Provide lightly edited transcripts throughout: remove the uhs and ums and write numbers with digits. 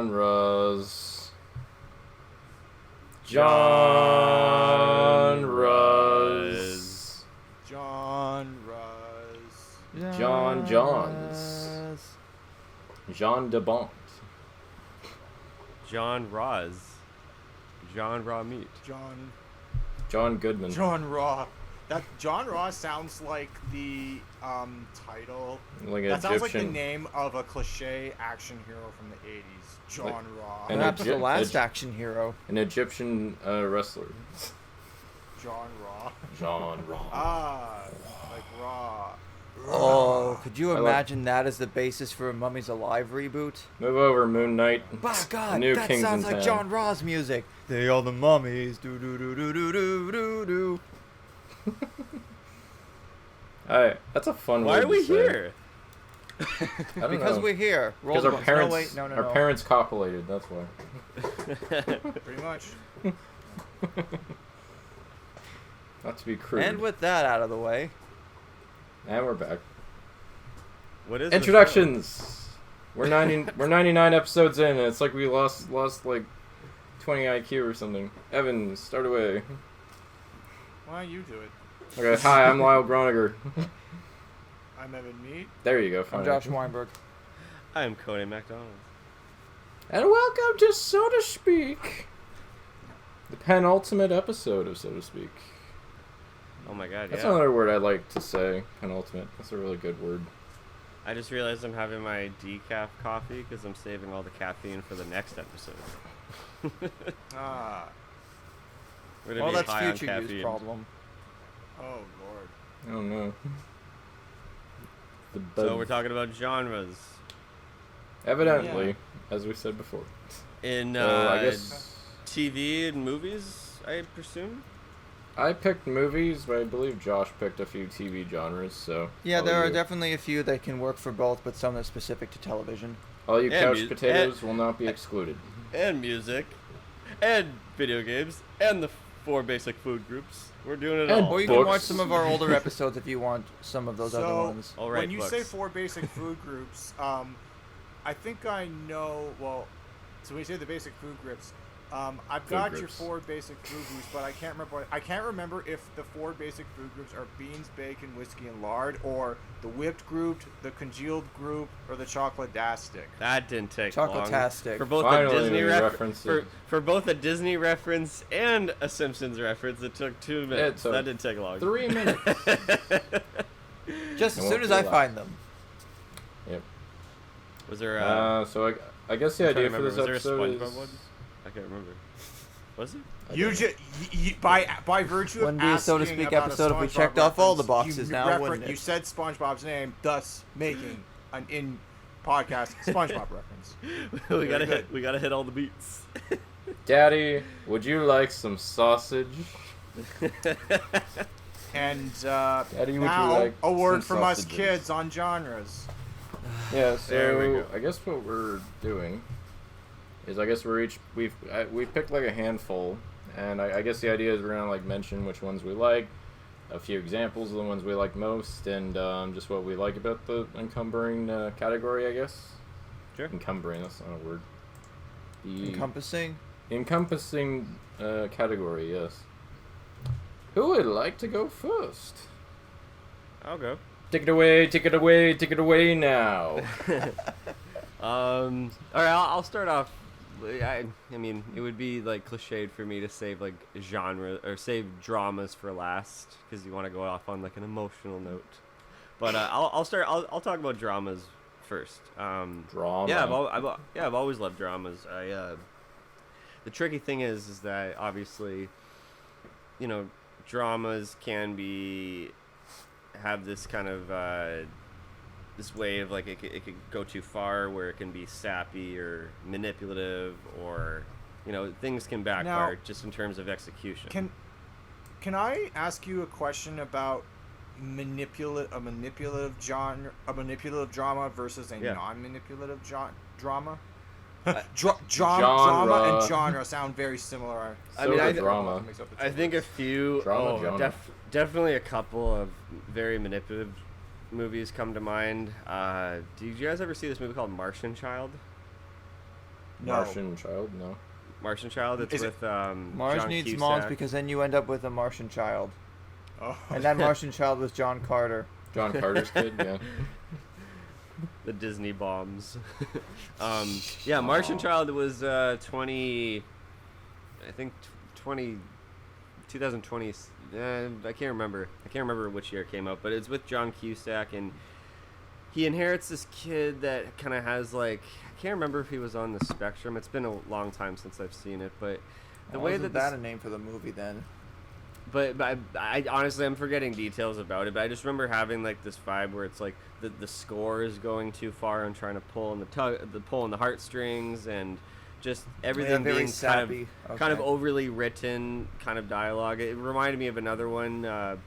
Genres. John Johns. Jean de Bont. John Roz. John Raw Meat. John Goodman. John Raw. That John Raw sounds like the title. Like that sounds like the name of a cliche action hero from the 80s. John Raw. What happened to the last action hero? An Egyptian wrestler. John Raw. John Raw. Like Raw. Oh, could you imagine that as the basis for a Mummies Alive reboot? Move over, Moon Knight. By God, New that King's sounds in like town. John Raw's music. They are the mummies. Do do do do do do do do. Alright, that's a fun Why word are we to say. here? I don't Because know. we're here. Because our parents, No, wait, no. our parents copulated. That's why. Pretty much. Not to be crude. And with that out of the way, And we're back. What is Introductions. We're 99 episodes in, and it's like we lost like 20 IQ or something. Evan, start away. Why don't you do it? Okay, hi, I'm Lyle Groniger. I'm Evan Mead. There you go. I'm Fine. Josh Weinberg. I'm Cody McDonald. And welcome to So to Speak, the penultimate episode of So to Speak. Oh my god, That's yeah. another word I like to say. Penultimate. That's a really good word. I just realized I'm having my decaf coffee because I'm saving all the caffeine for the next episode. We're gonna Well, be that's high on future use caffeine. problem. Oh, Lord. Oh no. So we're talking about genres. Evidently, as we said before. In I guess TV and movies, I presume? I picked movies, but I believe Josh picked a few TV genres, so... Yeah, all there are you- definitely a few that can work for both, but some that are specific to television. All you And couch mu- potatoes will not be excluded. And music. And video games. And the 4 basic food groups. We're doing it And all. Or you can watch Books. some of our older episodes if you want some of those other ones. All right, when you books. say 4 basic food groups, I think I know. Well, so when you say the basic food groups, I've got your groups. 4 basic food groups, but I can't remember. I can't remember if the 4 basic food groups are beans, bacon, whiskey, and lard, or the whipped group, the congealed group, or the chocolate-dastic. That didn't take long. Chocolate-tastic. For both Finally, a Disney we reference, referenced for both a Disney reference and a Simpsons reference, it took 2 minutes. took That didn't take long. 3 minutes. Just I as won't soon as do I that. find them. Yep. Was there? So I guess the I'm trying idea to for remember, this was there a episode SpongeBob is... one? I can't remember. Was it? By virtue of Wouldn't be a asking So to Speak about a episode if we SpongeBob checked off all the reference, boxes you now, wouldn't it? You said SpongeBob's name, thus making an in podcast SpongeBob reference. we gotta good. hit. We gotta hit all the beats. Daddy, would you like some sausage? And Daddy, would now you like a word some from us sausages? kids on genres. Yeah, There we so go. I guess what we're doing is I guess we've picked like a handful, and I guess the idea is we're gonna like mention which ones we like, a few examples of the ones we like most, and just what we like about the encumbering category, I guess. Sure. Encumbering, that's not a word. The Encompassing? category, yes. Who would like to go first? I'll go. Take it away, take it away, take it away now. All right, I'll start off. I mean, it would be like cliched for me to save like genre or save dramas for last because you want to go off on like an emotional note. But I'll start. I'll talk about dramas first. Drama. Yeah, I've always loved dramas. The tricky thing is that obviously, you know, dramas can have this kind of this way of like it could go too far where it can be sappy or manipulative, or you know, things can backfire just in terms of execution. Can I ask you a question about a manipulative drama versus a non-manipulative drama? Drama and genre sound very similar. I mean, drama. I think a few. Definitely a couple of very manipulative movies come to mind. Did you guys ever see this movie called Martian Child? No. Martian Child? No. Martian Child. It's with Mars John needs Cusack. moms because then you end up with a Martian child. Oh. And that Martian child was John Carter. John Carter's kid, yeah. The Disney bombs. Yeah, Martian Child was 2020. I think 2020. I can't remember which year it came out, but it's with John Cusack, and he inherits this kid that kind of has like, I can't remember if he was on the spectrum. It's been a long time since I've seen it, but the way that a name for the movie then. But I honestly, I'm forgetting details about it. But I just remember having like this vibe where it's like the score is going too far and trying to pull on the heartstrings, and just everything being sappy. kind of overly written kind of dialogue. It reminded me of another one.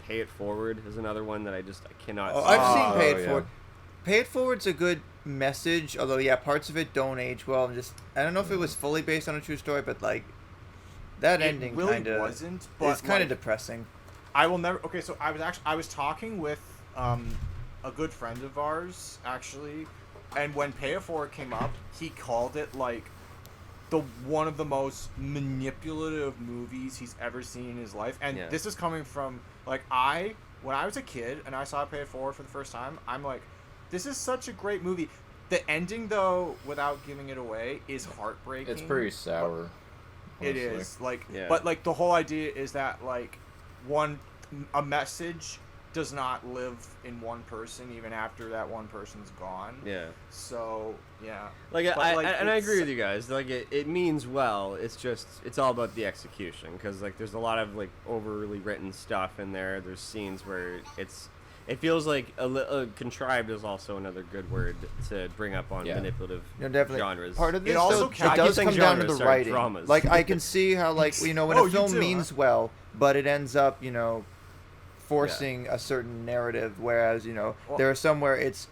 Pay It Forward is another one that I cannot. I've seen Pay It Forward. Pay It Forward's a good message, although yeah, parts of it don't age well. I don't know if it was fully based on a true story, but like. That ending really kind of wasn't, but it's kind of depressing. I will never. Okay, so I was talking with a good friend of ours actually, and when Pay It Forward came up, he called it like one of the most manipulative movies he's ever seen in his life. And this is coming from like when I was a kid and I saw Pay It Forward for the first time, I'm like, this is such a great movie. The ending, though, without giving it away, is heartbreaking. It's pretty sour. It is but like the whole idea is that like a message does not live in one person even after that one person's gone. Yeah. So yeah. I agree with you guys. Like it means well. It's just it's all about the execution, because like there's a lot of like overly written stuff in there. There's scenes where it feels like contrived is also another good word to bring up on manipulative genres. Part of this, it also it does come down to the writing. Dramas. Like I can see how like when a film means well, but it ends up forcing a certain narrative, whereas there are some where it's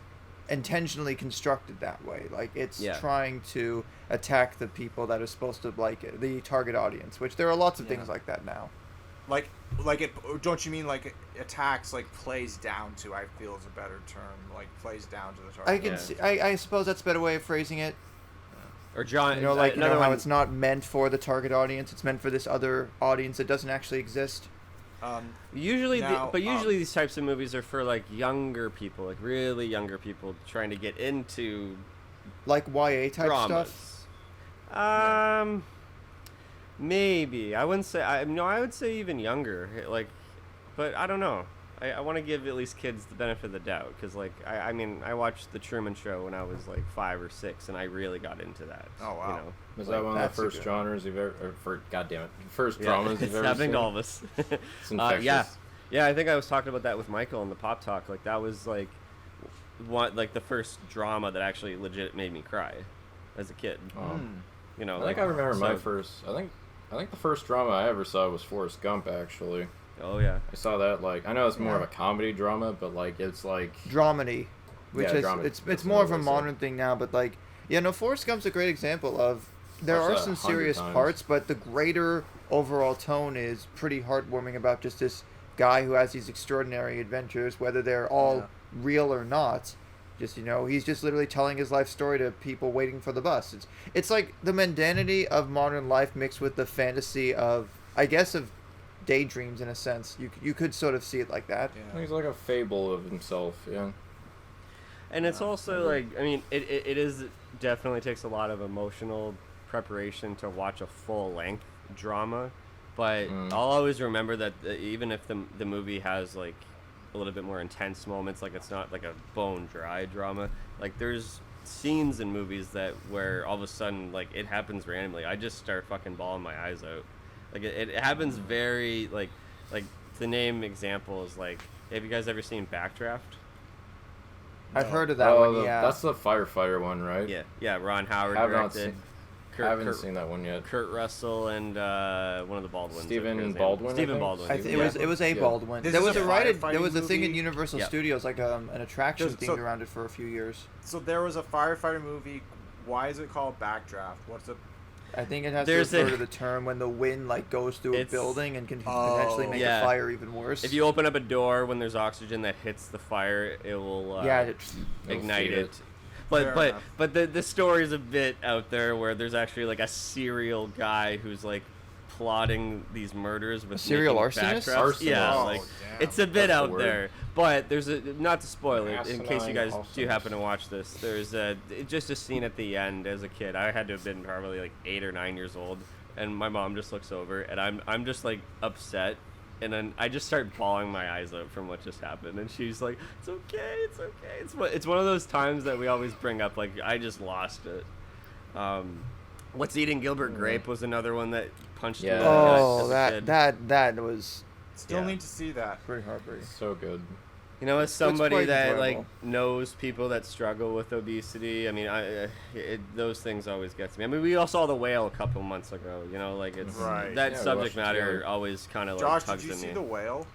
intentionally constructed that way. Like it's trying to attack the people that are supposed to like it, the target audience. Which there are lots of things like that now. Like it, don't you mean like attacks like plays down to? I feel is a better term. Like plays down to the target. I can see. I suppose that's a better way of phrasing it. Or John, how it's not meant for the target audience. It's meant for this other audience that doesn't actually exist. Usually these types of movies are for like younger people, like really younger people trying to get into like YA type dramas. Stuff. Maybe I wouldn't say. I would say even younger. Like, but I don't know. I want to give at least kids the benefit of the doubt, because like I watched The Truman Show when I was like 5 or 6, and I really got into that. Oh wow! Was that one of the first genres you've ever? First dramas you've ever seen? It's happening to all of us. It's infectious. Yeah. I think I was talking about that with Michael in the Pop Talk. Like that was like the first drama that actually legit made me cry as a kid. I think I remember my first. I think the first drama I ever saw was Forrest Gump, actually. Oh, yeah. I saw that, like, I know it's more of a comedy drama, but, like, it's, like... Dramedy. It's more of a modern thing now, but, like... Yeah, no, Forrest Gump's a great example of... There are some serious parts, but the greater overall tone is pretty heartwarming about just this guy who has these extraordinary adventures, whether they're all real or not. Just, he's just literally telling his life story to people waiting for the bus. It's like the mundanity of modern life mixed with the fantasy of, I guess, of daydreams in a sense. You could sort of see it like that. Yeah. He's like a fable of himself, yeah. And it's also like, I mean, it is definitely takes a lot of emotional preparation to watch a full-length drama, but I'll always remember that even if the movie has like a little bit more intense moments, like it's not like a bone dry drama, like there's scenes in movies where all of a sudden like it happens randomly, I just start fucking bawling my eyes out. Like it happens very like the name example is like, have you guys ever seen Backdraft? I've heard of that one. Yeah, that's the firefighter one, right? Yeah, Ron Howard directed. I haven't seen that one yet. Kurt Russell and one of the Baldwins. Stephen Baldwin. It was a Baldwin. There was a thing in Universal Studios, like an attraction themed around it for a few years. So there was a firefighter movie why is it called backdraft? What's a I think it has to refer to the term when the wind like goes through a building and can potentially make the fire even worse. If you open up a door when there's oxygen that hits the fire, it will ignite it. But the story is a bit out there where there's actually like a serial guy who's like plotting these murders with a serial arsonist. Yeah, it's a bit out there. But there's not to spoil it in case you guys do happen to watch this. There's just a scene at the end. As a kid, I had to have been probably like 8 or 9 years old, and my mom just looks over, and I'm just like upset. And then I just start bawling my eyes out from what just happened. And she's like, it's okay, it's okay. It's one of those times that we always bring up, like, I just lost it. What's Eating Gilbert Grape was another one that punched me. Oh, that was... Still need to see that. Pretty heartbreaking. So good. You know, as somebody that like knows people that struggle with obesity, I mean, those things always get to me. I mean, we all saw The Whale a couple months ago. You know, like it's that subject matter always kind of like tugs at me. Josh, did you see The Whale?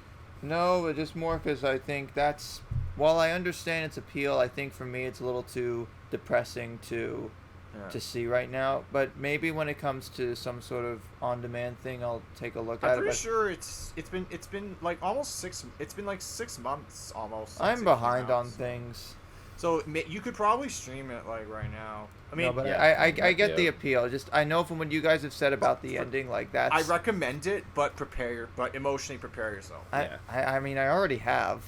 No, but just more because I think that's, while I understand its appeal, I think for me it's a little too depressing to see right now. But maybe when it comes to some sort of on-demand thing, I'll take a look at it. I'm pretty sure it's been like almost 6. It's been like 6 months almost. I'm behind on things. So you could probably stream it like right now. I mean, no, but I get the appeal. Just I know from what you guys have said about the ending, like that. I recommend it, but emotionally prepare yourself. I mean, I already have.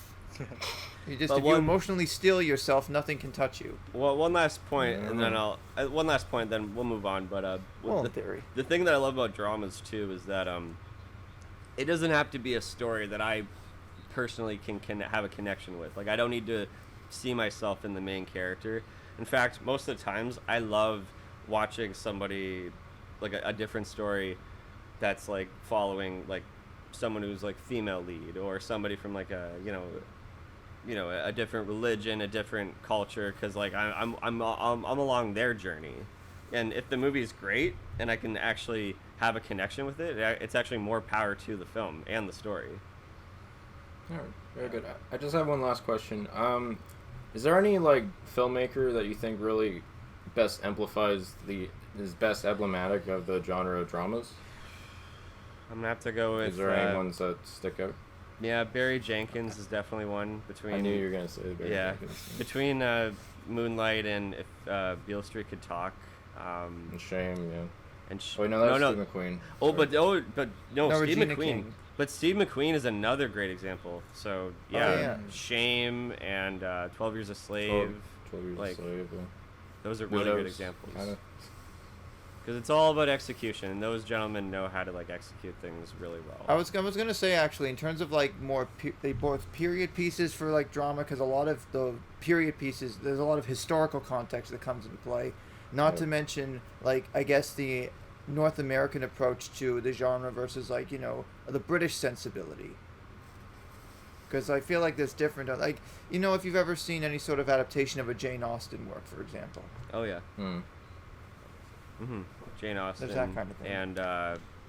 If you emotionally steel yourself, nothing can touch you. Well, one last point, and then then we'll move on. But the thing that I love about dramas too is that it doesn't have to be a story that I personally can have a connection with. Like, I don't need to see myself in the main character. In fact, most of the times I love watching somebody like a different story that's like following like someone who's like female lead, or somebody from like a a different religion, a different culture, because like I'm along their journey. And if the movie is great and I can actually have a connection with it, it's actually more power to the film and the story. All right, very good. I just have one last question. Is there any like filmmaker that you think really best amplifies is best emblematic of the genre of dramas? I'm gonna have to go with. Is there any ones that stick out? Yeah, Barry Jenkins is definitely one. I knew you were gonna say Barry Jenkins. Between Moonlight and If Beale Street Could Talk. And Shame, yeah. And Steve McQueen. Steve McQueen. King. But Steve McQueen is another great example. So Shame and 12 Years a Slave. 12 Years a Slave. Yeah. Those are really good examples. Because it's all about execution, and those gentlemen know how to like execute things really well. I was gonna say, actually, in terms of like both period pieces for like drama, because a lot of the period pieces, there's a lot of historical context that comes into play. Not to mention, like, I guess the North American approach to the genre versus like the British sensibility. Because I feel like there's different, like, if you've ever seen any sort of adaptation of a Jane Austen work, for example. Oh yeah. Jane Austen. There's that kind of thing. And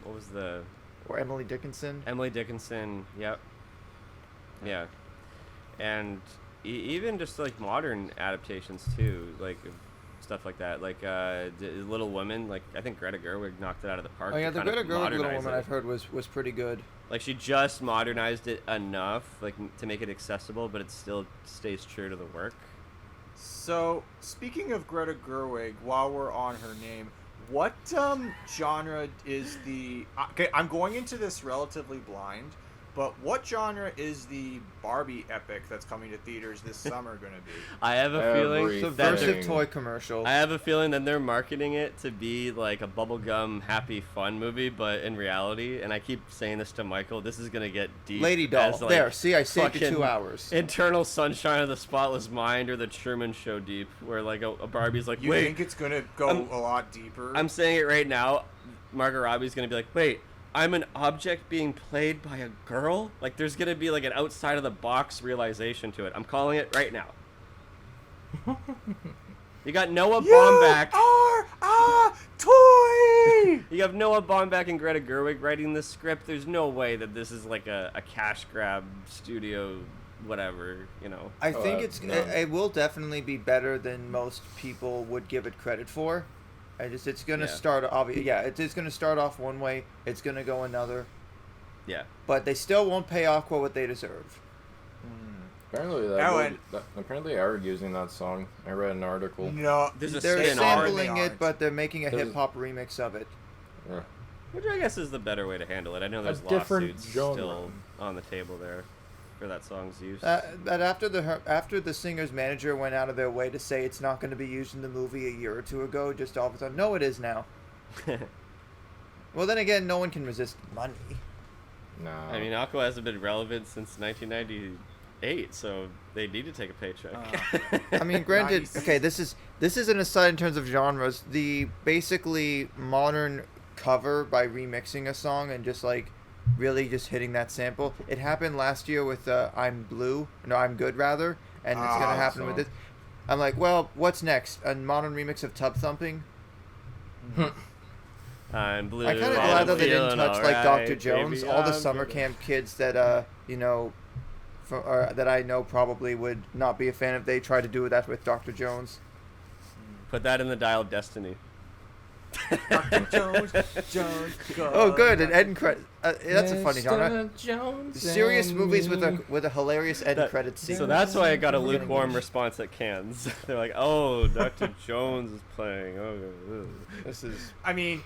what was the... Or Emily Dickinson. Emily Dickinson, yep. Yeah. And even just, like, modern adaptations, too, like, stuff like that. Like, Little Women, like, I think Greta Gerwig knocked it out of the park. Oh, yeah, the Greta Gerwig Little Woman I've heard was pretty good. Like, she just modernized it enough, like, to make it accessible, but it still stays true to the work. So, speaking of Greta Gerwig, while we're on her name, what genre is the... Okay, I'm going into this relatively blind, but what genre is the Barbie epic that's coming to theaters this summer going to be? I have a feeling... Subversive toy commercial. I have a feeling that they're marketing it to be like a bubblegum, happy, fun movie, but in reality, and I keep saying this to Michael, this is going to get deep. Lady Doll. Like, there, see, I saved you 2 hours. Eternal Sunshine of the Spotless Mind or the Truman Show deep, where like a Barbie's like, You think it's going to go a lot deeper? I'm saying it right now. Margot Robbie's going to be like, wait, I'm an object being played by a girl? Like, there's going to be, like, an outside-of-the-box realization to it. I'm calling it right now. You got Noah Baumbach. You are a toy! You have Noah Baumbach and Greta Gerwig writing this script. There's no way that this is, like, a cash grab studio whatever, you know. I think it will definitely be better than most people would give it credit for. It's gonna start it's gonna start off one way, it's gonna go another. Yeah. But they still won't pay off what they deserve. Apparently, apparently they are using that song. I read an article. No, they're sampling it, but they're making a hip hop remix of it. Yeah. Which I guess is the better way to handle it. I know there's lawsuits still on the table there for that song's use. But after the singer's manager went out of their way to say it's not going to be used in the movie a year or two ago, just all of a sudden, no, it is now. Well, then again, no one can resist money. No. I mean, Aqua hasn't been relevant since 1998, so they need to take a paycheck. I mean, granted, okay, this is an aside in terms of genres. The basically modern cover by remixing a song and just like really just hitting that sample. It happened last year with I'm Good rather, and it's gonna happen with this. I'm like, well, what's next? A modern remix of Tub Thumping? I'm blue. I kind of glad that they didn't touch like Dr. Jones. All the summer camp kids that that I know probably would not be a fan if they tried to do that with Dr. Jones. Put that in the Dial of Destiny. Dr. Jones, go. Oh, good, an end credit. That's a funny genre. Jones Serious movies with a hilarious end credit scene. So that's why I got a lukewarm response at Cannes. They're like, "Oh, Dr. Jones is playing." Oh, this is. I mean,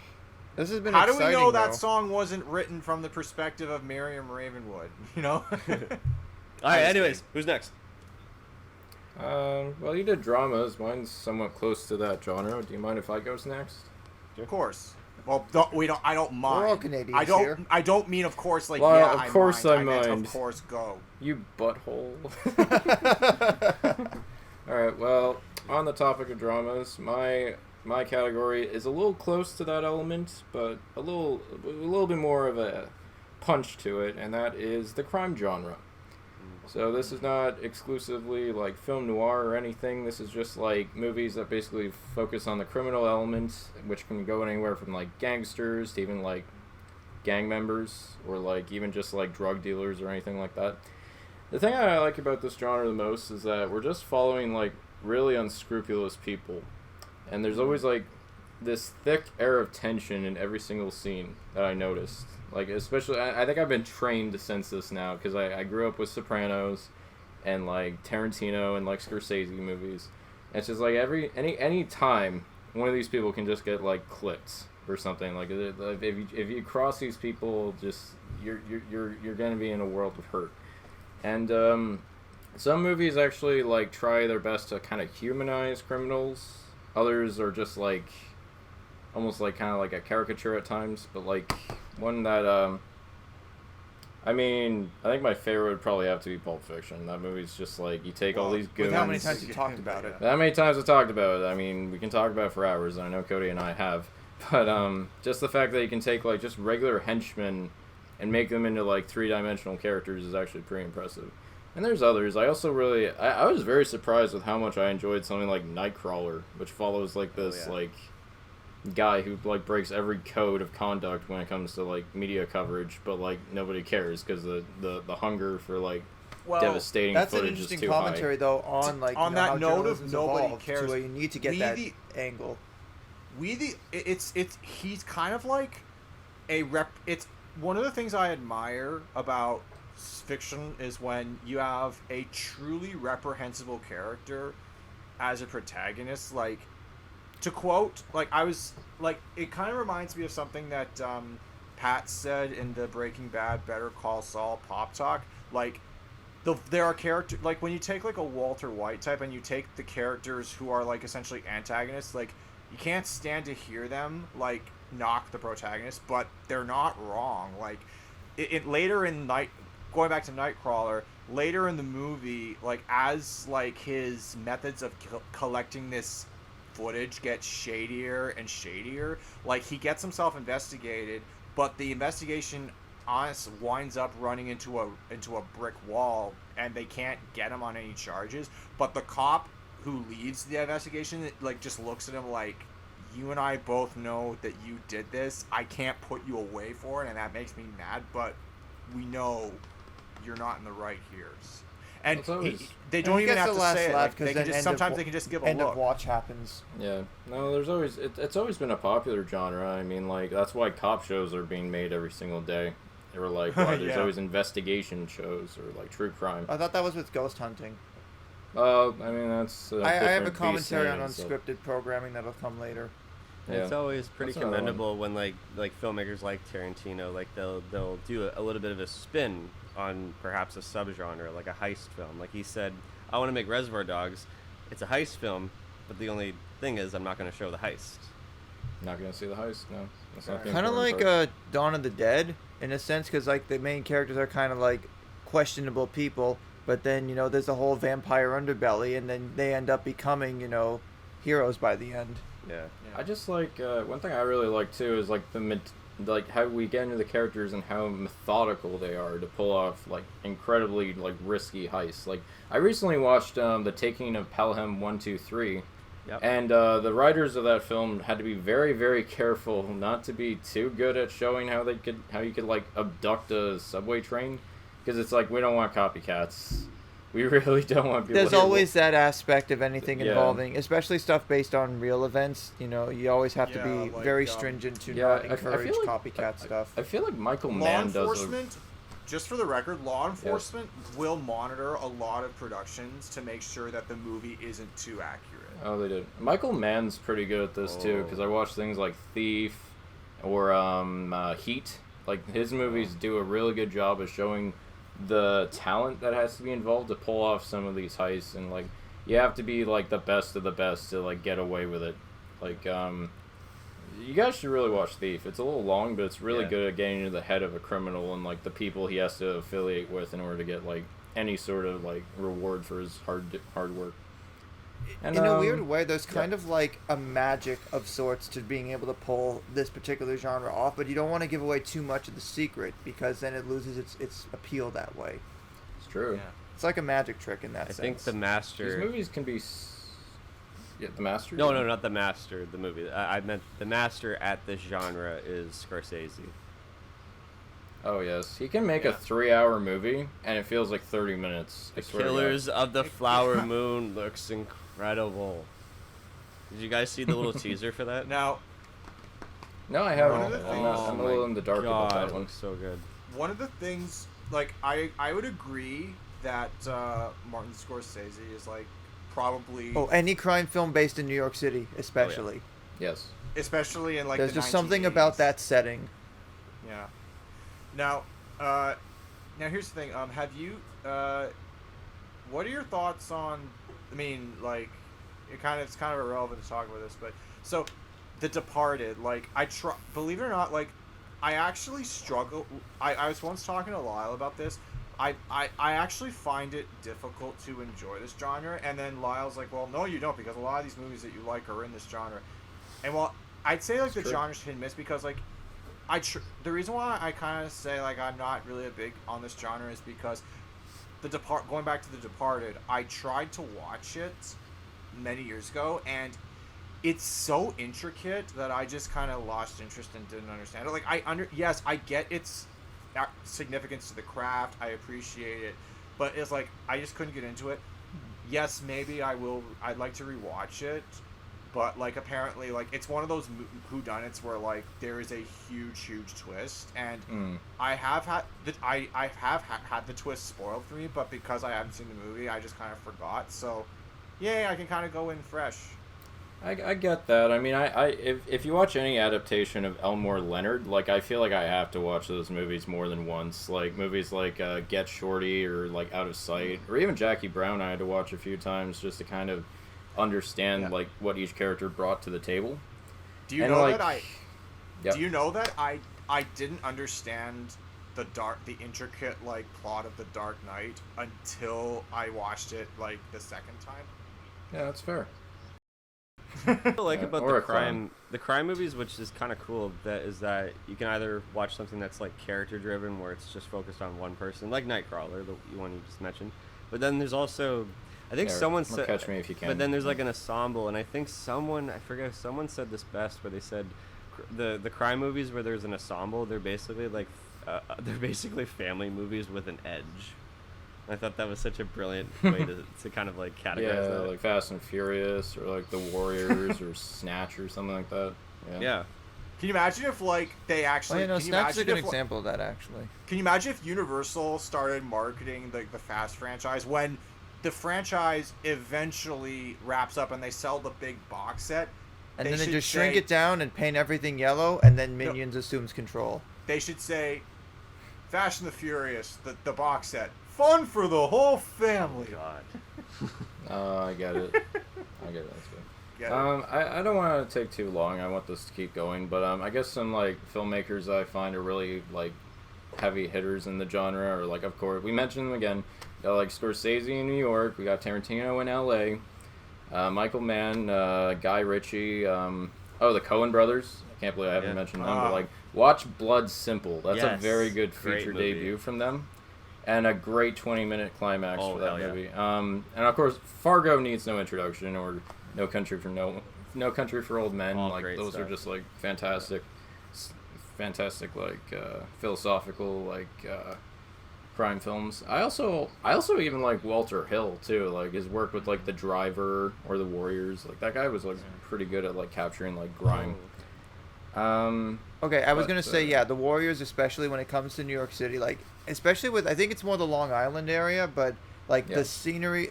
this has been. How do we know though. that song wasn't written from the perspective of Miriam Ravenwood? You know. All right. Anyways, who's next? Well, you did dramas. Mine's somewhat close to that genre. Do you mind if I goes next? Of course. Well, I don't mind. We're all Canadians here. I don't mean, of course, like well, yeah. Of course I meant, mind. of course, go. You butthole. All right. Well, on the topic of dramas, my category is a little close to that element, but a little bit more of a punch to it, and that is the crime genre. So this is not exclusively like film noir or anything. This is just like movies that basically focus on the criminal elements, which can go anywhere from like gangsters to even like gang members or like even just like drug dealers or anything like that. The thing I like about this genre the most is that we're just following like really unscrupulous people, and there's always like this thick air of tension in every single scene that I noticed. Like, especially, I think I've been trained to sense this now, because I grew up with Sopranos, and, like, Tarantino, and, like, Scorsese movies. And it's just, like, any time one of these people can just get, like, clipped or something. Like, if you cross these people, just, you're gonna be in a world of hurt. And, some movies actually, like, try their best to kind of humanize criminals. Others are just, like, almost like kind of like a caricature at times, but like one that I mean, I think my favorite would probably have to be Pulp Fiction. That movie's just like you take all these goons. How many times you talked about it? How many times I talked about it? I mean, we can talk about it for hours. I know Cody and I have, but just the fact that you can take like just regular henchmen and make them into like three-dimensional characters is actually pretty impressive. And there's others. I also really I was very surprised with how much I enjoyed something like Nightcrawler, which follows like this like guy who like breaks every code of conduct when it comes to like media coverage, but like nobody cares because the hunger for like devastating footage is too high. That's an interesting commentary though on like on that note of nobody cares. To where you need to get that angle. He's kind of like it's one of the things I admire about fiction is when you have a truly reprehensible character as a protagonist. Like, to quote, like, it kind of reminds me of something that Pat said in the Breaking Bad Better Call Saul pop talk. Like, there are characters, like, when you take, like, a Walter White type and you take the characters who are, like, essentially antagonists, like, you can't stand to hear them, like, knock the protagonist, but they're not wrong. Like, later in going back to Nightcrawler, later in the movie, like, as, like, his methods of collecting this footage gets shadier and shadier, like, he gets himself investigated, but the investigation winds up running into a brick wall, and they can't get him on any charges. But the cop who leads the investigation, like, just looks at him like, you and I both know that you did this. I can't put you away for it, and that makes me mad, but we know you're not in the right here. And they don't even have to say it. Like, they can just, sometimes they can just give a end look. Of watch happens. Yeah. No, there's always it's always been a popular genre. I mean, like that's why cop shows are being made every single day. They were like, why there's always investigation shows or like true crime. I thought that was with ghost hunting. I mean that's. I have a commentary on unscripted programming that'll come later. Yeah. It's always pretty commendable when like filmmakers like Tarantino, like they'll do a little bit of a spin on perhaps a subgenre, like a heist film. Like he said, I want to make Reservoir Dogs. It's a heist film, but the only thing is I'm not going to show the heist. Not going to see the heist, no. That's not kind of like Dawn of the Dead, in a sense, because like the main characters are kind of like questionable people, but then, you know, there's a whole vampire underbelly, and then they end up becoming, you know, heroes by the end. Yeah. I just like, one thing I really like too is like like how we get into the characters and how methodical they are to pull off like incredibly like risky heists. Like I recently watched The Taking of Pelham 123, and the writers of that film had to be very, very careful not to be too good at showing how you could like abduct a subway train, because it's like we don't want copycats. We really don't want people. There's always that aspect of anything involving, especially stuff based on real events. You know, you always have to be very stringent to not encourage copycat stuff. I feel like Michael Mann does. Law enforcement, just for the record, law enforcement will monitor a lot of productions to make sure that the movie isn't too accurate. Oh, they did. Michael Mann's pretty good at this too, because I watch things like Thief or Heat. Like his movies do a really good job of showing the talent that has to be involved to pull off some of these heists, and like you have to be like the best of the best to like get away with it. Like you guys should really watch Thief. It's a little long, but it's really good at getting into the head of a criminal and like the people he has to affiliate with in order to get like any sort of like reward for his hard work. And, in a weird way, there's kind of like a magic of sorts to being able to pull this particular genre off, but you don't want to give away too much of the secret, because then it loses its appeal that way. It's true. Yeah. It's like a magic trick in that sense. I think The Master... These movies can be... Yeah, The Master? No, not The Master, the movie. I meant The Master at this genre is Scorsese. Oh, yes. He can make a 3-hour movie, and it feels like 30 minutes. The Killers of the Flower Moon looks incredible. Did you guys see the little teaser for that? Now... No, I haven't. I'm a little in the dark about that one. It looks so good. One of the things, like, I would agree that Martin Scorsese is, like, probably... Oh, any crime film based in New York City, especially. Yes. Especially in, like, there's the just something about that setting. Yeah. Now, here's the thing. Have you, what are your thoughts on, I mean, like, it's kind of irrelevant to talk about this, but, so, The Departed, like, believe it or not, like, I actually struggle, I was once talking to Lyle about this. I actually find it difficult to enjoy this genre, and then Lyle's like, well, no, you don't, because a lot of these movies that you like are in this genre. And while I'd say, like, the genre's hit and miss, because, like, the reason why I kind of say, like, I'm not really a big on this genre is because going back to The Departed, I tried to watch it many years ago, and it's so intricate that I just kind of lost interest and didn't understand it. Like, yes, I get its significance to the craft, I appreciate it, but it's like, I just couldn't get into it. Yes, maybe I'd like to rewatch it, but, like, apparently, like, it's one of those whodunits where, like, there is a huge twist, and I have had the twist spoiled for me, but because I haven't seen the movie, I just kind of forgot. So, yeah, I can kind of go in fresh. I get that. I mean, if you watch any adaptation of Elmore Leonard, like, I feel like I have to watch those movies more than once. Like, movies like Get Shorty or, like, Out of Sight, or even Jackie Brown I had to watch a few times just to kind of understand like what each character brought to the table. Do you know that I didn't understand the intricate like plot of The Dark Knight until I watched it like the second time? Yeah, that's fair. What I like about the crime movies, which is kind of cool, that you can either watch something that's like character driven, where it's just focused on one person, like Nightcrawler, the one you just mentioned. But then there's also, I think someone said, Catch Me If You Can. But then there's like an ensemble, and I think someone said this best, where they said the crime movies where there's an ensemble, they're basically like they're basically family movies with an edge. I thought that was such a brilliant way to kind of like categorize that. Like Fast and Furious or like The Warriors or Snatch or something like that. Yeah. Can you imagine if like they actually? Snatch is a good example of that actually. Can you imagine if Universal started marketing the Fast franchise when the franchise eventually wraps up and they sell the big box set? And then they just shrink it down and paint everything yellow, and then Minions assumes control. They should say, Fast and the Furious, the box set. Fun for the whole family. God. I get it. That's good. I don't want to take too long. I want this to keep going, but I guess some like filmmakers I find are really like heavy hitters in the genre, or like of course we mentioned them again. We got like Scorsese in New York. We got Tarantino in L.A. Michael Mann, Guy Ritchie. The Coen brothers. I can't believe I haven't mentioned them, but like watch Blood Simple. That's a very good feature debut from them. And a great 20-minute climax for that movie. And of course, Fargo needs no introduction, or No Country for Old Men. All like those stuff. are just like fantastic like philosophical like crime films. I also even like Walter Hill too. Like his work with like The Driver or The Warriors. Like that guy was like pretty good at like capturing like grime. Okay, I was gonna say The Warriors, especially when it comes to New York City, like especially with I think it's more the Long Island area, but like the scenery,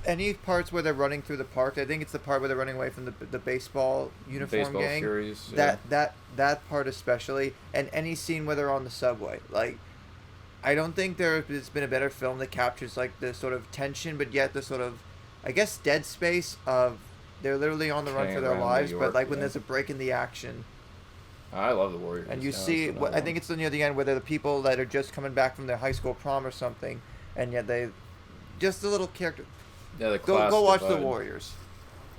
any parts where they're running through the park. I think it's the part where they're running away from the baseball uniform gang. Series, that part especially, and any scene where they're on the subway. Like, I don't think there's been a better film that captures like the sort of tension, but yet the sort of, I guess, dead space of they're literally on the run for their lives, but like when there's a break in the action. I love The Warriors. And you see, I think it's near the end where they're the people that are just coming back from their high school prom or something, and yet they, just a little character. Yeah, the go watch The Warriors.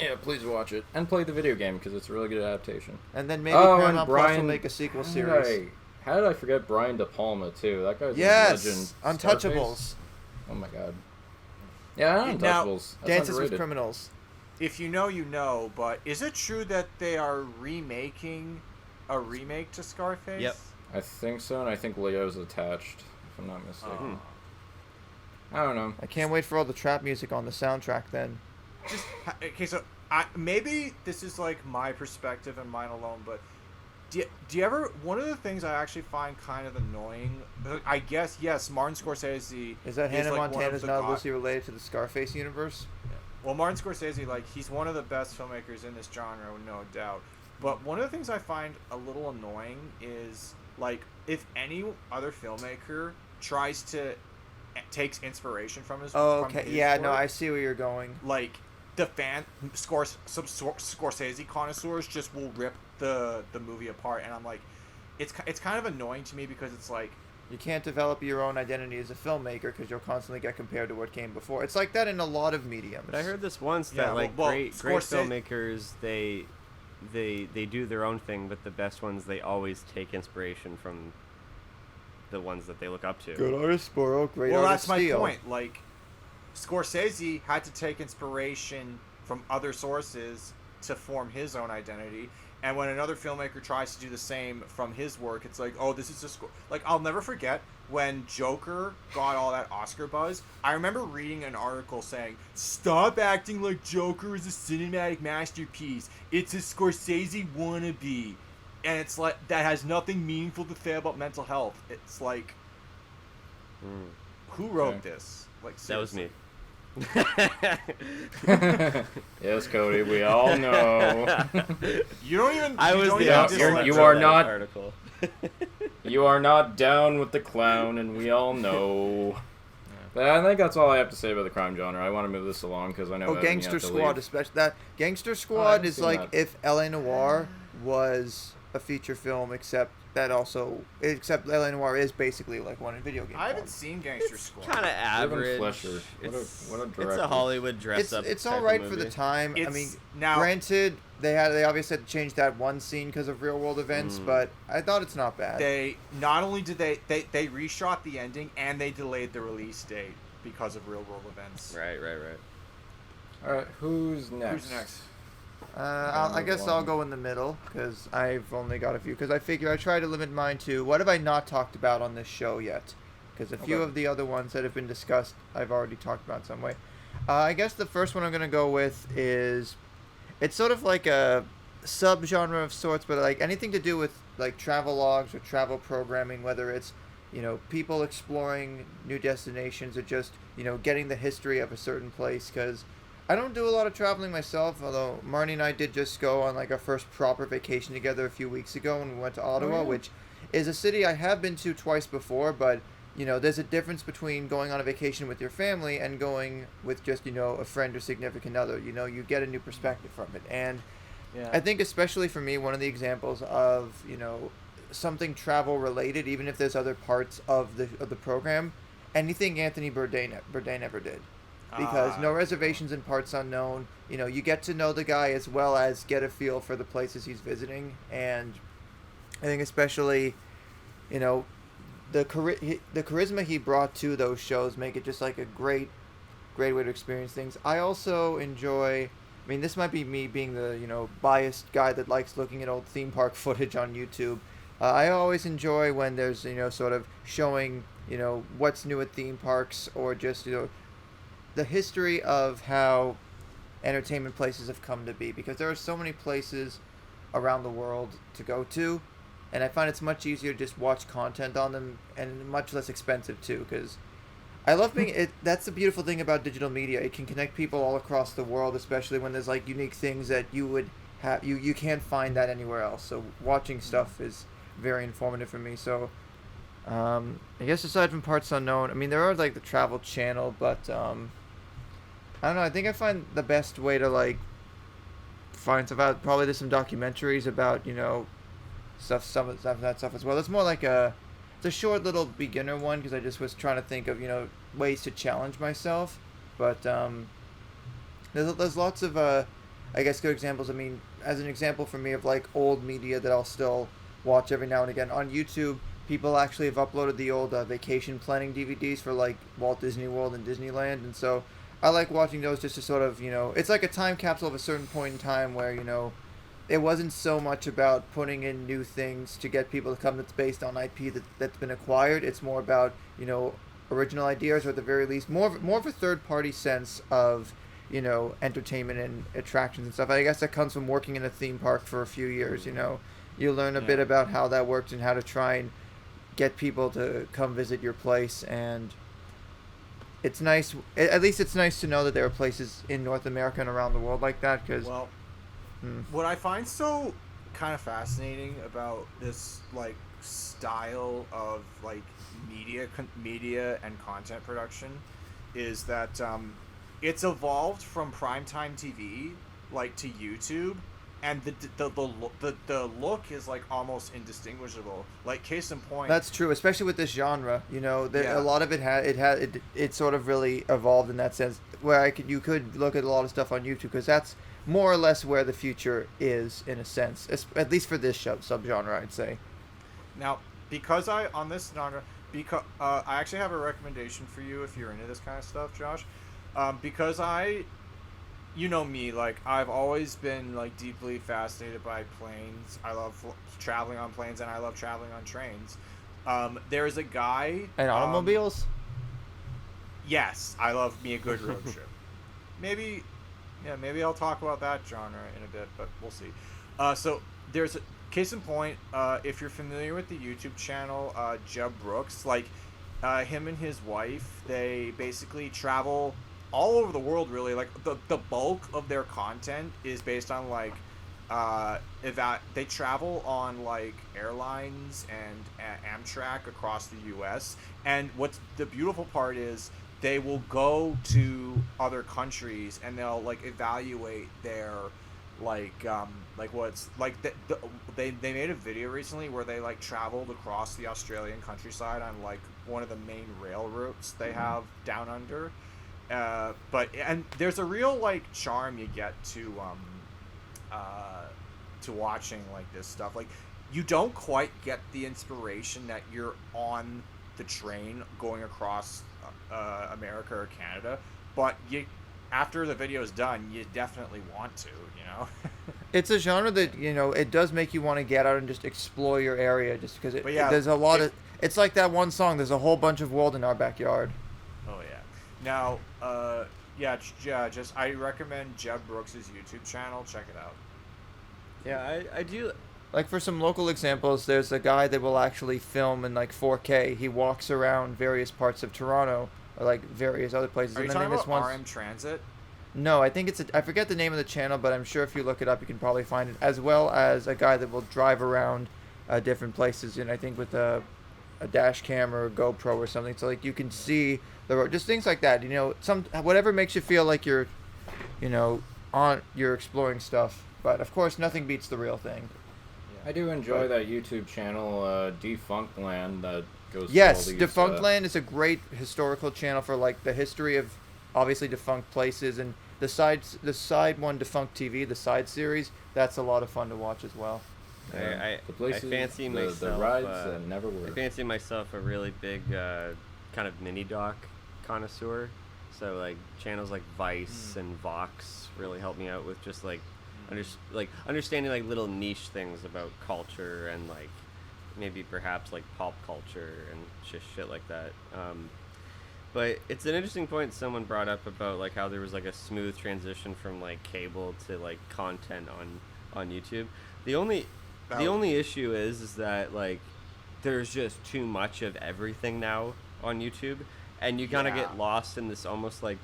Yeah, please watch it and play the video game because it's a really good adaptation. And then maybe Paramount Plus will make a sequel series. How did I forget Brian De Palma too? That guy's a legend. Untouchables. Scarface. Oh my god. Yeah, Untouchables. Dances with Criminals. If you know, you know. But is it true that they are remaking a remake to Scarface? Yep. I think so, and I think Leo's attached, if I'm not mistaken. I don't know. I can't wait for all the trap music on the soundtrack then. Okay, so maybe this is like my perspective and mine alone, but do you ever, one of the things I actually find kind of annoying, I guess, yes, Martin Scorsese is that Hannah Montana's not loosely related to the Scarface universe? Yeah. Well, Martin Scorsese, like, he's one of the best filmmakers in this genre, no doubt. But one of the things I find a little annoying is, like, if any other filmmaker takes inspiration from his work, I see where you're going. Like, Scorsese connoisseurs just will rip the movie apart, and I'm like, it's kind of annoying to me because it's like, you can't develop your own identity as a filmmaker because you'll constantly get compared to what came before. It's like that in a lot of mediums. But I heard this once that great filmmakers they do their own thing, but the best ones, they always take inspiration from the ones that they look up to. Good artist borrow, great artist steal. Well, that's my point. Like, Scorsese had to take inspiration from other sources to form his own identity, and when another filmmaker tries to do the same from his work, it's like, oh, this is just like, I'll never forget when Joker got all that Oscar buzz. I remember reading an article saying, stop acting like Joker is a cinematic masterpiece. It's a Scorsese wannabe. And it's like, that has nothing meaningful to say about mental health. It's like, who wrote this? Like, seriously. That was me. Yes, Cody, we all know. You don't even. You are not. Article. You are not down with the clown, and we all know. But I think that's all I have to say about the crime genre. I want to move this along because I know. Gangster Squad, especially that Gangster Squad is like if L.A. Noire was a feature film, except L.A. Noire is basically like one in video game. I haven't seen Gangster Squad. Kind of average. What a director. It's a Hollywood dress-up. It's all right for the time. I mean, granted, they obviously had to change that one scene because of real-world events, but I thought it's not bad. They not only did they reshot the ending, and they delayed the release date because of real-world events. Right. All right, who's next? I guess I'll go in the middle because I've only got a few. Because I figure I try to limit mine to what have I not talked about on this show yet. because a few of the other ones that have been discussed I've already talked about in some way. I guess the first one I'm going to go with is, it's sort of like a subgenre of sorts, but like anything to do with like travel logs or travel programming, whether it's, you know, people exploring new destinations or just, you know, getting the history of a certain place. Because I don't do a lot of traveling myself, although Marnie and I did just go on like our first proper vacation together a few weeks ago when we went to Ottawa, which is a city I have been to twice before, but you know, there's a difference between going on a vacation with your family and going with just, you know, a friend or significant other. You know, you get a new perspective from it. And I think especially for me, one of the examples of, you know, something travel related, even if there's other parts of the program, anything Anthony Bourdain ever did. Because No Reservations in Parts Unknown, you know, you get to know the guy as well as get a feel for the places he's visiting. And I think especially, you know, the charisma he brought to those shows make it just like a great way to experience things. I also enjoy, I mean, this might be me being the, you know, biased guy that likes looking at old theme park footage on YouTube. I always enjoy when there's, you know, sort of showing, you know, what's new at theme parks, or just, you know, the history of how entertainment places have come to be, because there are so many places around the world to go to. And I find it's much easier to just watch content on them, and much less expensive too, because I love being it. That's the beautiful thing about digital media. It can connect people all across the world, especially when there's like unique things that you would have you can't find that anywhere else. So watching stuff is very informative for me. So I guess aside from Parts Unknown, I mean, there are like the Travel Channel, but I don't know. I think I find the best way to like find stuff out, probably there's some documentaries about, you know, some of that stuff as well. It's more like it's a short little beginner one, because I just was trying to think of, you know, ways to challenge myself. But there's lots of I guess good examples. I mean, as an example for me of like old media that I'll still watch every now and again on YouTube, people actually have uploaded the old vacation planning DVDs for like Walt Disney World and Disneyland, and so I like watching those just to sort of, you know, it's like a time capsule of a certain point in time where, you know, it wasn't so much about putting in new things to get people to come that's based on IP that's been acquired. It's more about, you know, original ideas, or at the very least, more of a third-party sense of, you know, entertainment and attractions and stuff. I guess that comes from working in a theme park for a few years, you know. You learn a bit about how that works and how to try and get people to come visit your place. And it's nice, at least it's nice to know that there are places in North America and around the world like that, because... Well, what I find so kind of fascinating about this like style of like media and content production is that it's evolved from primetime TV like to YouTube, and the look is like almost indistinguishable. Like case in point, that's true, especially with this genre. You know, a lot of it sort of really evolved in that sense, where you could look at a lot of stuff on YouTube, because that's more or less where the future is, in a sense, at least for this subgenre, I'd say. Now, because I actually have a recommendation for you if you're into this kind of stuff, Josh. Because you know me, like I've always been like deeply fascinated by planes. I love traveling on planes, and I love traveling on trains. There's a guy and automobiles. Yes, I love me a good road trip. Maybe I'll talk about that genre in a bit, but we'll see. So there's a case in point. If you're familiar with the YouTube channel, Jeb Brooks, like him and his wife, they basically travel all over the world. Really, like the bulk of their content is based on like they travel on like airlines and Amtrak across the U.S. And what's the beautiful part is, they will go to other countries and they'll like evaluate their what's like they made a video recently where they like traveled across the Australian countryside on like one of the main rail routes they have down under. And there's a real like charm you get to watching like this stuff. Like you don't quite get the inspiration that you're on the train going across America or Canada, but after the video's done, you definitely want to, you know. It's a genre that, you know, it does make you want to get out and just explore your area, just because there's a lot of, It's like that one song. There's a whole bunch of world in our backyard. Oh yeah. Now, just I recommend Jeb Brooks' YouTube channel. Check it out. Yeah, I do. Like for some local examples, there's a guy that will actually film in like 4K. He walks around various parts of Toronto or like various other places. Are you talking about RM Transit? No, I think I forget the name of the channel, but I'm sure if you look it up, you can probably find it. As well as a guy that will drive around different places, and I think with a dash cam or a GoPro or something, so like you can see the road, just things like that. Whatever makes you feel like you're exploring stuff. But of course, nothing beats the real thing. I do enjoy that YouTube channel, Defunct Land, that goes. Yes, through all these, Defunct Land is a great historical channel for like the history of obviously defunct places, and the side one, Defunct TV, the side series. That's a lot of fun to watch as well. I fancy myself. The rides never were. I fancy myself a really big kind of mini doc connoisseur. So like channels like Vice and Vox really help me out with just like understanding like little niche things about culture and like maybe perhaps like pop culture and just shit like that. But it's an interesting point someone brought up about like how there was like a smooth transition from like cable to like content on YouTube. The only issue is that like there's just too much of everything now on YouTube, and you kind of get lost in this almost like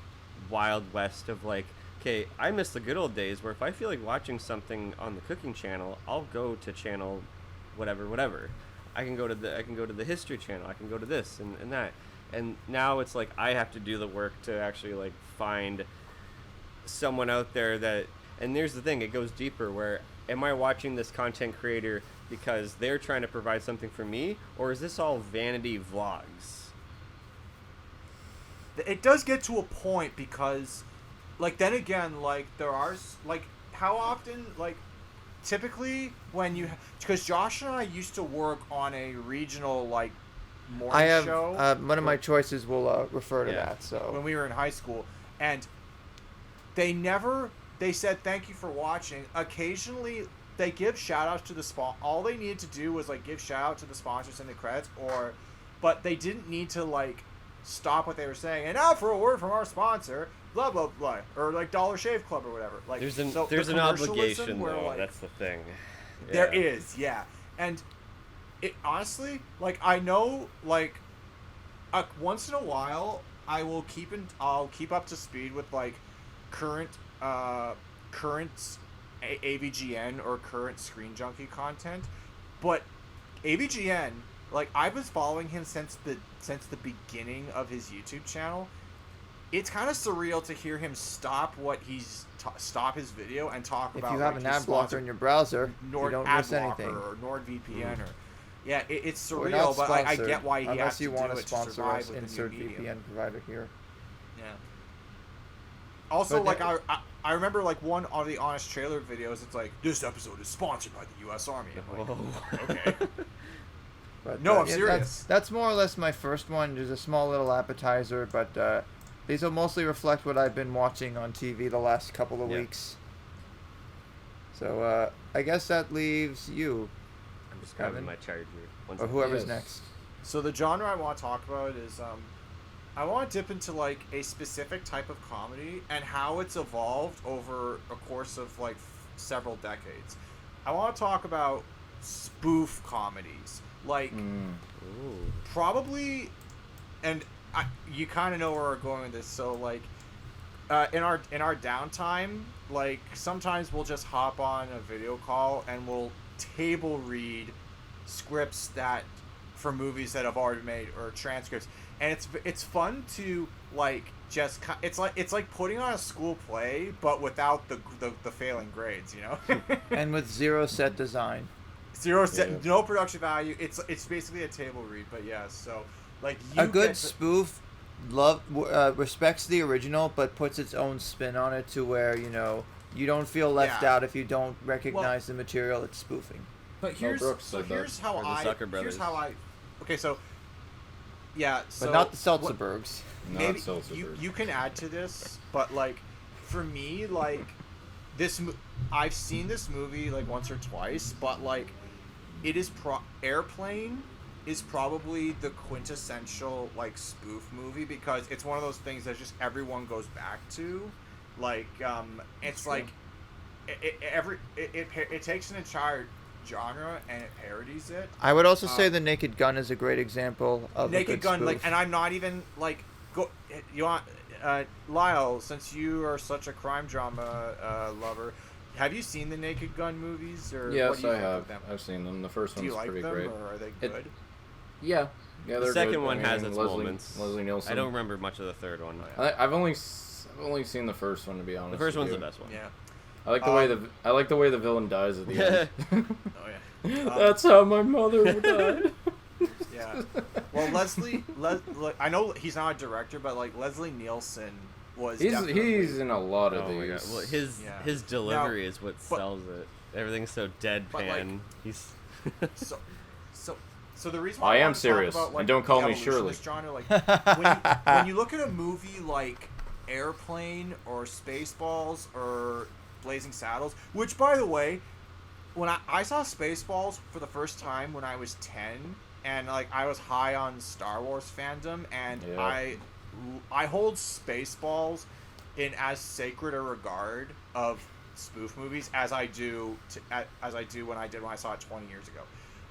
wild west of like, okay, I miss the good old days where if I feel like watching something on the cooking channel, I'll go to channel whatever. I can go to the history channel. I can go to this and that. And now it's like I have to do the work to actually like find someone out there that. And there's the thing, it goes deeper. Where am I watching this content creator because they're trying to provide something for me, or is this all vanity vlogs? It does get to a point because, like, then again, like there are like how often like typically when you because Josh and I used to work on a regional like morning show. One of my choices will refer to that. So when we were in high school, and they said thank you for watching. Occasionally they give shout outs to the all they needed to do was like give shout out to the sponsors in the credits, but they didn't need to like stop what they were saying. And now for a word from our sponsor, blah blah blah, or like Dollar Shave Club or whatever. Like there's an obligation where, though. Like, that's the thing. Yeah. There is, and it honestly, like I know, like once in a while I'll keep up to speed with like current AVGN or current Screen Junkie content, but AVGN, like I was following him since the beginning of his YouTube channel. It's kind of surreal to hear him stop stop his video and talk about. If you have an ad blocker in your browser, you don't miss anything. Or NordVPN it's surreal, but I get why he has to do it to survive. Unless you want to sponsor us, insert VPN provider here. Yeah. Also, but like I remember like one of the Honest Trailer videos. It's like this episode is sponsored by the U.S. Army. I'm like, okay. But, no, I'm serious. That's more or less my first one. There's a small little appetizer, but these will mostly reflect what I've been watching on TV the last couple of weeks. So I guess that leaves you. I'm just grabbing my charger. Or whoever's next. So the genre I want to talk about is I want to dip into like a specific type of comedy and how it's evolved over a course of like several decades. I want to talk about spoof comedies, like probably, and you kind of know where we're going with this. So like in our downtime, like sometimes we'll just hop on a video call and we'll table read scripts that for movies that have already been made or transcripts. And it's fun to like just it's like putting on a school play but without the failing grades, you know. And with zero set design, no production value. It's basically a table read, but so like a good spoof respects the original but puts its own spin on it to where you don't feel left out if you don't recognize the material it's spoofing. But here's how I okay, so but not the Seltzerbergs. Maybe you can add to this, but like for me, like this, I've seen this movie like once or twice, but like it is Airplane is probably the quintessential like spoof movie because it's one of those things that just everyone goes back to. Like it's like it takes an entire genre and it parodies it. I would also say The Naked Gun is a great example of Naked a good Gun, spoof. like, and I'm not even like you want Lyle, since you are such a crime drama lover, have you seen the Naked Gun movies? Or yes, what do you I think have. of them? I've seen them. The first one's like pretty them, great. Or are they good? Yeah, they're The second good. one has its Leslie, moments. Leslie Nielsen. I don't remember much of the third one. I've only seen the first one, to be honest. The first with one's you. the best one. Yeah. I like the way the villain dies at the end. Oh yeah. That's how my mother died. Yeah. Well, I know he's not a director, but like Leslie Nielsen was. He's in a lot of Oh my these. god! Well, his delivery is what sells it. Everything's so deadpan. like, He's So the reason why I am want to talk serious, about, like, and don't call the me evolution of Shirley. this genre, like, when you look at a movie like Airplane or Spaceballs or Blazing Saddles, which by the way, when I saw Spaceballs for the first time when I was 10, and like I was high on Star Wars fandom, and Yeah. I hold Spaceballs in as sacred a regard of spoof movies as I do when I saw it 20 years ago.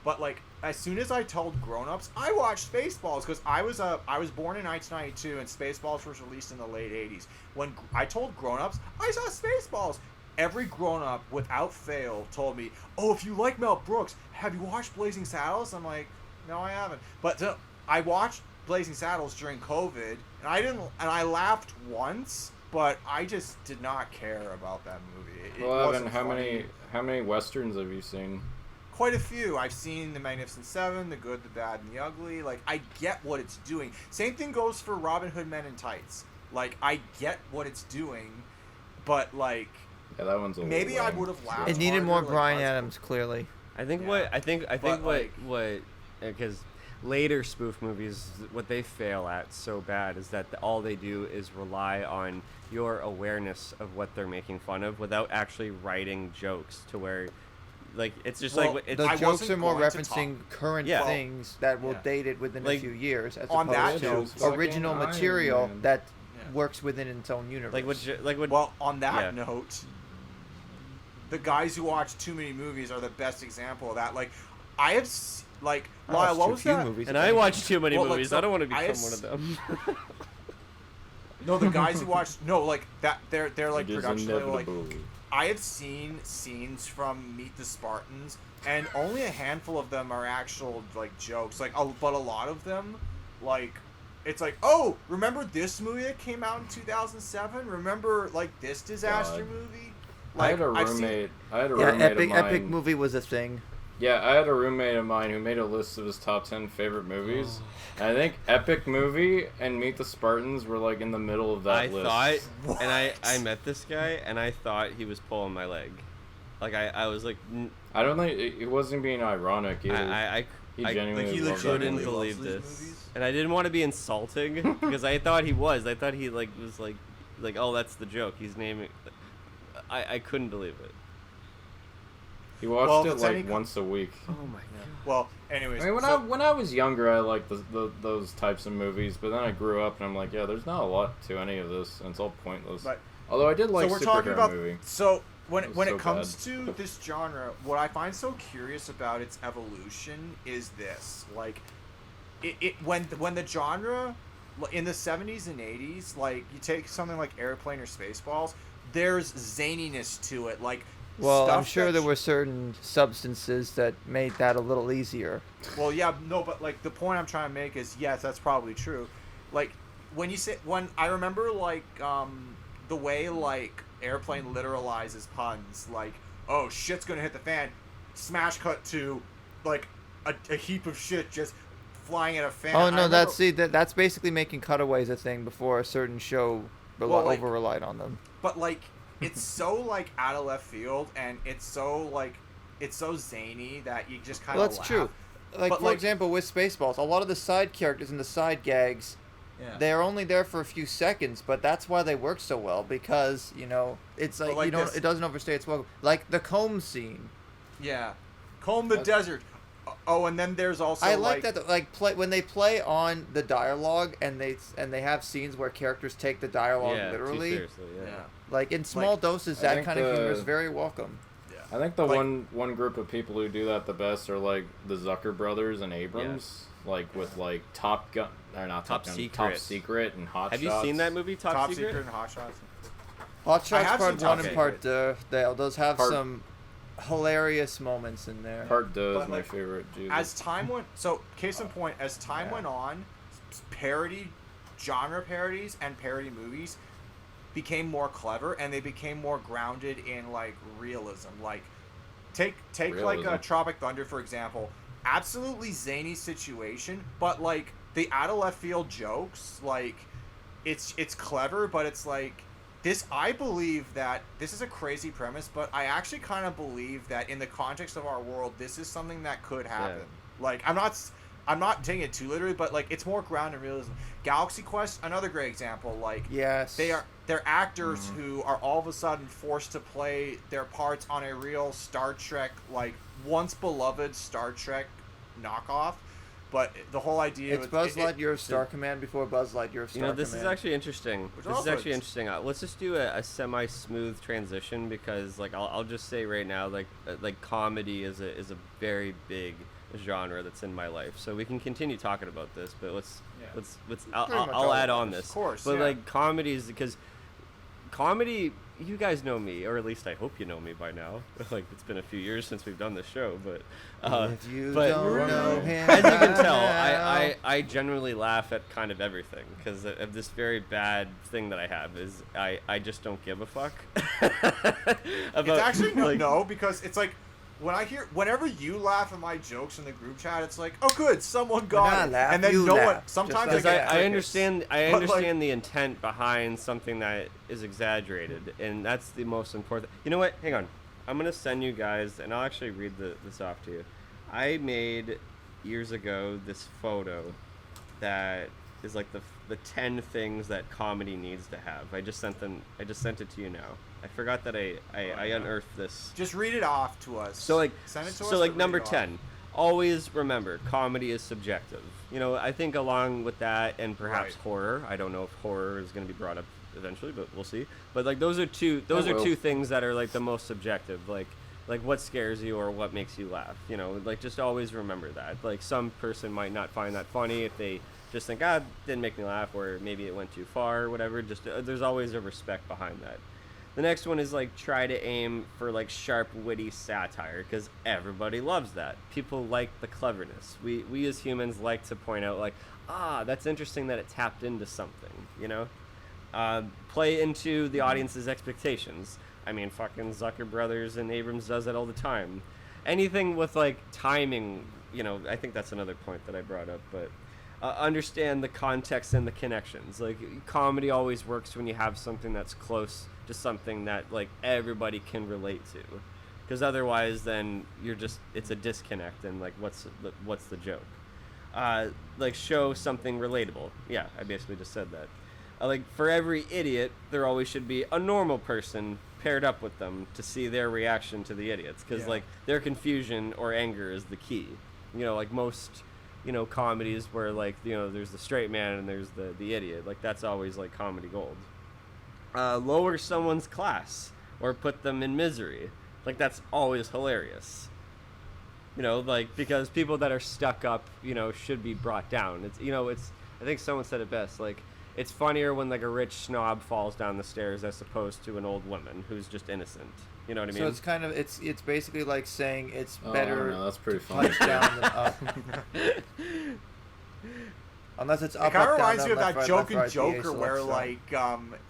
But like as soon as I told grown-ups, I watched Spaceballs because I was born in 1992 and Spaceballs was released in the late 80s. When I told grown-ups, I saw Spaceballs. Every grown-up without fail told me, "Oh, if you like Mel Brooks, have you watched Blazing Saddles?" I'm like, "No, I haven't." But I watched Blazing Saddles during COVID, and I laughed once, but I just did not care about that movie. Well, Evan, how many westerns have you seen? Quite a few. I've seen The Magnificent Seven, The Good, the Bad, and the Ugly. Like, I get what it's doing. Same thing goes for Robin Hood Men in Tights. Like, I get what it's doing, but like, yeah, that one's a maybe little I lame. would have laughed. It needed more harder, Bryan like, Adams, clearly. I think because later spoof movies, what they fail at so bad is that all they do is rely on your awareness of what they're making fun of without actually writing jokes to where, like, it's just Well, like it's, The I jokes wasn't are more going to referencing current Yeah. things that will Yeah. date it within a Like, few years, as on that opposed to note, fucking original Iron material Man. that Yeah. works within its own universe. Well, on that Yeah. note, the guys who watch too many movies are the best example of that. Like, I have like Lyle, what was that? movies. and I watch too many Well, like, movies. so I don't want to I become have one of them. No, the guys who watch like that. They're like It is production level, like. inevitable. I have seen scenes from Meet the Spartans, and only a handful of them are actual like jokes. Like, but a lot of them, like, it's like, oh, remember this movie that came out in 2007? Remember like this disaster God. movie? I had a I've seen- roommate. I had a Yeah, roommate of mine. epic movie was a thing. Yeah, I had a roommate of mine who made a list of his top 10 favorite movies. And I think Epic Movie and Meet the Spartans were like in the middle of that I list. thought, and I met this guy, and I thought he was pulling my leg. Like I was like, I don't think it wasn't being ironic either. I he I- genuinely like, he loved that couldn't movie. believe loves these this, movies? and I didn't want to be insulting because I thought he was. I thought he like was like oh, that's the joke. He's naming. I couldn't believe it. He watched Well, if it it's like any- once a week. Oh my god. Well, anyways. I mean, so- when I was younger, I liked those types of movies, but then I grew up and I'm like, yeah, there's not a lot to any of this, and it's all pointless. But- Although I did like so we're superhero talking about movie. so when It was when so it comes to this genre, what I find so curious about its evolution is this: like, when the genre in the 70s and 80s, like you take something like Airplane or Spaceballs, there's zaniness to it, like. Well, I'm stuff sure that there were certain substances that made that a little easier. Well, yeah, no, but like the point I'm trying to make is yes, that's probably true. Like when I remember like the way like Airplane literalizes puns, like, oh, shit's gonna hit the fan, smash cut to like a heap of shit just flying at a fan. Oh no, that's basically making cutaways a thing before a certain show over relied on them. But like it's so like out of left field, and it's so zany that you just kind of Well, that's true. Like, But, for like- example, with Spaceballs, a lot of the side characters and the side gags, they're only there for a few seconds, but that's why they work so well, because, it's like, like this- it doesn't overstay its welcome. Like the comb scene. Yeah. Comb the desert. Oh, and then there's also I like that when they play on the dialogue and they have scenes where characters take the dialogue literally. Too seriously, yeah. Like in small doses, that kind of humor is very welcome. I think the one group of people who do that the best are like the Zucker brothers and Abrams, like with like Top Gun or not Top Gun, Top Secret and Hot Shots. Have you seen that movie Top Secret and Hot Shots? Hot Shots Part 1 and Part 2. Those have some hilarious moments in there. Part 2 is my favorite. Jesus. As time went, so case in point, as time went on, genre parodies and parody movies became more clever, and they became more grounded in like realism. Like take realism. Like Tropic Thunder for example. Absolutely zany situation, but like the out of left field jokes, like it's clever, but it's like this. I believe that this is a crazy premise, but I actually kind of believe that in the context of our world, this is something that could happen. Yeah. Like I'm not taking it too literally, but like it's more grounded in realism. Galaxy Quest, another great example. Like they're actors who are all of a sudden forced to play their parts on a real Star Trek, like once beloved Star Trek knockoff. But the whole idea it's Buzz Lightyear of Star Command before Buzz Lightyear of Star Command. This is actually interesting. Let's just do a semi-smooth transition because like I'll just say right now like comedy is a very big genre that's in my life. So we can continue talking about this, but I'll add on this. Of course. But like comedies, because comedy, you guys know me, or at least I hope you know me by now. Like it's been a few years since we've done this show, but if you don't know him, as you can tell, I generally laugh at kind of everything because of this very bad thing that I have is I just don't give a fuck. It's actually no, because it's like whenever you laugh at my jokes in the group chat, it's like, oh good, someone got it, and then no one. Sometimes I understand the intent behind something that is exaggerated, and that's the most important. You know what? Hang on, I'm gonna send you guys, and I'll actually read this off to you. I made years ago this photo that is like the 10 things that comedy needs to have. I just sent it to you now. I forgot that I unearthed this. Just read it off to us. So like send it to us. So like number 10. Always remember, comedy is subjective. You know, I think along with that and perhaps horror. I don't know if horror is going to be brought up eventually, but we'll see. But like those are two things that are like the most subjective. Like what scares you or what makes you laugh. You know, like just always remember that. Like some person might not find that funny if they just think, didn't make me laugh, or maybe it went too far or whatever. Just there's always a respect behind that. The next one is like try to aim for like sharp, witty satire because everybody loves that. People like the cleverness. We as humans like to point out like, that's interesting that it tapped into something, you know? Play into the audience's expectations. I mean, fucking Zucker Brothers and Abrams does that all the time. Anything with like timing, you know, I think that's another point that I brought up, but understand the context and the connections. Like comedy always works when you have something that's close to something that like everybody can relate to, because otherwise then it's a disconnect, and like what's the joke? Like show something relatable. Yeah, I basically just said that. Like for every idiot there always should be a normal person paired up with them to see their reaction to the idiots, because like their confusion or anger is the key. You know, like most comedies where like there's the straight man and there's the idiot, like that's always like comedy gold. Lower someone's class or put them in misery, like that's always hilarious. Like because people that are stuck up should be brought down. It's I think someone said it best, like it's funnier when like a rich snob falls down the stairs as opposed to an old woman who's just innocent. You know what I mean? So it's kind of it's basically like saying it's better. No, that's pretty funny. Down than up. Unless it's up. It kind of reminds me of that joke in right, Joker where like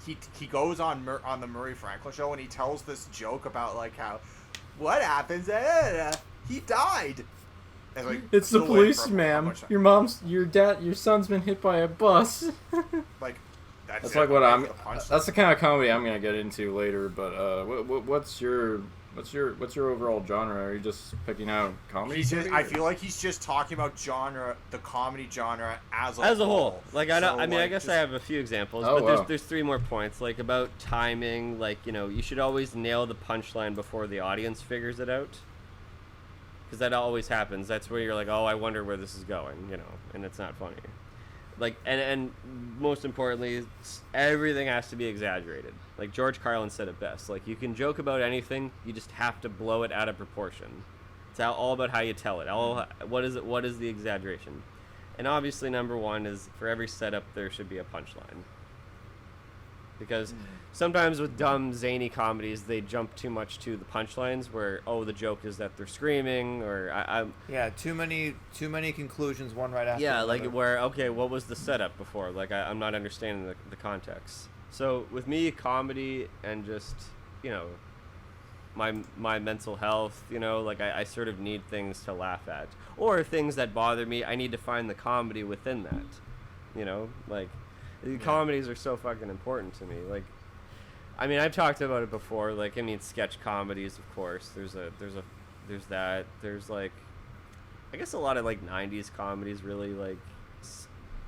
he goes on the Murray Franklin show and he tells this joke about like how what happens he died. And, like, it's the police, ma'am. Your son's been hit by a bus. Like that's like what that's the kind of comedy I'm gonna get into later. But what's your overall genre? Are you just picking out comedy? I feel like he's just talking about the comedy genre as a whole. Like I guess I have a few examples, but there's 3 more points. Like about timing, like you should always nail the punchline before the audience figures it out. because that always happens. That's where you're like, oh, I wonder where this is going, you know, and it's not funny. Like, and most importantly, everything has to be exaggerated. Like George Carlin said it best. Like, you can joke about anything, you just have to blow it out of proportion. It's all about how you tell it. What is the exaggeration? And obviously, number one is for every setup there should be a punchline. Because sometimes with dumb, zany comedies, they jump too much to the punchlines where, the joke is that they're screaming, or Yeah, too many conclusions, one right after yeah, another. like where, okay, what was the setup before? Like, I'm not understanding the context. So with me, comedy and just, you know, my mental health, you know, like I sort of need things to laugh at. Or things that bother me, I need to find the comedy within that. You know, like... Comedies are so fucking important to me. Like, I mean, I've talked about it before. Like, I mean, sketch comedies, of course. There's that. There's like, I guess a lot of like '90s comedies really like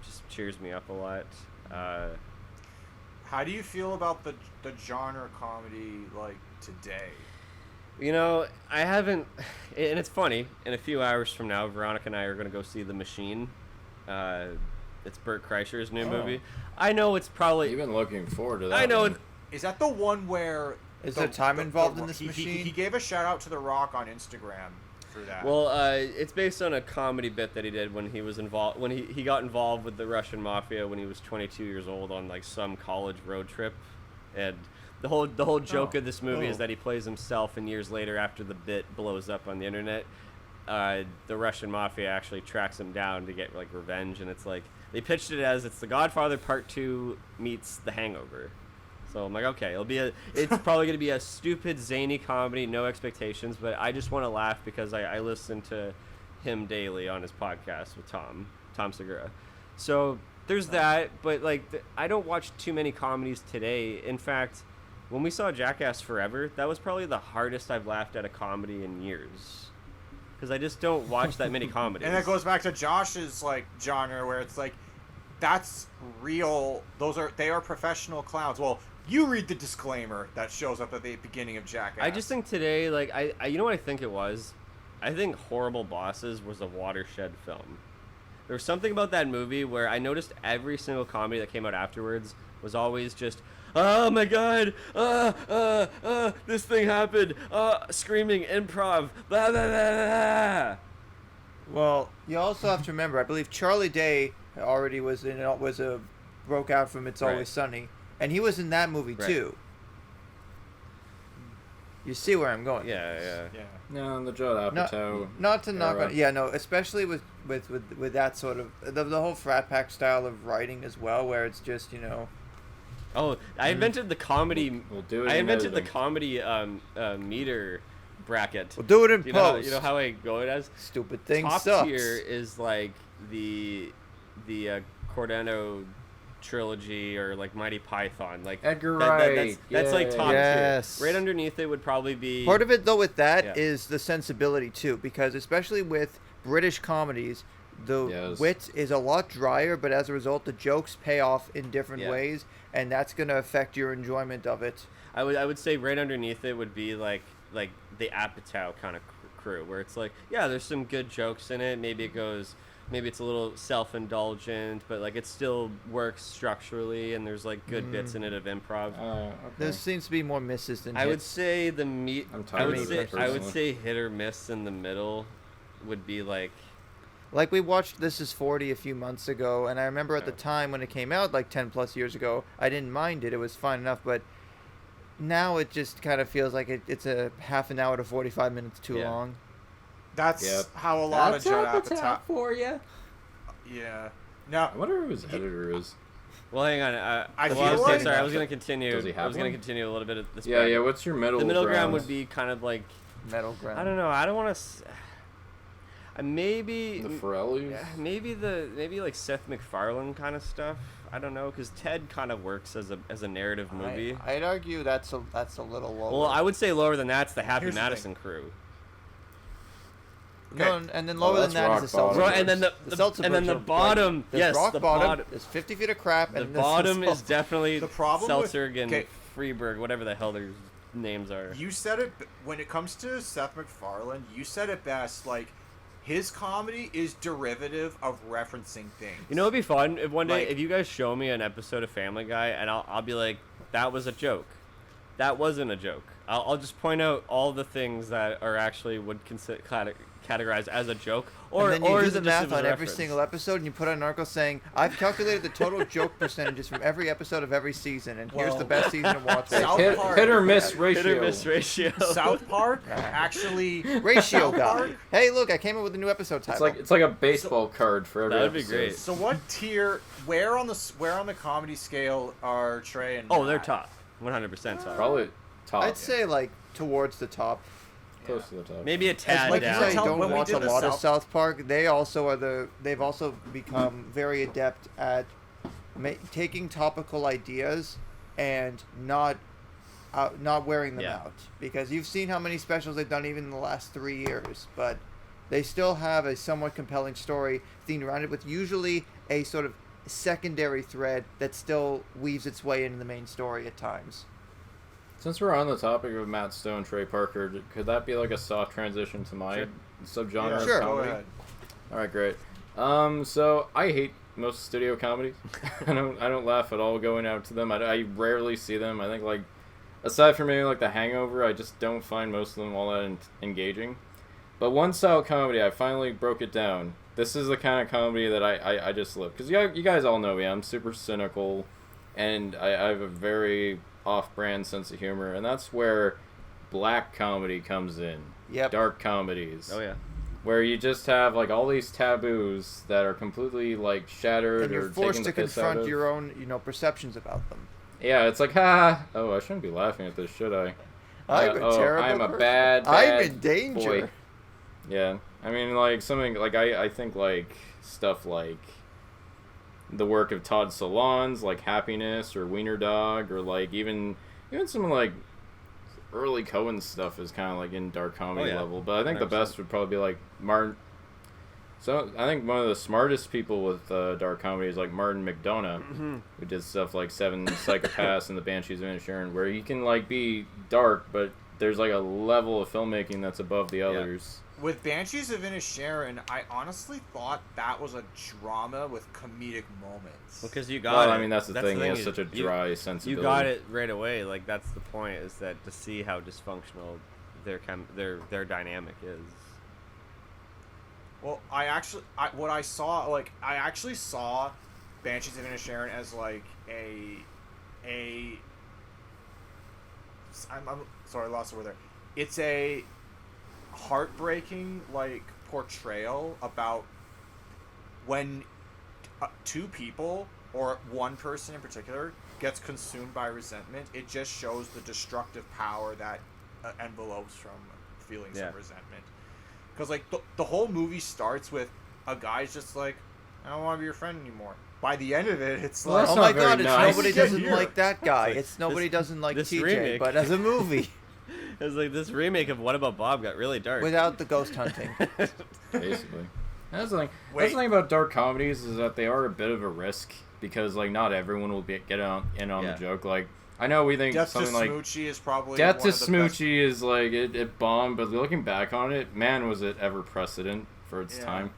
just cheers me up a lot. How do you feel about the genre comedy like today? You know, I haven't, and it's funny. In a few hours from now, Veronica and I are going to go see The Machine. It's Bert Kreischer's new movie. I know it's probably... You've been looking forward to that. I know. Is that the one where... Is there time involved in this machine? He gave a shout out to The Rock on Instagram for that. Well, it's based on a comedy bit that he did when he was involved... When he got involved with the Russian mafia when he was 22 years old on like some college road trip. And the whole joke of this movie is that he plays himself, and years later, after the bit blows up on the internet, the Russian mafia actually tracks him down to get like revenge, and it's like... They pitched it as it's The Godfather Part 2 meets The Hangover. So I'm like, okay, it's probably going to be a stupid, zany comedy, no expectations, but I just want to laugh because I listen to him daily on his podcast with Tom Segura. So there's that, but like I don't watch too many comedies today. In fact, when we saw Jackass Forever, that was probably the hardest I've laughed at a comedy in years. Because I just don't watch that many comedies. And that goes back to Josh's like genre where it's like, that's real. They are professional clowns. Well, you read the disclaimer that shows up at the beginning of Jackass. I just think today, like I you know what I think it was? I think Horrible Bosses was a watershed film. There was something about that movie where I noticed every single comedy that came out afterwards was always just, oh my god, this thing happened, screaming, improv, blah, blah, blah, blah. Well, you also have to remember, I believe Charlie Day already broke out from It's Always Sunny, and he was in that movie too. You see where I'm going? Yeah. No, the Judd Apatow. Not to knock on. Yeah, no, especially with that sort of the whole frat pack style of writing as well, where it's just, you know. Oh, I invented the comedy. We'll do it. I invented the comedy meter bracket. We'll do it in post. You know how I go it as? Stupid thing Top sucks. tier is like the Cordano trilogy or like Mighty Python, like Edgar Wright. That's like top tier. Right underneath it would probably be part of it though. With that is the sensibility too, because especially with British comedies, the wit is a lot drier, but as a result, the jokes pay off in different ways, and that's going to affect your enjoyment of it. I would say right underneath it would be like the Apatow kind of crew, where it's like, yeah, there's some good jokes in it. Maybe it's a little self-indulgent, but like it still works structurally, and there's like good bits in it of improv. Okay. There seems to be more misses than hits. I would say I would say hit or miss in the middle would be like we watched This Is 40 a few months ago, and I remember at the time when it came out, like 10 plus years ago, I didn't mind it. It was fine enough, but now it just kind of feels like it's a half an hour to 45 minutes too long. That's how a lot of Judd Apatow for you. Yeah. Now I wonder who his editor is. Well, hang on. I was going to continue. Does he have I was going to continue a little bit of this. Yeah. What's your middle? The middle ground would be kind of like middle ground. I don't know. I don't want to. Maybe the Forellis. Maybe like Seth MacFarlane kind of stuff. I don't know, because Ted kind of works as a narrative movie. I'd argue that's a little lower. Well, I would say lower than that's the Happy Madison crew. Okay. No, and then lower than that is the Seltzer. And then the bottom. There's yes, rock the bottom. There's 50 feet of crap. The bottom is definitely the problem Seltzer and okay. Freeberg, whatever the hell their names are. You said it when it comes to Seth MacFarlane. You said it best. Like, his comedy is derivative of referencing things. You know, it'd be fun if one day if you guys show me an episode of Family Guy, and I'll be like, that was a joke. That wasn't a joke. I'll just point out all the things that are actually would categorize as a joke, or and then you or do is the it just math as a on every reference? single episode, and you put out an article saying, "I've calculated the total joke percentages from every episode of every season, and here's the best season to watch." South Park. Hit or miss ratio. Hit or miss ratio. South Park actually Ratio South guy. Park? Hey, look, I came up with a new episode title. It's like a baseball card for every That'd be episode. great. So what tier? Where on the comedy scale are Trey and? Oh, they're Matt? top. 100% top. Probably top. I'd say like towards the top. Close to the top. Maybe a As tad much down. as I don't When we watch did a the lot of South- South Park, they've also become very adept at taking topical ideas and not wearing them Yeah. out, because you've seen how many specials they've done even in the last 3 years, but they still have a somewhat compelling story themed around it, with usually a sort of secondary thread that still weaves its way into the main story at times. Since we're on the topic of Matt Stone, Trey Parker, could that be like a soft transition to my subgenre Yeah, of sure. Go comedy? ahead. All right, great. So I hate most studio comedies. I don't laugh at all going out to them. I rarely see them. I think, like, aside from maybe like The Hangover, I just don't find most of them all that engaging. But one style comedy, I finally broke it down. This is the kind of comedy that I just love, because you guys all know me. I'm super cynical, and I have a very off-brand sense of humor, and that's where black comedy comes in. Yep. Dark comedies. Oh yeah. Where you just have like all these taboos that are completely like shattered, And you're or forced taken to the piss out confront of. your own, perceptions about them. Yeah, it's like, oh, I shouldn't be laughing at this, should I? I'm a terrible I'm a person. bad I'm in danger. boy. Yeah, I mean, like, something like I think like stuff like the work of Todd Solondz, like Happiness or Wiener Dog, or like even some like early Coen stuff is kind of like in dark comedy level. But I think the 100%. best would probably be like Martin. So I think one of the smartest people with dark comedy is like Martin McDonagh, who did stuff like Seven Psychopaths and The Banshees of Inisherin, where you can like be dark, but there's like a level of filmmaking that's above the others. With Banshees of Inisherin, I honestly thought that was a drama with comedic moments. Because you got Well, it. I mean, that's the thing. He has is such a dry sensibility. You got it right away. Like, that's the point, is that to see how dysfunctional their dynamic is. Well, I actually saw Banshees of Inisherin as like I'm sorry, I lost the word there. It's a heartbreaking like portrayal about when two people, or one person in particular, gets consumed by resentment. It just shows the destructive power that envelopes from feelings of resentment. Because like the whole movie starts with a guy's just like, I don't want to be your friend anymore. By the end of it, it's Well, like, that's Oh my not very god, it's nice. nobody Get doesn't here. like that guy. It's like, It's nobody doesn't like this TJ, remake. but as a movie, It was like this remake of What About Bob got really dark. without the ghost hunting. Basically. That's the thing. Wait. That's the thing about dark comedies, is that they are a bit of a risk, because like not everyone will get in on Yeah. the joke. Like, I know we think Death to something like Smoochie is probably Death to one of the best- Smoochie is like it bombed, but looking back on it, man, was it ever precedent for its Yeah. time.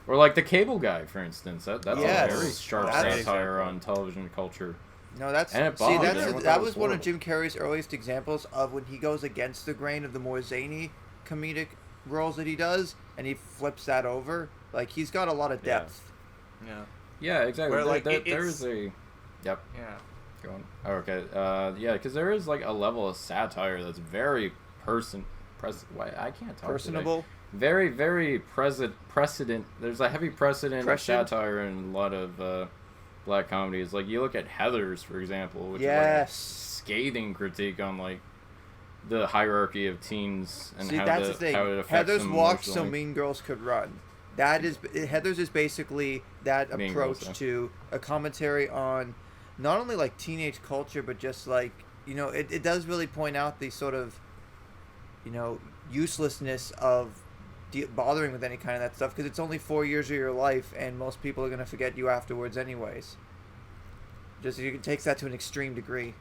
Or like The Cable Guy, for instance. That's Yes. a very sharp That's- satire on television culture. No, that's And it see, bombed. that's Everyone that thought it was was one of horrible. Jim Carrey's earliest examples of when he goes against the grain of the more zany comedic roles that he does, and he flips that over. Like, he's got a lot of Yeah. depth. Yeah. Yeah, exactly. Where, like, there it's- is a... Yep. Yeah. Go on. Oh, okay. Yeah, because there is like a level of satire that's very why I can't talk Personable. today. Very, very precedent. There's a heavy precedent of Prescient? satire in a lot of black comedies. Like, you look at Heathers, for example, which is like Yes. a scathing critique on like the hierarchy of teens and See, how that's the thing. how it affects Heathers them walked so emotionally. Mean Girls could run. That is Heathers is basically that Mean approach Girls, yeah. to a commentary on not only like teenage culture, but just like, it does really point out the sort of, uselessness of bothering with any kind of that stuff, because it's only 4 years of your life, and most people are going to forget you afterwards anyways. Just, it takes that to an extreme degree.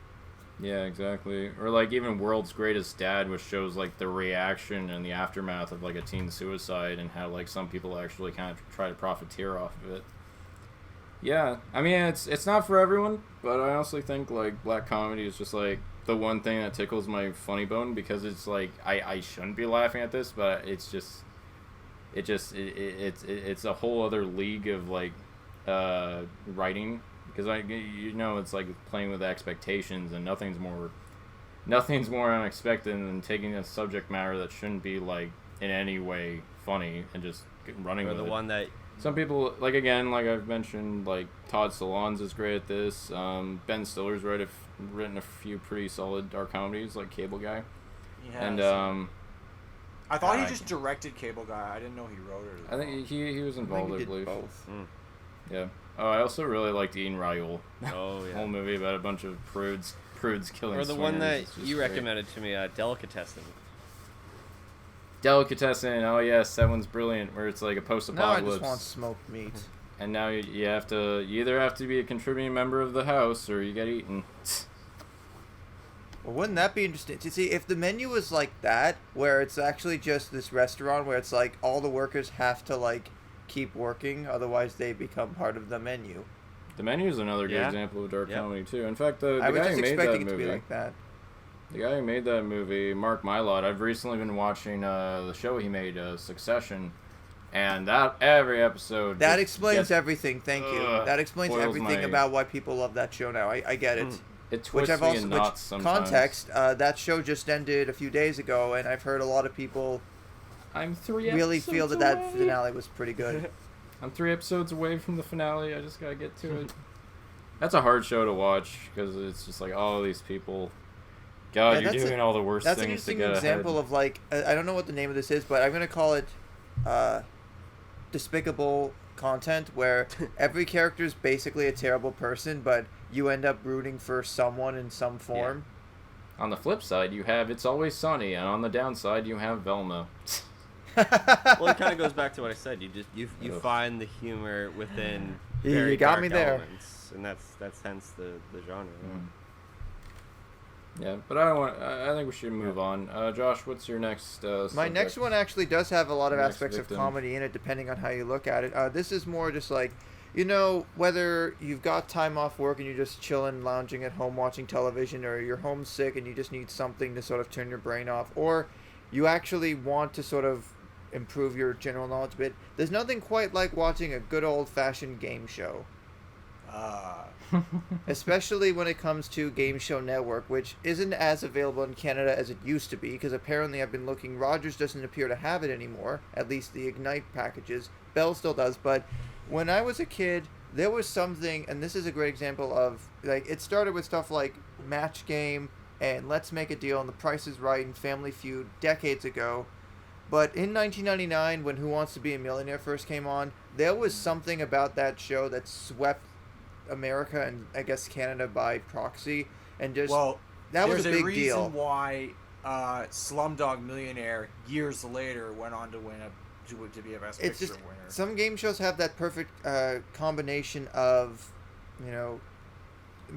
Yeah, exactly. Or like even World's Greatest Dad, which shows like the reaction and the aftermath of like a teen suicide and how like some people actually kind of try to profiteer off of it. Yeah, I mean it's not for everyone, but I honestly think like black comedy is just like the one thing that tickles my funny bone, because it's like I shouldn't be laughing at this, but it's a whole other league of like writing, because it's like playing with expectations, and nothing's more unexpected than taking a subject matter that shouldn't be like in any way funny and just running with it. One that some people, like, again, like I've mentioned, like Todd Solondz is great at this. Ben Stiller's written a few pretty solid dark comedies, like Cable Guy. And I thought he just directed Cable Guy. I didn't know he wrote it. I think he was involved, I believe. Both. Yeah. Oh, I also really liked Ian Raoul. Oh yeah. Whole movie about a bunch of prudes killing. Or the swingers. one that you great. recommended to me, Delicatessen. Delicatessen. Oh yes, that one's brilliant. Where it's like a post-apocalypse. Now I just want smoked meat. And now you either have to be a contributing member of the house or you get eaten. Well, wouldn't that be interesting? To see if the menu was like that, where it's actually just this restaurant where it's like all the workers have to like keep working, otherwise they become part of the menu. The Menu is another good example of dark comedy too. In fact, the I was guy just who made that expecting it movie, to be like that. the guy who made that movie, Mark Mylod, I've recently been watching the show he made, Succession, and that every episode that explains everything. Thank you. That explains spoils everything my- about why people love that show now. I get it. It twists me in knots sometimes. Context, that show just ended a few days ago, and I've heard a lot of people I'm 3 really episodes feel that away. finale was pretty good. I'm 3 episodes away from the finale. I just gotta get to it. That's a hard show to watch because it's just like all these people. God, you're doing all the worst that's things to an get interesting example ahead. of like I don't know what the name of this is, but I'm gonna call it despicable content, where every character is basically a terrible person, but you end up rooting for someone in some form. Yeah. On the flip side, you have It's Always Sunny, and on the downside, you have Velma. Well, it kind of goes back to what I said. You find the humor within very You got dark me there. elements, and that's hence the genre. Yeah, but I think we should move on. Josh, what's your next My subject? next one actually does have a lot of Next aspects victim. of comedy in it, depending on how you look at it. This is more just like, you know, whether you've got time off work and you're just chilling, lounging at home, watching television, or you're homesick and you just need something to sort of turn your brain off, or you actually want to sort of improve your general knowledge a bit. There's nothing quite like watching a good old-fashioned game show. Especially when it comes to Game Show Network, which isn't as available in Canada as it used to be, because apparently I've been looking, Rogers doesn't appear to have it anymore, at least the Ignite packages. Bell still does, but when I was a kid, there was something, and this is a great example of, like, it started with stuff like Match Game and Let's Make a Deal and The Price is Right and Family Feud decades ago. But in 1999, when Who Wants to Be a Millionaire first came on, there was something about that show that swept America and I guess Canada by proxy, and just that was a big deal. There's a reason why Slumdog Millionaire years later went on to win to be a Best Picture winner. Some game shows have that perfect combination of, you know,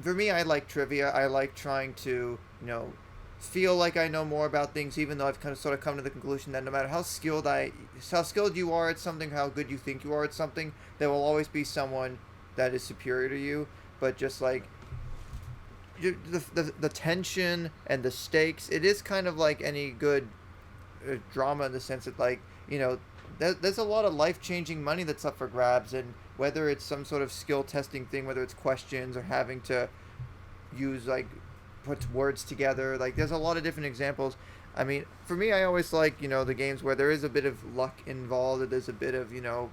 for me, I like trivia. I like trying to, you know, feel like I know more about things, even though I've kind of sort of come to the conclusion that no matter how skilled you are at something, how good you think you are at something, there will always be someone that is superior to you. But just like the tension and the stakes, it is kind of like any good drama in the sense that, like, you know, there's a lot of life-changing money that's up for grabs, and whether it's some sort of skill testing thing, whether it's questions or having to use, like, put words together, like, there's a lot of different examples. I mean, for me, I always like, you know, the games where there is a bit of luck involved, or there's a bit of, you know,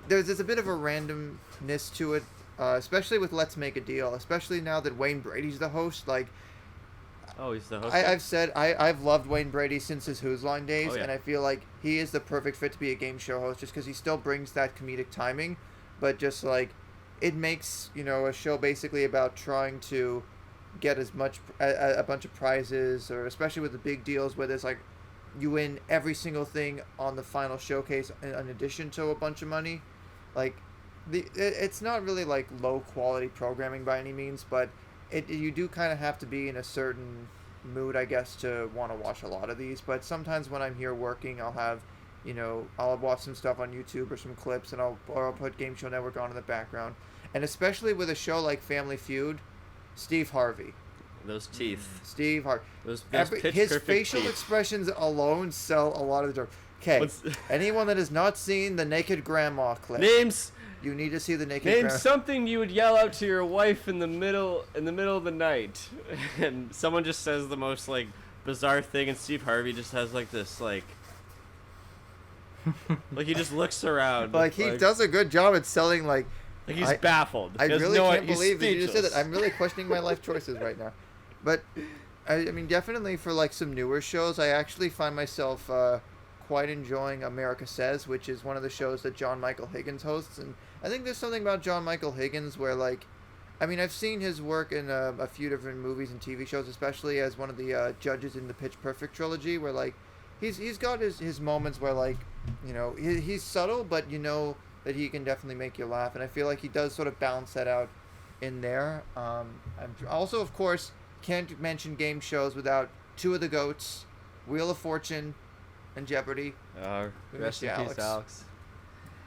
there's a bit of a randomness to it, especially with Let's Make a Deal, especially now that Wayne Brady's the host. Like, oh, he's the host. I've said I've loved Wayne Brady since his Who's Line days, Oh, yeah. and I feel like he is the perfect fit to be a game show host, just because he still brings that comedic timing, but just like it makes, you know, a show basically about trying to get as much a bunch of prizes, or especially with the big deals where there's like you win every single thing on the final showcase in addition to a bunch of money. Like, it's not really like low quality programming by any means, but you do kind of have to be in a certain mood, I guess, to want to watch a lot of these. But sometimes when I'm here working, I'll have, I'll watch some stuff on YouTube or some clips, and I'll put Game Show Network on in the background. And especially with a show like Family Feud, Steve Harvey. Those teeth. Steve Harvey. Those his facial teeth. expressions alone sell a lot of the dope. Okay, anyone that has not seen the Naked Grandma clip, names. You need to see the Naked Name Grandma. something you would yell out to your wife in the middle of the night, and someone just says the most like bizarre thing, and Steve Harvey just has like this like he just looks around. Like he does a good job at selling like he's baffled. I really can't believe that you just said that. I'm really questioning my life choices right now. But I mean, definitely for like some newer shows, I actually find myself quite enjoying America Says, which is one of the shows that John Michael Higgins hosts. And I think there's something about John Michael Higgins where, like, I mean, I've seen his work in a few different movies and TV shows, especially as one of the judges in the Pitch Perfect trilogy, where, like, he's got his moments where, like, he's subtle, but you know that he can definitely make you laugh. And I feel like he does sort of balance that out in there. I'm also, of course, can't mention game shows without two of the GOATs, Wheel of Fortune and Jeopardy. Rest in peace, Alex.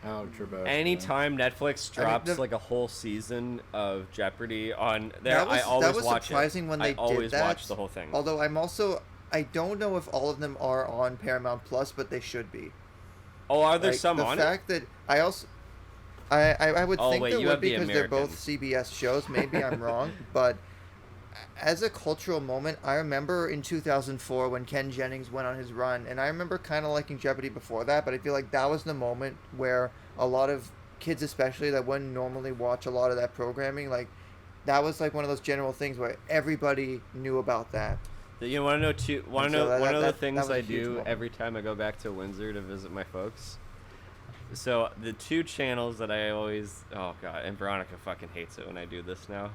Alex Trebek. Anytime Netflix drops like a whole season of Jeopardy on there, I always watch it. That was surprising when they did that. I always watch the whole thing. Although I don't know if all of them are on Paramount Plus, but they should be. Oh, are there some on it? The fact that I would think there would be because they're both CBS shows. Maybe I'm wrong, but as a cultural moment, I remember in 2004 when Ken Jennings went on his run, and I remember kind of liking Jeopardy before that, but I feel like that was the moment where a lot of kids, especially that wouldn't normally watch a lot of that programming, like that was like one of those general things where everybody knew about that. You want to know too? One of the things I do every time I go back to Windsor to visit my folks. So the two channels that I always, oh god, and Veronica fucking hates it when I do this now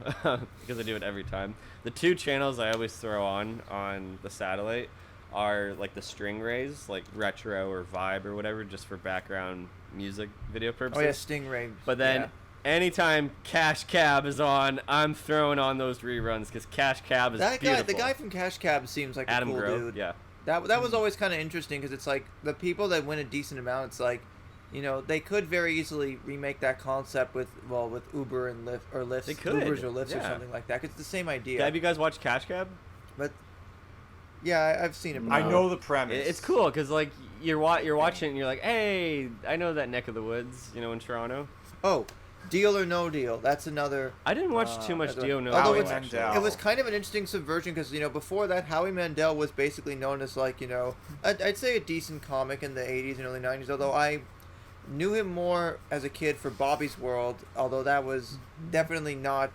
because I do it every time. The two channels I always throw on the satellite are like the Stingrays, like retro or vibe or whatever, just for background music video purposes. Oh yeah, Stingray. But then anytime Cash Cab is on, I'm throwing on those reruns because Cash Cab is beautiful. The guy from Cash Cab seems like Adam a cool Grove, dude. Yeah. That was always kind of interesting because it's like the people that win a decent amount, it's like, they could very easily remake that concept with Uber and Lyft or Lyft. They could. Ubers or Lyfts or something like that. 'Cause it's the same idea. Have you guys watched Cash Cab? But yeah, I've seen it. I know the premise. It's cool because like you're watching and you're like, hey, I know that neck of the woods, in Toronto. Oh, Deal or No Deal. That's another. I didn't watch too much Deal or No Deal. Mandel. It was kind of an interesting subversion because before that, Howie Mandel was basically known as like I'd say a decent comic in the 80s and early 90s. Although I knew him more as a kid for Bobby's World, although that was definitely not.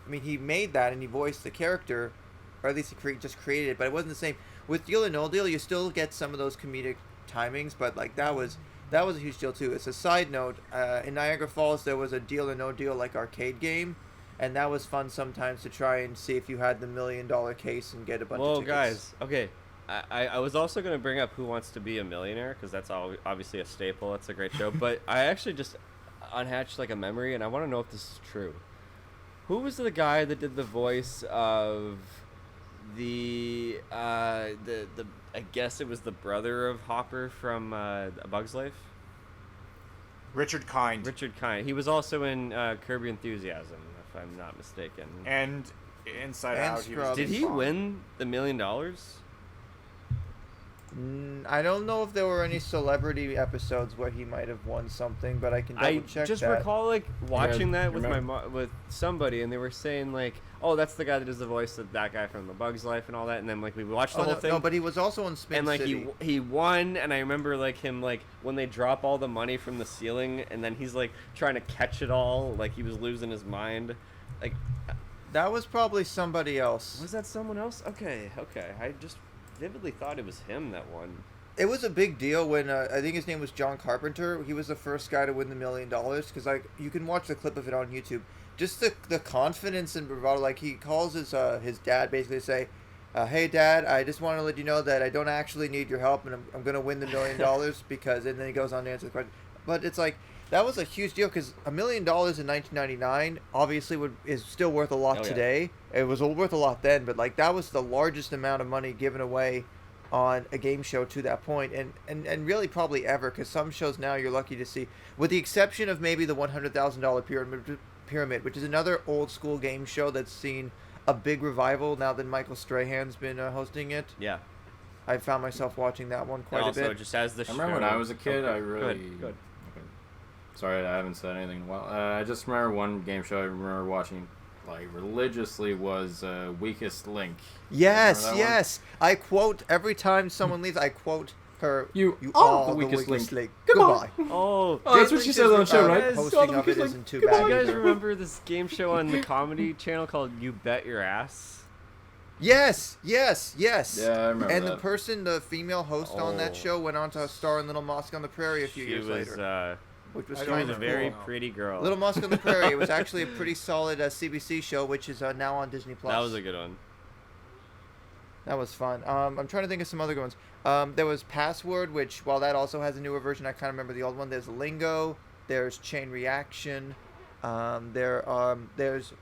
I mean, he made that and he voiced the character, or at least he just created it, but it wasn't the same. With Deal or No Deal, you still get some of those comedic timings, but like that was a huge deal too. As a side note, in Niagara Falls there was a Deal or No Deal like arcade game, and that was fun sometimes to try and see if you had the $1 million case and get a bunch of tickets. Whoa, guys, okay. I was also going to bring up Who Wants to Be a Millionaire because that's obviously a staple. That's a great show. But I actually just unhatched like a memory, and I want to know if this is true. Who was the guy that did the voice of the I guess it was the brother of Hopper from A Bug's Life? Richard Kind. Richard Kind. He was also in Curb Your Enthusiasm, if I'm not mistaken. And Inside Out. Did he win the $1 million? I don't know if there were any celebrity episodes where he might have won something, but I can double check that. I just recall like watching that with with somebody, and they were saying like, "Oh, that's the guy that does the voice of that guy from The Bug's Life and all that." And then like we watched the whole thing. No, but he was also in Spin City. And like he won, and I remember like him like when they drop all the money from the ceiling, and then he's like trying to catch it all, like he was losing his mind. Like that was probably somebody else. Was that someone else? Okay. I just vividly thought it was him that won. It was a big deal when I think his name was John Carpenter. He was the first guy to win the $1 million because like you can watch the clip of it on YouTube. Just the confidence and bravado. Like he calls his dad basically to say, "Hey Dad, I just want to let you know that I don't actually need your help and I'm gonna win the $1 million because." And then he goes on to answer the question. But it's like that was a huge deal because $1 million in 1999 obviously is still worth a lot today. It was worth a lot then, but like that was the largest amount of money given away on a game show to that point, and really probably ever, because some shows now you're lucky to see, with the exception of maybe the $100,000 pyramid, which is another old school game show that's seen a big revival now that Michael Strahan's been hosting it. Yeah. I found myself watching that one quite a bit. Also, just as the show. I remember when I was a kid, I really... Go ahead. Okay. Sorry, I haven't said anything in a while. I just remember one game show I remember watching like religiously was Weakest Link. Yes. I quote, every time someone leaves, I quote her, you are the weakest link. Goodbye. Oh, that's what she says on the show, right? Posting of it isn't too bad. Do you guys remember this game show on the Comedy Channel called You Bet Your Ass? Yes. Yeah, I remember And that. the female host on that show went on to star in Little Mosque on the Prairie a few years later. Which was kind of a very pretty girl. Little Mosque on the Prairie. It was actually a pretty solid CBC show, which is now on Disney+. That was a good one. That was fun. I'm trying to think of some other good ones. There was Password, which, while that also has a newer version, I kind of remember the old one. There's Lingo. There's Chain Reaction. There's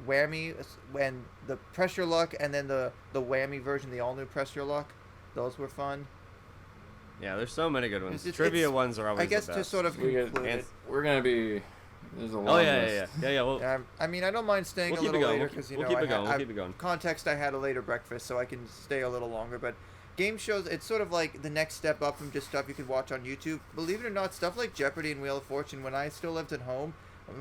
Whammy, and the Press Your Luck, and then the Whammy version, the all-new Press Your Luck. Those were fun. Yeah, there's so many good ones. Trivia ones are always the best. I guess to sort of conclude it. We're going to be... There's a long list. Yeah. I mean, I don't mind staying a little later because, we'll keep it going. Context, I had a later breakfast, so I can stay a little longer. But game shows, it's sort of like the next step up from just stuff you could watch on YouTube. Believe it or not, stuff like Jeopardy and Wheel of Fortune, when I still lived at home,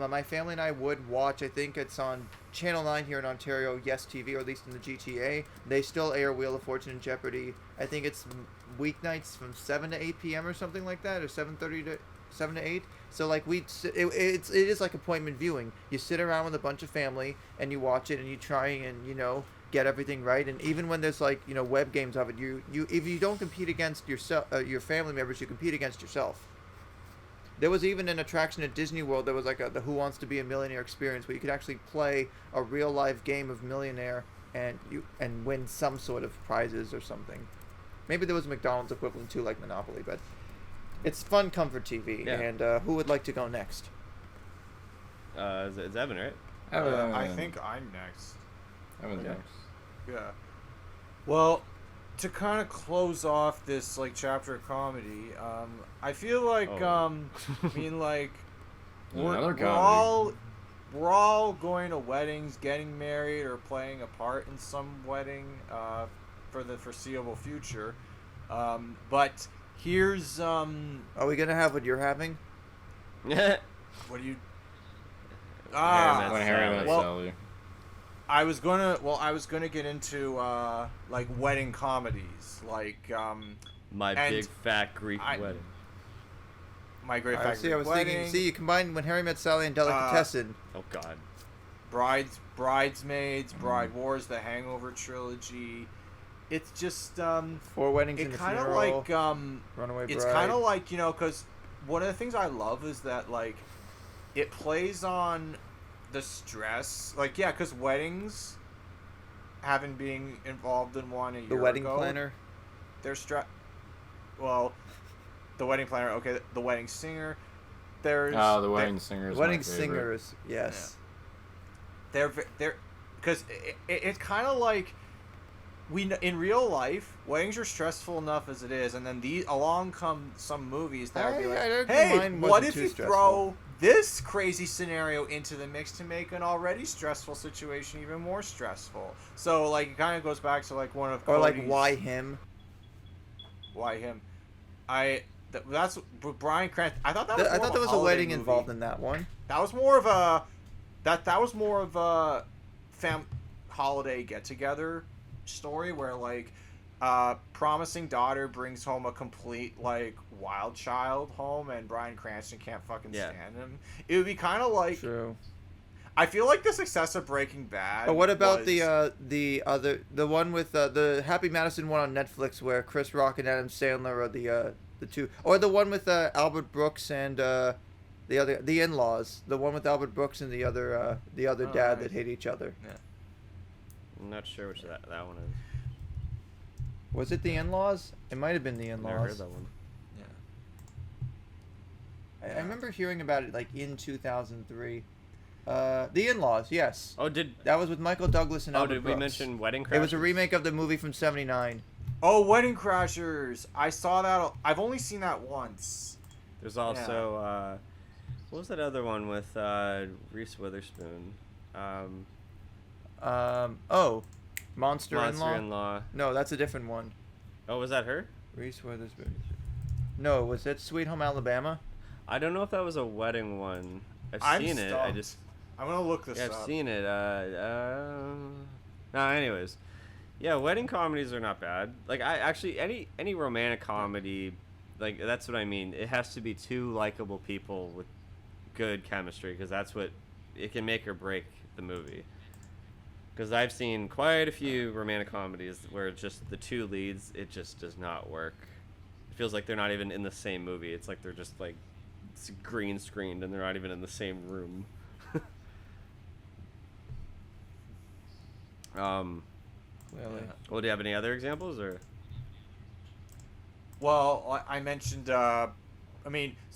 my family and I would watch, I think it's on Channel 9 here in Ontario, Yes TV, or at least in the GTA. They still air Wheel of Fortune and Jeopardy. I think it's weeknights from 7 to 8 p.m. or something like that, or 7:30 to 7 to 8. So like it is like appointment viewing. You sit around with a bunch of family and you watch it and you try and get everything right. And even when there's like web games of it, you if you don't compete against yourself, your family members, you compete against yourself. There was even an attraction at Disney World. There was like the Who Wants to Be a Millionaire experience where you could actually play a real live game of Millionaire and win some sort of prizes or something. Maybe there was a McDonald's equivalent too, like Monopoly, but it's fun comfort TV. Yeah. And who would like to go next? It's Evan, right? I think I'm next. Evan's next. Yeah. Well, to kind of close off this chapter of comedy, I feel like we're all going to weddings, getting married, or playing a part in some wedding for the foreseeable future. But here's Are we gonna have what you're having? What do you? When Harry met Sally. I was gonna get into wedding comedies, My Big Fat Greek Wedding. My Great Fat Greek Wedding. See, you combine When Harry Met Sally and Delicatessen. Oh God. Bridesmaids, Bride Wars, the Hangover trilogy. It's just Four Weddings and a Funeral. Runaway Bride. It's kind of like because one of the things I love is that it plays on the stress, because weddings, having been involved in one a year ago. The Wedding Planner. They're Well, the Wedding Planner. Okay, the Wedding Singer. There's the Wedding Singer. The Wedding Singers. Yes. Yeah. They're because it's kind of like in real life, weddings are stressful enough as it is, and then along come some movies that would be like, hey, what if you throw this crazy scenario into the mix to make an already stressful situation even more stressful? So it kind of goes back to one of Cody's, why him? Why him? That's Bryan Cranston. I thought there was a wedding involved in that one. That was more of a holiday get together story where promising daughter brings home a complete wild child home, and Bryan Cranston can't fucking stand him. It would be kind of like True. I feel like the success of Breaking Bad. But what about the one with the Happy Madison one on Netflix where Chris Rock and Adam Sandler are the two, or the one with Albert Brooks and the In-Laws, the one with Albert Brooks and the other dad that hate each other. Yeah. I'm not sure which that one is. Was it the In-Laws? It might have been the In-Laws. Never heard that one. I remember hearing about it like in 2003. The In-Laws, yes. Oh, that was with Michael Douglas and Albert did Brooks. We mention Wedding Crashers? It was a remake of the movie from '79. Oh, Wedding Crashers! I saw that. I've only seen that once. There's also what was that other one with Reese Witherspoon? Monster In-Law. No, that's a different one. Oh, was that her? Reese Witherspoon. No, was that Sweet Home Alabama? I don't know if that was a wedding one. I've seen it. I'm gonna look this up. I've seen it. Anyways, yeah, wedding comedies are not bad. Like any romantic comedy, like that's what I mean. It has to be two likable people with good chemistry, because that's what it can make or break the movie. Because I've seen quite a few romantic comedies where just the two leads, it just does not work. It feels like they're not even in the same movie. It's like they're just like green screened and they're not even in the same room. Clearly. Well, do you have any other examples, or? Well, I mentioned.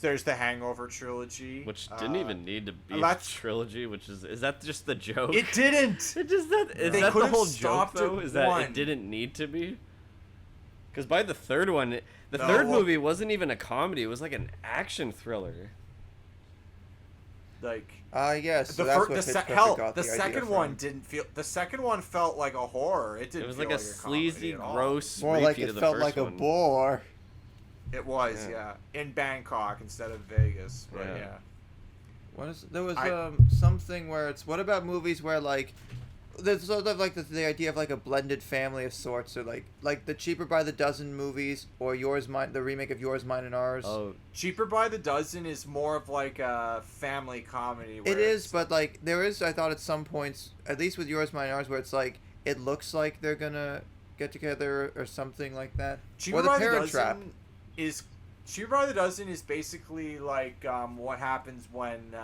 There's the Hangover trilogy, which didn't even need to be a trilogy. Which is that just the joke? It didn't. Is that the whole joke though? Is that it didn't need to be? Because by the third one, third movie wasn't even a comedy. It was like an action thriller. Like yes. So the second one didn't feel. The second one felt like a horror. It didn't. It was feel like a sleazy, gross. More like it felt like a bore. It was, yeah. In Bangkok instead of Vegas. But yeah. There was something where it's. What about movies where like there's sort of like the idea of like a blended family of sorts, or like the Cheaper by the Dozen movies, or the remake of Yours, Mine, and Ours. Oh, Cheaper by the Dozen is more of like a family comedy. It is, but like there is, I thought at some points, at least with Yours, Mine, and Ours, where it's like it looks like they're gonna get together or something like that. Cheaper by the Dozen Cheaper by the Dozen is basically like what happens when.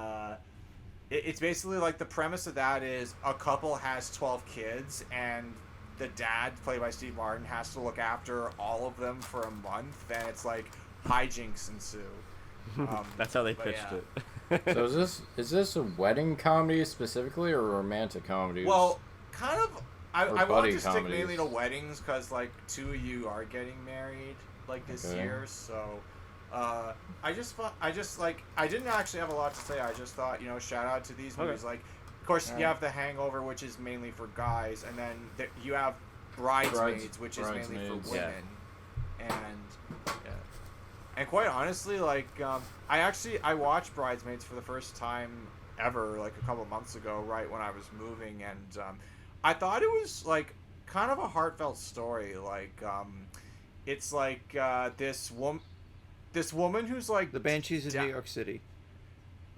It's basically like the premise of that is a couple has 12 kids and the dad, played by Steve Martin, has to look after all of them for a month, and it's like hijinks ensue. That's how they pitched it. So is this a wedding comedy specifically, or romantic comedy? Well, kind of. I want to stick comedies. mainly to weddings because like two of you are getting married like this year, so. I didn't actually have a lot to say. I just thought, shout out to these movies. Like, of course, you have The Hangover, which is mainly for guys, and then you have Bridesmaids, which is mainly for women. And quite honestly, like, I watched Bridesmaids for the first time ever, like a couple months ago, right when I was moving, and I thought it was like kind of a heartfelt story. Like, it's like this woman who's like the Banshees in New York City.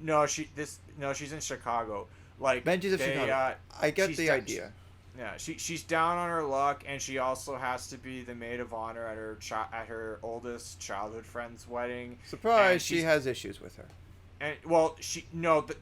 No, she's in Chicago. Like Banshees of Chicago. I get the idea. Yeah, she's down on her luck, and she also has to be the maid of honor at her oldest childhood friend's wedding. Surprise! She has issues with her. And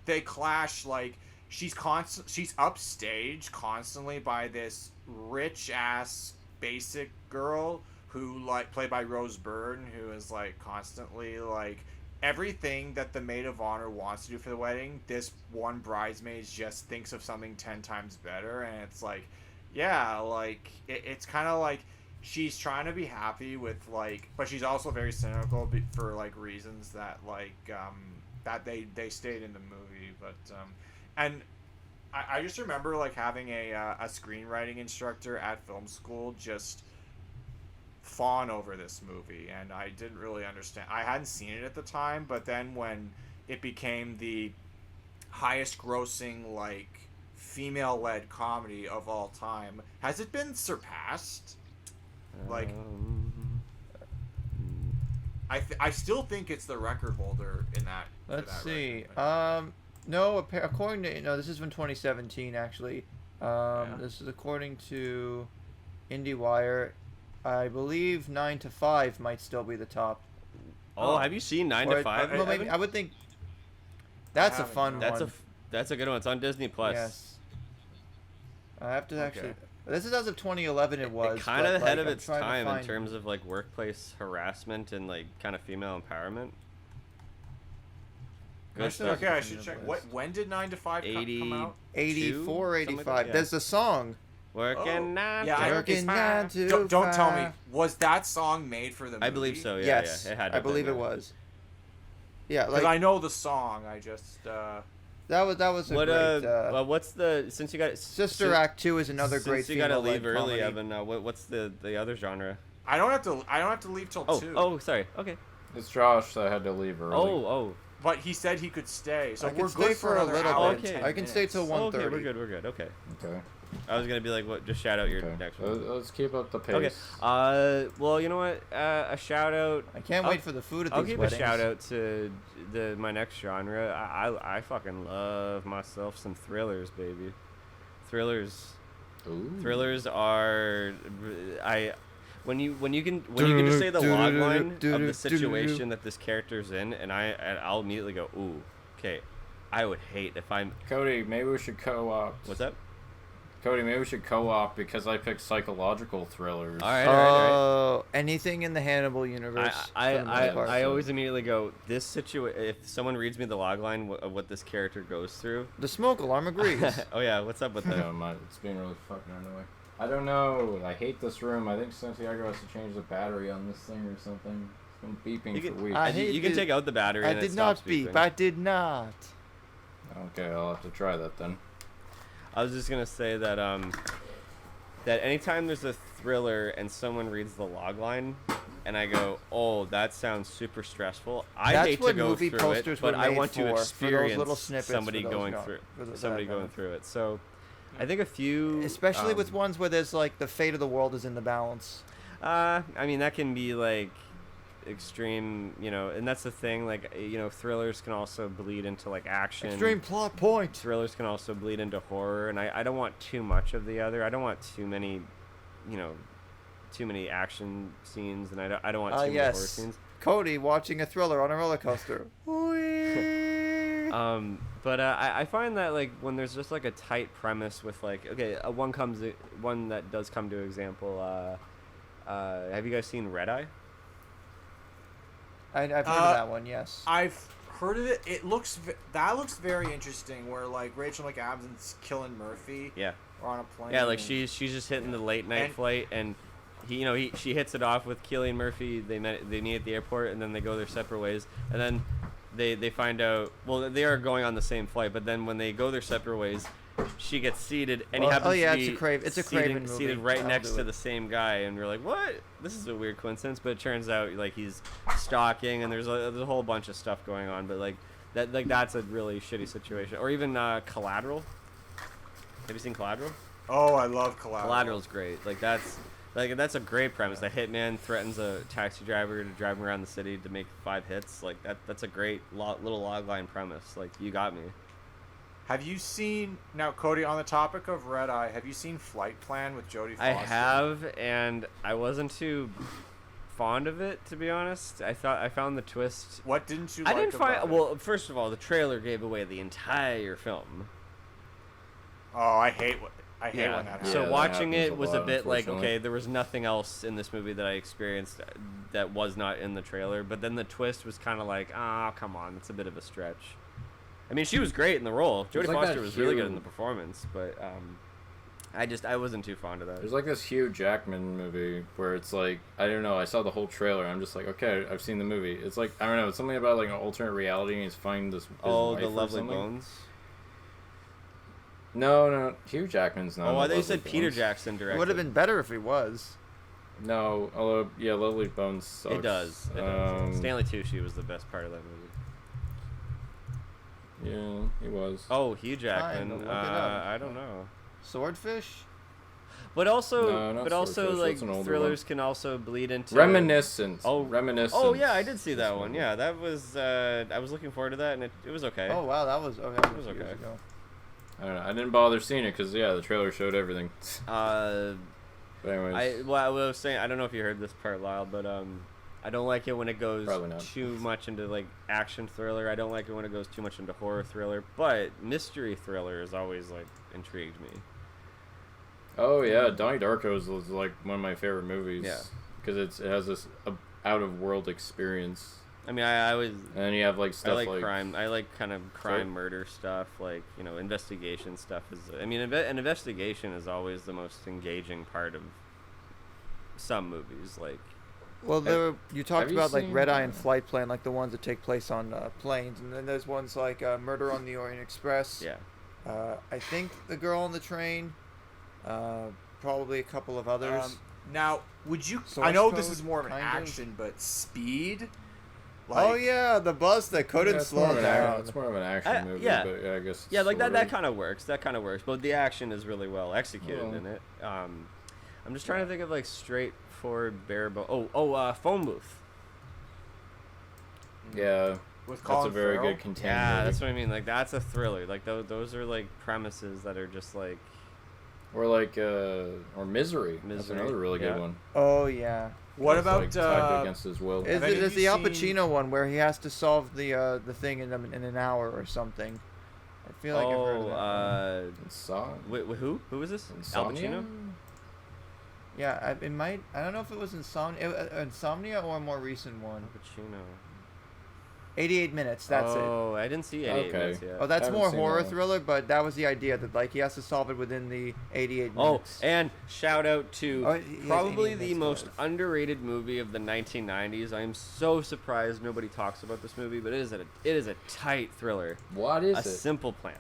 they clash. Like she's upstaged constantly by this rich ass basic girl who, like, played by Rose Byrne, who is, like, constantly, like, everything that the maid of honor wants to do for the wedding, this one bridesmaid just thinks of something 10 times better, and it's like, yeah, like, it's kind of like she's trying to be happy with, like, but she's also very cynical for, like, reasons that, like, that they stayed in the movie, but, and I just remember, like, having a screenwriting instructor at film school just fawn over this movie, and I didn't really understand. I hadn't seen it at the time, but then when it became the highest grossing, like, female-led comedy of all time, has it been surpassed? Like, I still think it's the record holder in that. Let's see. No, according to this is from 2017 actually. This is according to IndieWire. I believe 9 to 5 might still be the top. Oh, have you seen 9 to 5? Well, maybe, I would think that's a fun one. That's a good one. It's on Disney Plus. Yes. I have to actually. This is as of 2011. It was kind of ahead of its time in terms of like workplace harassment and like kind of female empowerment. Good stuff. Okay, I should check. When did 9 to 5 come out? 84, 85. Like yeah. There's a song. Working 9 to working 9 to Don't tell 5. me. Was that song made for the movie? I believe so. Yeah, Yes, yeah. It had. I believe it was. Yeah, Because like I know the song. I just. that was a great. What's the since you got Sister Act 2 is another great. Since you got to leave early, comedy. Evan. What's the other genre? I don't have to leave till 2. Oh, sorry. Okay. It's Josh that had to leave early. Oh. But he said he could stay, so I we're can stay good for a another little hour bit. and 10 I can stay till minutes. 1:30. Okay, we're good. Okay. Okay. I was gonna be like, what? Just shout out your Okay. next one. Let's keep up the pace. Okay. Well, you know what? A shout out. I can't wait for the food at I'll these give weddings. a shout out to my next genre. I fucking love myself some thrillers, baby. Thrillers. Ooh. Thrillers are when you can just say the log line of the situation that this character's in, and I'll immediately go, ooh, okay. I would hate if I'm Cody, maybe we should co-op. What's that? Cody, maybe we should co-op because I picked psychological thrillers. All right. Anything in the Hannibal universe. I always immediately go, this situation. If someone reads me the logline of what this character goes through, the smoke alarm agrees. Oh yeah, what's up with that? No, it's being really fucking annoying. I don't know. I hate this room. I think Santiago has to change the battery on this thing or something. It's been beeping for weeks. You can take out the battery. I did not beep. I did not. Okay, I'll have to try that then. I was just gonna say that that anytime there's a thriller and someone reads the logline, and I go, "Oh, that sounds super stressful." I hate to go through it, but I want to experience somebody going through it. So, I think a few, especially with ones where there's like the fate of the world is in the balance. I mean that can be like extreme, and that's the thing. Like, thrillers can also bleed into like action. Extreme plot point. Thrillers can also bleed into horror, and I don't want too much of the other. I don't want too many, too many action scenes, and I don't want too many horror scenes. Cody watching a thriller on a roller coaster. But I find that like when there's just like a tight premise with like one that does come to example. Have you guys seen Red Eye? I've heard of that one. Yes. I've heard of it. That looks very interesting. Where like Rachel McAdams killing Murphy. Yeah. Or on a plane. Yeah, like she's just hitting the late night flight, and she hits it off with Cillian Murphy. They meet at the airport, and then they go their separate ways, and then they find out. Well, they are going on the same flight, but then when they go their separate ways, she gets seated, and he happens to be it's a Craven movie. Seated right next to the same guy, and we're like, what? This is a weird coincidence, but it turns out like he's stalking, and there's a whole bunch of stuff going on. But like that's a really shitty situation. Or even Collateral. Have you seen Collateral? Oh, I love Collateral. Collateral's great. That's a great premise. The hitman threatens a taxi driver to drive him around the city to make 5 hits. Like that's a great little logline premise. Like, you got me. Have you seen, now Cody, on the topic of Red Eye, have you seen Flight Plan with Jodie Foster? I have, and I wasn't too fond of it, to be honest. I found the twist. What didn't you I like didn't find about it? Well, first of all, the trailer gave away the entire film. Oh, I hate when that happens. So watching it was a bit like, okay, there was nothing else in this movie that I experienced that was not in the trailer, but then the twist was kind of like, come on, it's a bit of a stretch. I mean, she was great in the role. Jodie Foster was really good in the performance, but I wasn't too fond of that. There's like this Hugh Jackman movie where it's like, I don't know, I saw the whole trailer, I'm just like, okay, I've seen the movie. It's like, I don't know, it's something about like an alternate reality, and he's finding this his wife The Lovely something. Bones? No, Hugh Jackman's not. Oh, I thought you said Peter Jackson directed. It would have been better if he was. No, although, yeah, Lovely Bones sucks. It does. Stanley Tucci was the best part of that movie. Yeah, he was. Oh, Hugh Jackman. I don't know. Swordfish? But also, No, not Swordfish. like That's an older thrillers one. can also bleed into Reminiscence. Oh, Reminiscence. Oh yeah, I did see that This one. movie. Yeah, that was. I was looking forward to that, and it was okay. Oh wow, that was okay. It was okay. Years ago. I don't know. I didn't bother seeing it because the trailer showed everything. But anyways, I was saying, I don't know if you heard this part, Lyle, but I don't like it when it goes Probably not. too much into like action thriller. I don't like it when it goes too much into horror thriller. But mystery thriller has always like intrigued me. oh yeah, Donnie Darko's was like one of my favorite movies. Yeah. Because it has this out of world experience. I mean, I always. And then you have like stuff I like crime. I like kind of crime, murder stuff. Like, you know, investigation stuff is. I mean, an investigation is always the most engaging part of some movies. Like, well, you talked about like Red Eye and Flight Plan, like the ones that take place on planes, and then there's ones like Murder on the Orient Express. Yeah. I think The Girl on the Train. Probably a couple of others. Now, would you? Source I know Code, this is more of an kind action, but Speed. Oh yeah, the bus that couldn't slow down. It's more of an action movie, yeah. but I guess. Yeah, like that kind of works. That kind of works. But the action is really well executed in it. I'm just trying to think of like straightforward bare bone. Phone Booth. Yeah. With that's a very good contained movie. That's what I mean. Like, that's a thriller. Like, those are like premises that are just like. Or like or Misery. That's another really good one. Oh yeah. What about like, typed against his will? Is the Al Pacino one where he has to solve the thing in an hour or something? I feel like I've heard of that. Wait, who? Who was this? Insomnia? Al Pacino? Yeah, it might. I don't know if it was Insomnia or a more recent one. Al Pacino. 88 minutes. That's it. Oh, I didn't see 88 minutes yet. Oh, that's more horror thriller, but that was the idea that like he has to solve it within the 88 minutes. Oh, and shout out to probably the most underrated movie of the 1990s. I am so surprised nobody talks about this movie, but it is a tight thriller. What is it? A Simple Plan.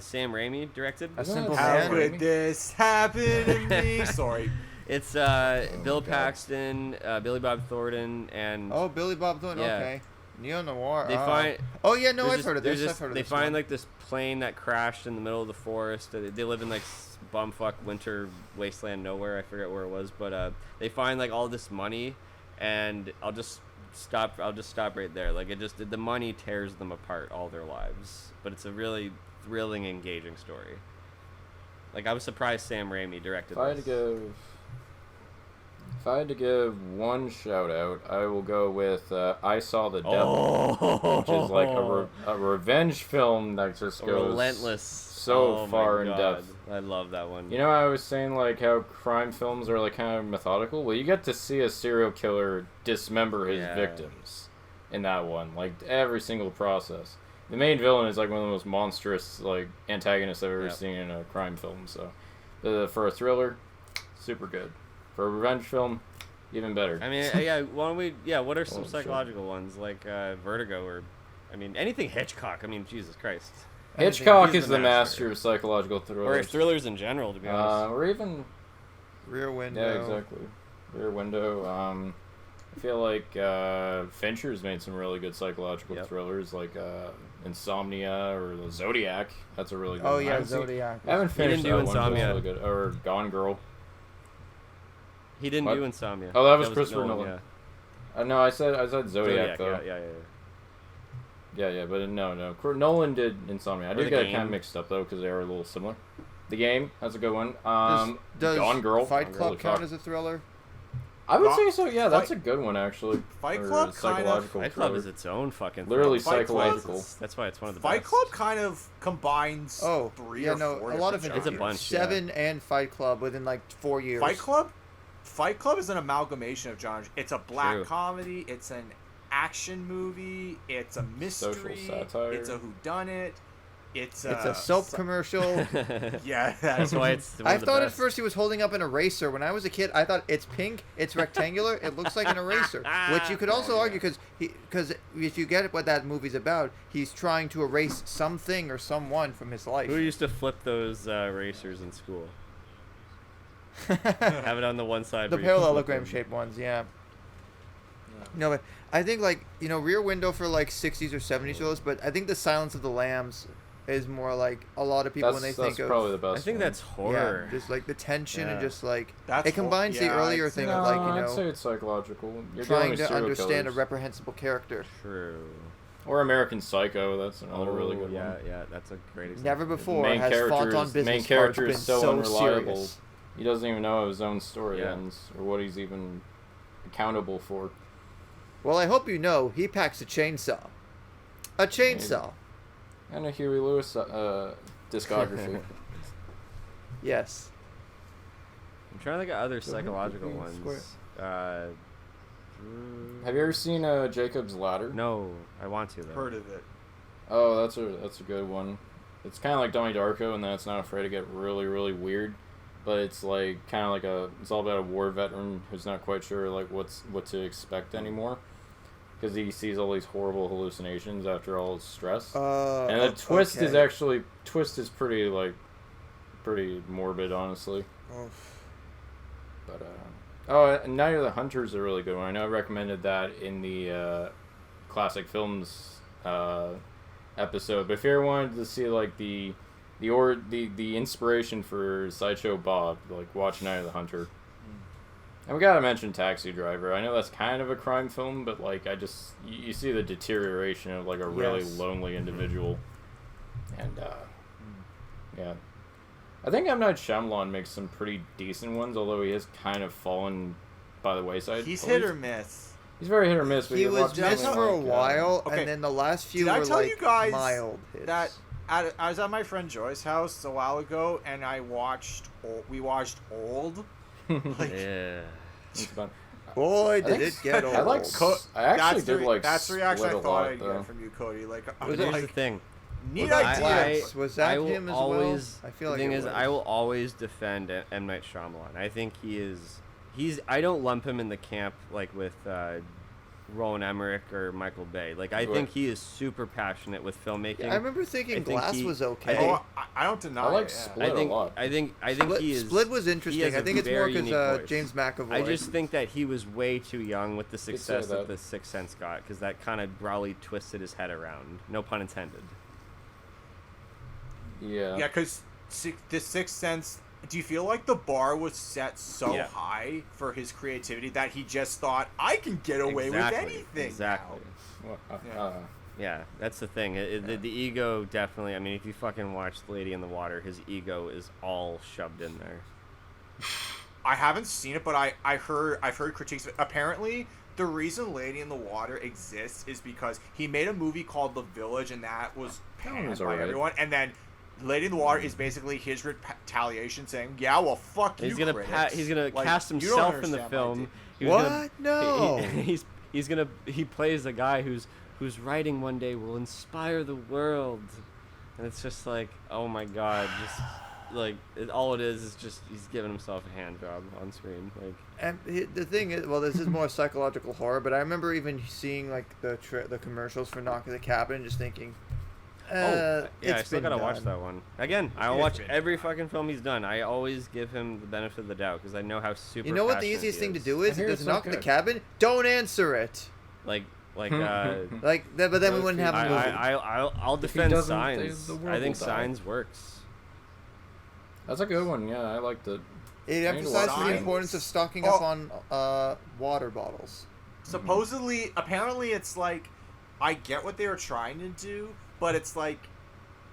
Sam Raimi directed. A Simple Plan. How could this happen to me? Sorry. It's Bill Paxton, Billy Bob Thornton, and Billy Bob Thornton. Yeah. Okay, neo noir. They find. Oh yeah, no, I've heard of this. They find like this plane that crashed in the middle of the forest. They live in like bumfuck winter wasteland nowhere. I forget where it was, but they find like all this money, and I'll just stop right there. Like the money tears them apart all their lives, but it's a really thrilling, engaging story. Like, I was surprised Sam Raimi directed this. If I had to give one shout out, I will go with I Saw the Devil, which is like a revenge film that just goes relentless, so far in depth. I love that one. You know, I was saying like how crime films are like kind of methodical. Well, you get to see a serial killer dismember his victims in that one, like every single process. The main villain is like one of the most monstrous like antagonists I've ever seen in a crime film. So, for a thriller, super good. For a revenge film, even better. I mean, why don't we? Yeah, what are some psychological ones like Vertigo or, I mean, anything Hitchcock? I mean, Jesus Christ. Hitchcock is the master of psychological thrillers. Or thrillers in general, to be honest. Or even Rear Window. Yeah, exactly. Rear Window. I feel like Fincher's made some really good psychological thrillers, like Insomnia or the Zodiac. That's a really good one. Oh yeah, Zodiac. I haven't finished that Insomnia. One, really good. Or Gone Girl. He didn't do Insomnia. Oh, that was Christopher Nolan. No, I said Zodiac though. Yeah, but no. Nolan did Insomnia. I did get it kind of mixed up though because they are a little similar. The Game, that's a good one. Does Gone Girl. Fight Club count as a thriller? I would say so. Yeah, that's a good one actually. Fight Club Fight Club is its own fucking. Literally Fight psychological. That's why it's one of the Fight best. Club kind of combines 3 or 4 a lot of it. It's a bunch. 7 and Fight Club within like 4 years. Fight Club is an amalgamation of genres. It's a black comedy. It's an action movie. It's a mystery. Social satire. It's a whodunit. It's a soap commercial. Yeah, that's why it's. I thought at first he was holding up an eraser. When I was a kid, I thought it's pink, it's rectangular, it looks like an eraser. Which you could also argue because if you get what that movie's about, he's trying to erase something or someone from his life. Who used to flip those erasers in school? Have it on the one side. The parallelogram shaped ones, yeah. No, but I think like Rear Window for like 60s or 70s shows, but I think The Silence of the Lambs is more like a lot of people when they think of. That's probably the best. I think that's horror. Yeah, just like the tension and just like that's it combines the earlier thing of like I'd say it's psychological. You're trying to understand a reprehensible character. True. Or American Psycho. That's another really good one. Yeah, that's a great example. Never before has font on business main character been is so unreliable. Serious. He doesn't even know how his own story ends or what he's even accountable for. Well, I hope you know he packs a chainsaw. A chainsaw. And a Huey Lewis discography. Yes. I'm trying to think of other psychological ones. Have you ever seen Jacob's Ladder? No, I want to though. Heard of it. Oh, that's a good one. It's kind of like Donnie Darko in that it's not afraid to get really, really weird, but it's like kind of like it's all about a war veteran who's not quite sure like what to expect anymore, because he sees all these horrible hallucinations after all his stress. And the twist is pretty morbid, honestly. But Night of the Hunter is a really good one. I know I recommended that in the classic films episode, but if you ever wanted to see like the inspiration for Sideshow Bob, like watch Night of the Hunter. And we gotta mention Taxi Driver. I know that's kind of a crime film, but like you see the deterioration of like a really lonely individual, and yeah. I think M. Night Shyamalan makes some pretty decent ones, although he has kind of fallen by the wayside. He's hit or miss. He's very hit or miss. He was missed for a while, and then the last few were like you guys mild hits. That I was at my friend Joy's house a while ago, and we watched Old. Like, yeah. It's fun. Boy, did it get old. I actually did like that's the reaction I thought I'd though. get from you, Cody. Like, Here's the thing. Neat idea. Was that him as well? I feel like the thing is, I will always defend M. Night Shyamalan. I think he's. I don't lump him in the camp like with Roland Emmerich or Michael Bay. Like I think he is super passionate with filmmaking. Yeah, I remember thinking Glass was okay. I don't deny. I like Split a lot. I think he is. Split was interesting. I think it's more because James McAvoy. I just think that he was way too young with the success that The Sixth Sense got, because that kind of probably twisted his head around. No pun intended. Yeah. Yeah, because The Sixth Sense. Do you feel like the bar was set so high for his creativity that he just thought, I can get away with anything? Exactly. Yeah, that's the thing. The ego definitely. I mean, if you fucking watch Lady in the Water, his ego is all shoved in there. I haven't seen it, but I've heard critiques of it. Apparently, the reason Lady in the Water exists is because he made a movie called The Village, and that was panned by everyone. And then Lady in the Water is basically his retaliation, saying, "Yeah, well, fuck he's you." He's gonna cast himself in the film. No. He plays a guy whose writing one day will inspire the world, and it's just like, oh my god, just like all it is just he's giving himself a hand job on screen. Like, and the thing is, well, this is more psychological horror, but I remember even seeing like the commercials for Knock at the Cabin, and just thinking. I still gotta watch that one. Again, I'll watch every fucking film he's done. I always give him the benefit of the doubt because I know how super. You know what the easiest thing to do is? If there's a knock at the cabin, don't answer it. But then we wouldn't have a movie. I'll defend Signs. I think Signs works. That's a good one. Yeah, I liked it. It emphasizes the importance of stocking up on water bottles. Supposedly, apparently, it's like I get what they were trying to do. But it's like,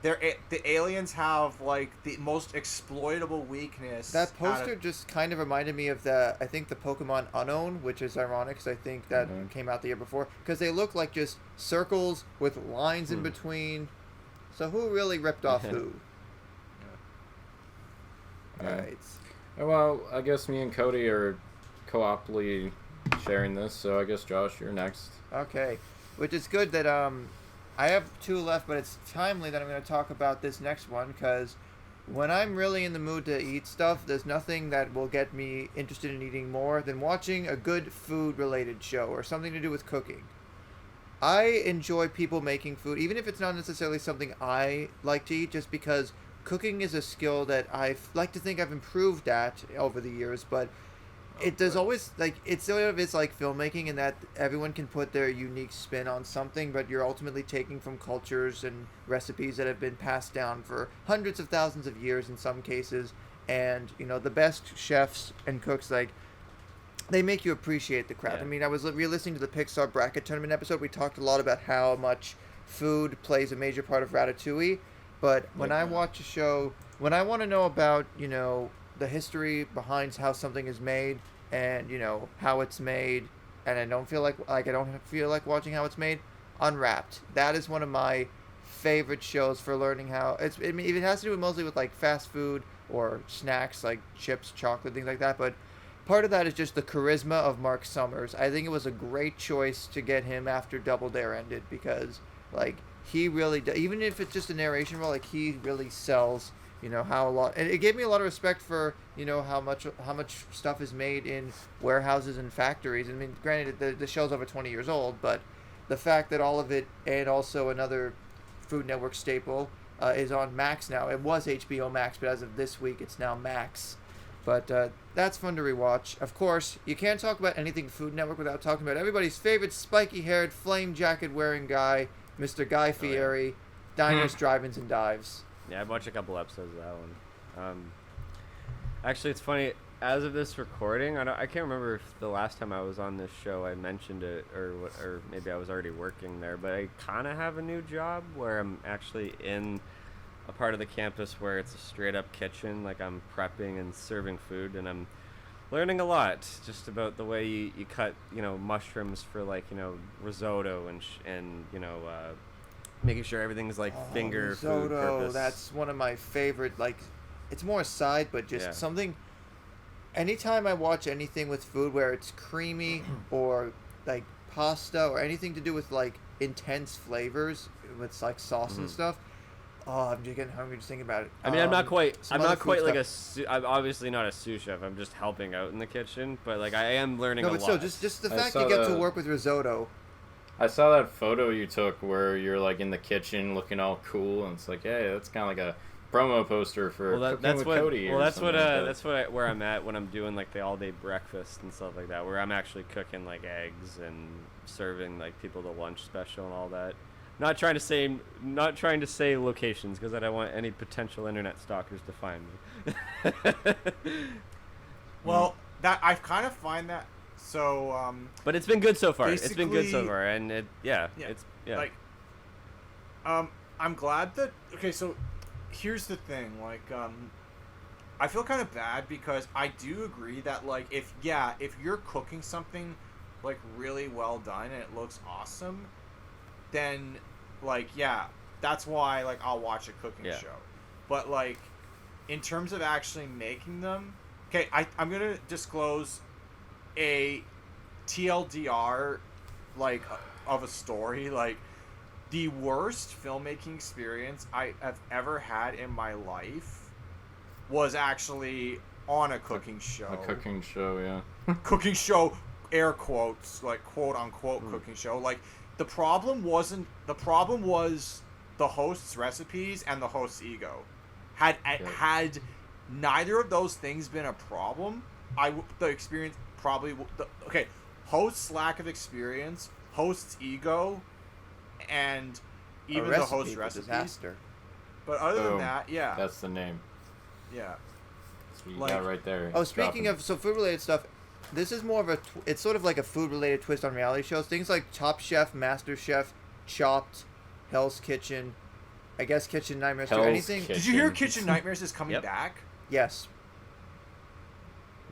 the aliens have like the most exploitable weakness. That poster just kind of reminded me of the Pokemon Unknown, which is ironic because I think that came out the year before. Because they look like just circles with lines in between. So who really ripped off who? Yeah. All right. Well, I guess me and Cody are co-oply sharing this. So I guess Josh, you're next. Okay, which is good that I have 2 left, but it's timely that I'm going to talk about this next one, because when I'm really in the mood to eat stuff, there's nothing that will get me interested in eating more than watching a good food-related show or something to do with cooking. I enjoy people making food, even if it's not necessarily something I like to eat, just because cooking is a skill that I like to think I've improved at over the years, but there's always, like, it's like filmmaking in that everyone can put their unique spin on something, but you're ultimately taking from cultures and recipes that have been passed down for hundreds of thousands of years in some cases, and, the best chefs and cooks, like, they make you appreciate the craft. Yeah. I mean, I was re-listening to the Pixar Bracket Tournament episode. We talked a lot about how much food plays a major part of Ratatouille, but when I watch a show, when I want to know about, the history behind how something is made and how it's made, and I don't feel like watching how it's made, Unwrapped. That is one of my favorite shows for learning how it has to do mostly with like fast food or snacks like chips, chocolate, things like that, but part of that is just the charisma of Mark Summers. I think it was a great choice to get him after Double Dare ended because, like, he really even if it's just a narration role, like, he really sells, you know, how a lot, and it gave me a lot of respect for, you know, how much stuff is made in warehouses and factories. I mean, granted, the show's over 20 years old, but the fact that all of it, and also another Food Network staple, is on Max now. It was HBO Max, but as of this week, it's now Max. But that's fun to rewatch. Of course, you can't talk about anything Food Network without talking about everybody's favorite spiky-haired, flame jacket-wearing guy, Mr. Guy Fieri, Diners, Drive-Ins, and Dives. Yeah, I watched a couple episodes of that one. Actually, it's funny. As of this recording, I can't remember if the last time I was on this show I mentioned it, or maybe I was already working there. But I kind of have a new job where I'm actually in a part of the campus where it's a straight up kitchen. Like, I'm prepping and serving food, and I'm learning a lot just about the way you cut, you know, mushrooms for, like, you know, risotto and you know, making sure everything's like finger food purpose. That's one of my favorite. Like, it's more a side, but just something. Anytime I watch anything with food where it's creamy or like pasta or anything to do with like intense flavors with like sauce and stuff, I'm just getting hungry just thinking about it. I mean, I'm not quite like I'm obviously not a sous chef. I'm just helping out in the kitchen, but like I am learning a lot. No, but still, just the fact you get to work with risotto. I saw that photo you took where you're like in the kitchen looking all cool, and it's like, hey, that's kind of like a promo poster for Cooking with Cody. Well, that's where I'm at when I'm doing like the all day breakfast and stuff like that, where I'm actually cooking like eggs and serving like people the lunch special and all that. Not trying to say locations because I don't want any potential internet stalkers to find me. Well, that I kind of find that so. But it's been good so far. It's been good so far, and it's. Like, I'm glad that. Okay, so here's the thing. Like, I feel kind of bad because I do agree that like if you're cooking something like really well done and it looks awesome, then like that's why like I'll watch a cooking show. But like in terms of actually making them, okay, I'm gonna disclose a TLDR like of a story. Like, the worst filmmaking experience I have ever had in my life was actually on a cooking show. A cooking show, yeah. Cooking show, air quotes, like quote unquote cooking show. Like, the problem was the host's recipes and the host's ego. Had neither of those things been a problem, the experience probably host's lack of experience, host's ego, and even the host's recipes. Disaster. But other than that, that's the name. Yeah. That's what you got right there. Oh, speaking of food related stuff, this is more of it's sort of like a food related twist on reality shows. Things like Top Chef, Master Chef, Chopped, Hell's Kitchen, I guess Kitchen Nightmares. Anything? Did you hear Kitchen Nightmares is coming back? Yes.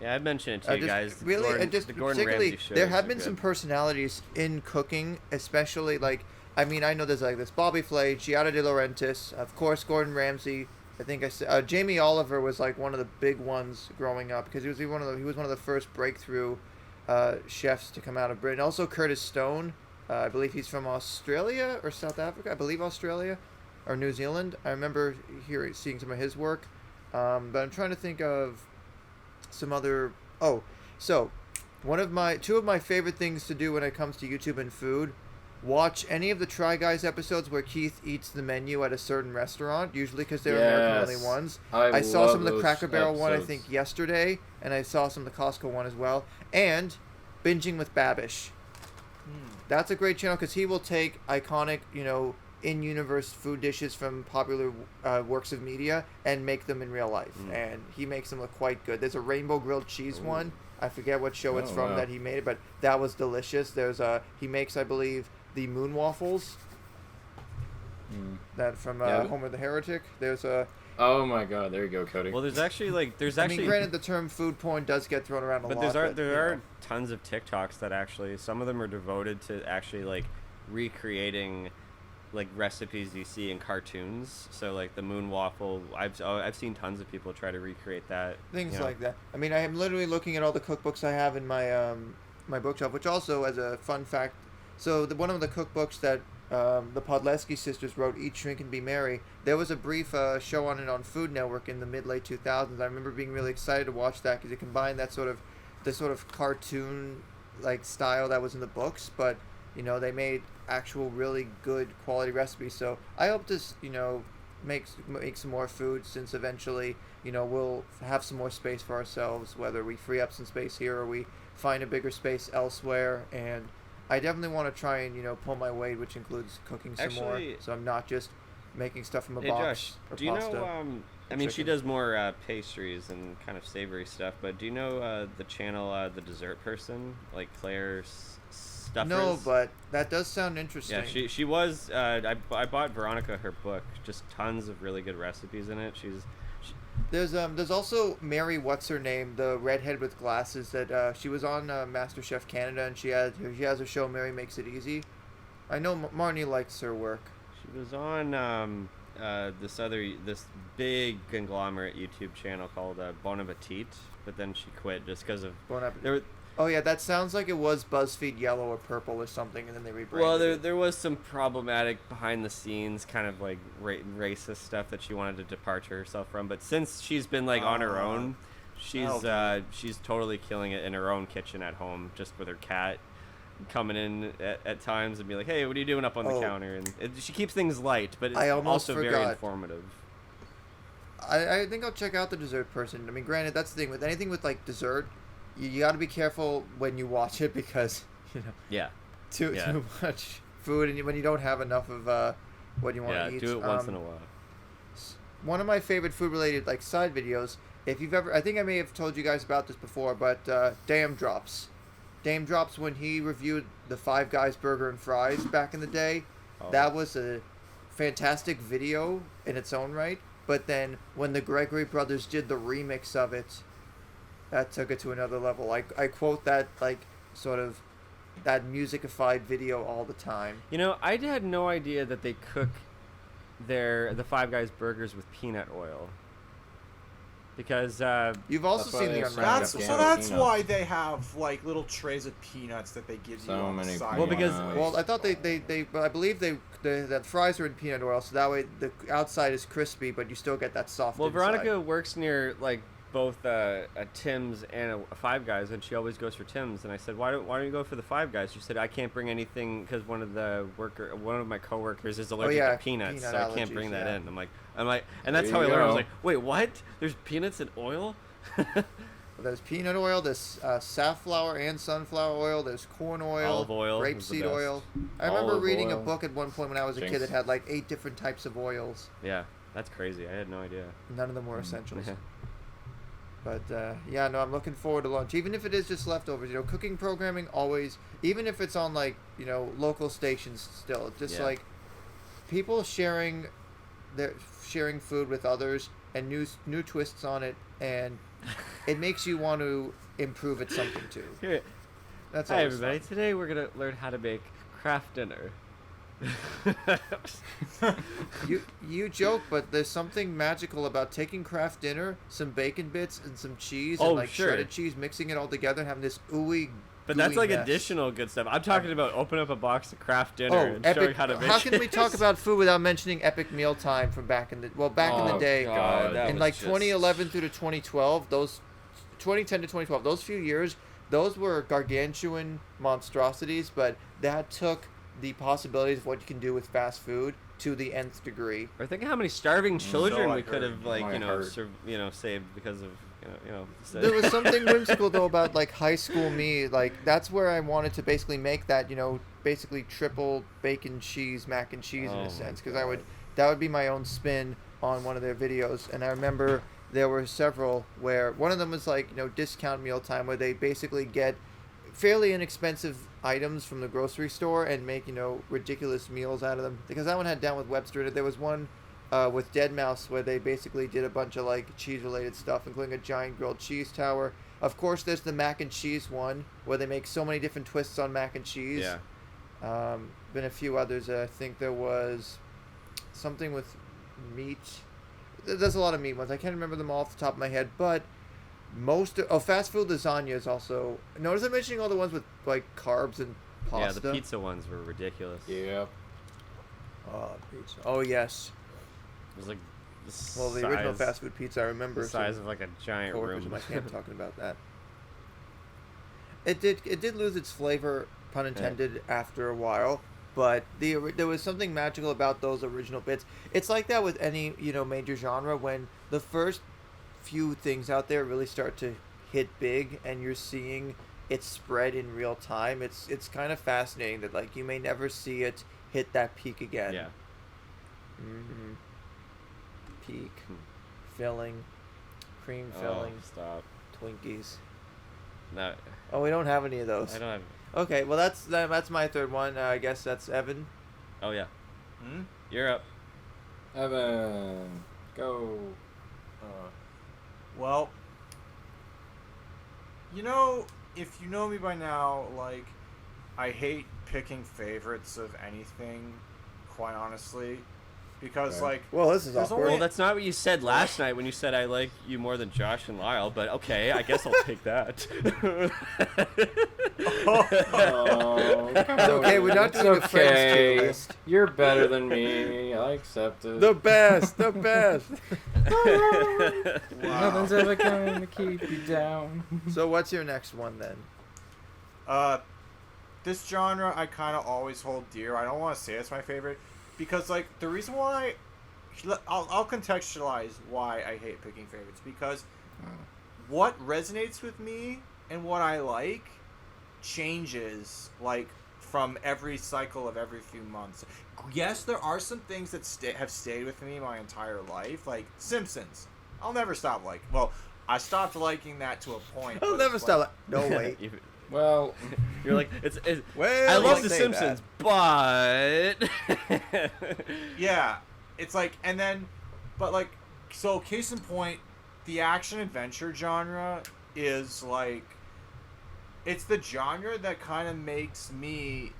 Yeah, I mentioned it to you guys. Really, the Gordon particularly, Ramsay shows there have been good. some personalities in cooking, especially like, I mean, I know there's like this Bobby Flay, Giada De Laurentiis, of course, Gordon Ramsay. I think I said Jamie Oliver was like one of the big ones growing up because he was one of the first breakthrough chefs to come out of Britain. Also, Curtis Stone, I believe he's from Australia or South Africa. I believe Australia or New Zealand. I remember seeing some of his work, but I'm trying to think of some other. Oh, so two of my favorite things to do when it comes to YouTube and food. Watch any of the Try Guys episodes where Keith eats the menu at a certain restaurant, usually because they're American-only ones. I saw some of the Cracker Barrel one, I think, yesterday, and I saw some of the Costco one as well. And Binging with Babish. That's a great channel because he will take iconic, in-universe food dishes from popular works of media and make them in real life. And he makes them look quite good. There's a rainbow grilled cheese one. I forget what show it's from that he made, but that was delicious. He makes, I believe, the moon waffles. That from Homer the Heretic. There's a. Oh my God! There you go, Cody. Well, there's actually. I mean, granted, the term food porn does get thrown around a lot. But there are tons of TikToks that actually, some of them are devoted to actually like recreating like recipes you see in cartoons. So like the moon waffle, I've seen tons of people try to recreate that. Things like that. I mean, I am literally looking at all the cookbooks I have in my my bookshelf, which also, as a fun fact, so one of the cookbooks that the Podleski sisters wrote, Eat, Shrink, and Be Merry, there was a brief show on it on Food Network in the mid-late 2000s. I remember being really excited to watch that because it combined that sort of cartoon like style that was in the books, but you know, they made actual really good quality recipes. So I hope to, you know, make some more food, since eventually, you know, we'll have some more space for ourselves, whether we free up some space here or we find a bigger space elsewhere. And I definitely want to try and, you know, pull my weight, which includes cooking some more, so I'm not just making stuff from a box. Josh, or do you pasta know I mean, she does more pastries and kind of savory stuff, but do you know the channel The Dessert Person, like Claire's Stuffers? No, but that does sound interesting. Yeah, she was. I bought Veronica her book. Just tons of really good recipes in it. There's also Mary, what's her name, the redhead with glasses that she was on MasterChef Canada, and she has a show, Mary Makes It Easy. I know Marnie likes her work. She was on this big conglomerate YouTube channel called Bon Appetit, but then she quit just because of Bon Appetit. Oh yeah, that sounds like it was BuzzFeed Yellow or Purple or something, and then they rebranded. Well, there was some problematic behind the scenes kind of like racist stuff that she wanted to departure herself from. But since she's been like on her own, she's totally killing it in her own kitchen at home, just with her cat coming in at times and be like, "Hey, what are you doing up on the counter?" And she keeps things light, but it's also very informative. I think I'll check out The Dessert Person. I mean, granted, that's the thing with anything with like dessert. You got to be careful when you watch it because, you know, too much food, and when you don't have enough of what you want to eat. Do it once in a while. One of my favorite food-related like side videos, if you've ever, I think I may have told you guys about this before, but Dame Drops, when he reviewed the Five Guys burger and fries back in the day, that was a fantastic video in its own right. But then when the Gregory brothers did the remix of it, that took it to another level. I quote that, like, sort of, that musicified video all the time. You know, I had no idea that they cook the Five Guys burgers with peanut oil. Because you've also seen the unwrapped. That's why they have like little trays of peanuts that they give you on the side. Well, I thought I believe that fries are in peanut oil, so that way the outside is crispy, but you still get that soft. Well, inside. Veronica works near like both a Tim's and a Five Guys, and she always goes for Tim's. And I said, why don't you go for the Five Guys? She said, I can't bring anything because one of my coworkers is allergic to peanuts, so I can't bring that in. I'm like, and that's how I learned. I was like, wait, what? There's peanuts in oil? There's peanut oil. There's safflower and sunflower oil. There's corn oil, olive oil, rapeseed oil. I remember reading a book at one point when I was a kid that had like 8 different types of oils. Yeah, that's crazy. I had no idea. None of them were essentials. But, I'm looking forward to lunch. Even if it is just leftovers, you know, cooking programming always, even if it's on, like, you know, local stations still, just, like, people sharing food with others and new twists on it, and it makes you want to improve at something, too. Here. That's Hi, everybody. Fun. Today we're going to learn how to make craft dinner. you joke, but there's something magical about taking craft dinner, some bacon bits and some cheese, and shredded cheese, mixing it all together and having this ooey. But that's like mess. Additional good stuff. I'm talking about open up a box of craft dinner and showing how to make it. How can we talk about food without mentioning Epic Mealtime from back in the day? God, in like 2011 through to 2012, 2010 to 2012, those few years, those were gargantuan monstrosities, but that took the possibilities of what you can do with fast food to the nth degree. Or think of how many starving children we could have, saved because of, There was something whimsical though about like high school me. Like that's where I wanted to basically make that, basically triple bacon cheese mac and cheese in a sense, because that would be my own spin on one of their videos. And I remember there were several where one of them was like discount mealtime, where they basically get fairly inexpensive items from the grocery store and make ridiculous meals out of them, because that one had Down with Webster. There was one with Dead Mouse where they basically did a bunch of like cheese related stuff, including a giant grilled cheese tower. Of course there's the mac and cheese one where they make so many different twists on mac and cheese. Been a few others. I think there was something with meat. There's a lot of meat ones. I can't remember them all off the top of my head, but fast food lasagna is also. Notice I'm mentioning all the ones with like carbs and pasta. Yeah, the pizza ones were ridiculous. Yeah. Oh, pizza. Oh yes. It was like the original fast food pizza. I remember the size of like a giant room. In my camp talking about that. It did lose its flavor, pun intended, after a while. But there was something magical about those original bits. It's like that with any major genre. When the first few things out there really start to hit big, and you're seeing it spread in real time, it's kind of fascinating that like you may never see it hit that peak again. Yeah. Mm-hmm. Peak, filling, cream filling. Stop. Twinkies. No. Oh, we don't have any of those. I don't have. Okay, well that's my third one. I guess that's Evan. Oh yeah. Hmm? You're up. Evan, go. Well, if you know me by now, like, I hate picking favorites of anything, quite honestly. Because, Okay. like... Well, this is awkward. Well, that's not what you said last night when you said I like you more than Josh and Lyle, but okay, I guess I'll take that. Oh, It's okay, we're not doing a friends tier list. You're better than me. I accept it. The best, the best. Nothing's ever going to keep you down. So what's your next one then? This genre I kind of always hold dear. I don't want to say it's my favorite. Because, like, the reason why... I'll contextualize why I hate picking favorites. Because what resonates with me and what I like changes, like, from every cycle of every few months. Yes, there are some things that have stayed with me my entire life. Like, Simpsons. I'll never stop liking... Well, I stopped liking that to a point. I'll never stop. No, wait. Well, You're like, Well, I love you The say Simpsons, but... Yeah, it's like, and then, but like, so case in point, the action-adventure genre is like, it's the genre that kind of makes me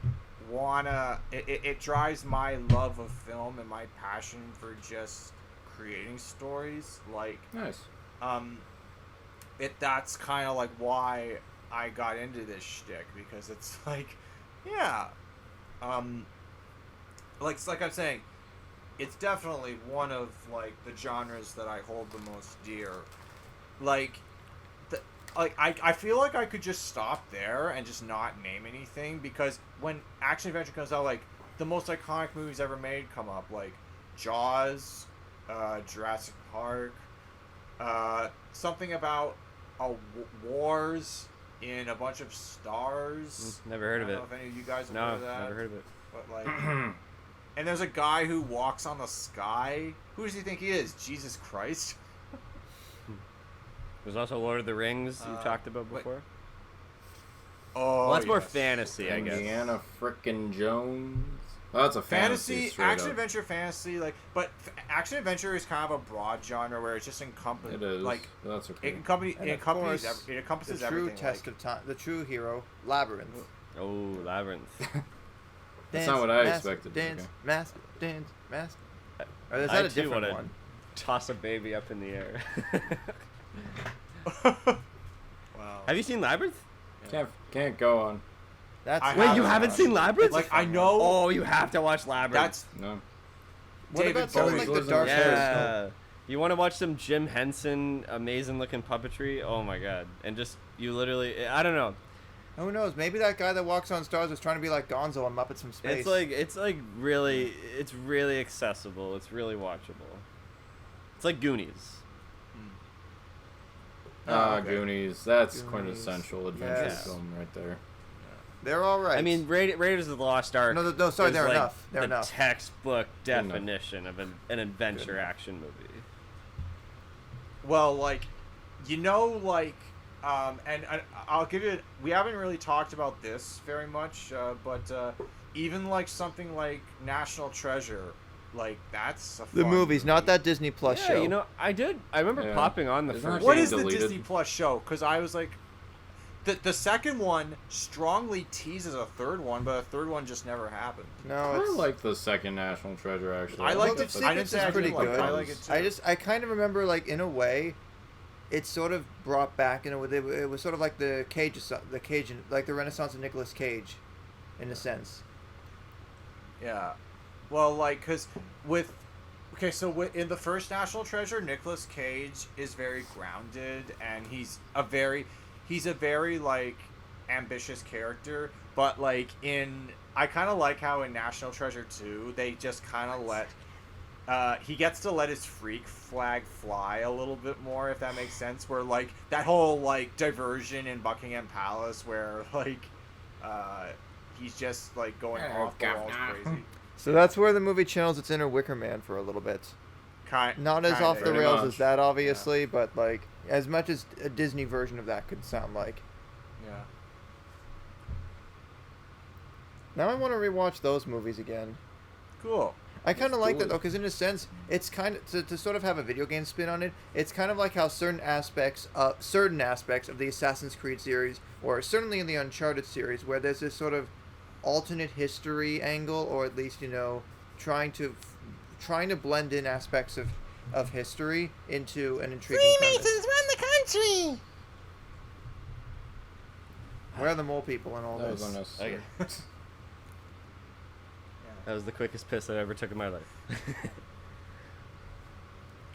wanna, it drives my love of film and my passion for just creating stories, like, nice. that's kind of like why I got into this shtick, because it's like, yeah, like I'm saying, it's definitely one of like the genres that I hold the most dear. Like, I feel like I could just stop there and just not name anything, because when action adventure comes out, like the most iconic movies ever made come up, like Jaws, Jurassic Park, something about wars in a bunch of stars. Never heard of it. I don't know if any of you guys have heard of that. Never heard of it. But like, and there's a guy who walks on the sky. Who does he think he is? Jesus Christ. There's also Lord of the Rings you talked about before. Oh, Well, that's more yes. fantasy, I guess. Indiana frickin' Jones. Oh, that's a Fantasy, straight action up. adventure, fantasy, like, but action adventure is kind of a broad genre where it's just encompassed. It is. Like, That's okay. it And of encompasses course, everything. the true test of time, the true hero, Labyrinth. Oh, Labyrinth. That's not what I expected. Dance, Okay. mask, dance, mask. Or is I that a too different wanna one? Toss a baby up in the air. Wow. Have you seen Labyrinth? Can't go on. That's I Wait, you haven't haven't watched seen it. Labyrinth? Like, I know. Oh, you have to watch Labyrinth. That's No. What David about something Bowie. like the Dark Horse? Yeah. You want to watch some Jim Henson amazing looking puppetry? Oh my god. And just, you literally, I don't know. Who knows? Maybe that guy that walks on stars was trying to be like Gonzo on Muppets from Space. It's like really, it's really accessible. It's really watchable. It's like Goonies. Okay. Goonies. That's Goonies. quintessential adventure Yes. film right there. They're all right. I mean, Raiders of the Lost Ark. No, sorry, is they're like enough. They're the enough. textbook enough. definition of an adventure Good enough. action movie. Well, like, like, and I'll give you. We haven't really talked about this very much, but even like something like National Treasure, like that's a the fun movies, movie. not that Disney Plus Yeah, show. you know, I remember Yeah. popping on the Isn't first. that What being is the deleted? Disney Plus show? Because I was like, the second one strongly teases a third one, but a third one just never happened. No, I like the second National Treasure actually. I like it. I didn't say I pretty didn't like good. it. I like it too. I kind of remember, like, in a way, it sort of brought back, it was sort of like the Cage, like the Renaissance of Nicolas Cage, in a sense. Yeah, well, like, cause in the first National Treasure, Nicolas Cage is very grounded, and he's a very like ambitious character. But like I kind of like how in National Treasure 2 they just kind of let he gets to let his freak flag fly a little bit more, if that makes sense. Where like that whole like diversion in Buckingham Palace, where like he's just like going off the walls crazy. So that's where the movie channels its inner Wicker Man for a little bit. Not as off the rails as that, obviously, but like as much as a Disney version of that could sound like. Yeah. Now I want to rewatch those movies again. Cool. I kind of like that though, because in a sense, it's kind of to sort of have a video game spin on it. It's kind of like how certain aspects of the Assassin's Creed series, or certainly in the Uncharted series, where there's this sort of alternate history angle, or at least trying to blend in aspects of history into an intriguing Freemasons premise. run the country. Where are the mole people and all That this? was unnecessary. Okay. That was the quickest piss I ever took in my life.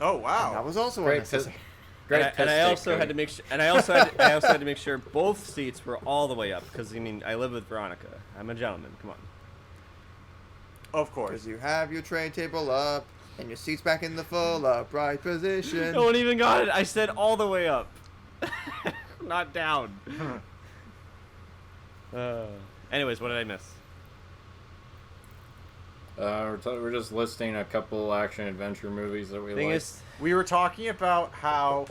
Oh wow. And that was also Great unnecessary. And I also had to make sure. And I also had to make sure both seats were all the way up, because I live with Veronica. I'm a gentleman. Come on. Of course. Because you have your tray table up and your seats back in the full upright position. No one even got it. I said all the way up, not down. Anyways, what did I miss? We're just listing a couple action adventure movies that we like. We were talking about how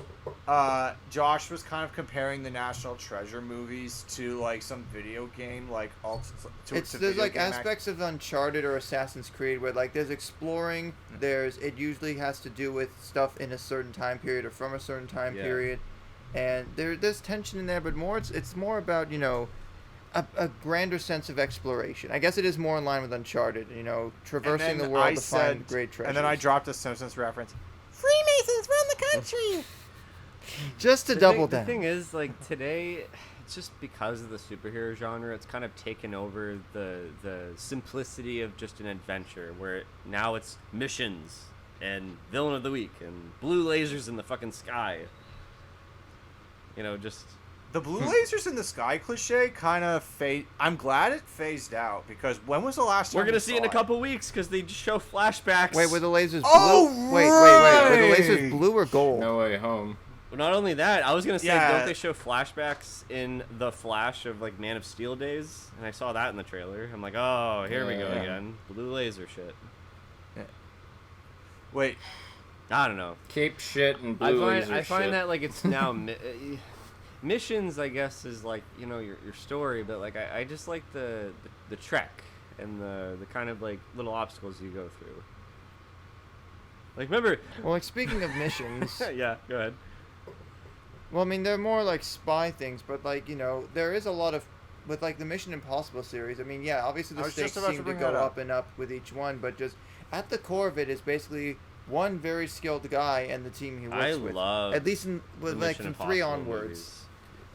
Josh was kind of comparing the National Treasure movies to like some video game, like There's like aspects of Uncharted or Assassin's Creed where like there's exploring. It usually has to do with stuff in a certain time period or from a certain time period, and there's tension in there, but it's more about a grander sense of exploration. I guess it is more in line with Uncharted, traversing the world to find great treasures. And then I dropped a Simpsons reference. Freemasons run the country. Just to double down. The thing is, like, today, it's just because of the superhero genre, it's kind of taken over the simplicity of just an adventure, where now it's missions and villain of the week and blue lasers in the fucking sky. Just... The blue lasers in the sky cliche kind of I'm glad it phased out, because when was the last time we're gonna see it in a couple weeks, because they just show flashbacks. Wait, were the lasers blue? Oh, wait. right! Were the lasers blue or gold? No Way Home. Well, not only that, I was gonna say, Yeah. don't they show flashbacks in the Flash of like Man of Steel days? And I saw that in the trailer. I'm like, oh, here we go Yeah. again, blue laser shit. Wait, I don't know. Cape shit and blue laser I find shit. that like it's now missions, I guess, is like your story, but like I just like the trek and the kind of like little obstacles you go through. Like, remember? Well, like, speaking of missions. Yeah, go ahead. Well, I mean, they're more like spy things, but like there is a lot of with like the Mission Impossible series. I mean, yeah, obviously the stakes seem to go up and up with each one, but just at the core of it is basically one very skilled guy and the team he works with. I love at least like from 3 onwards. Movies.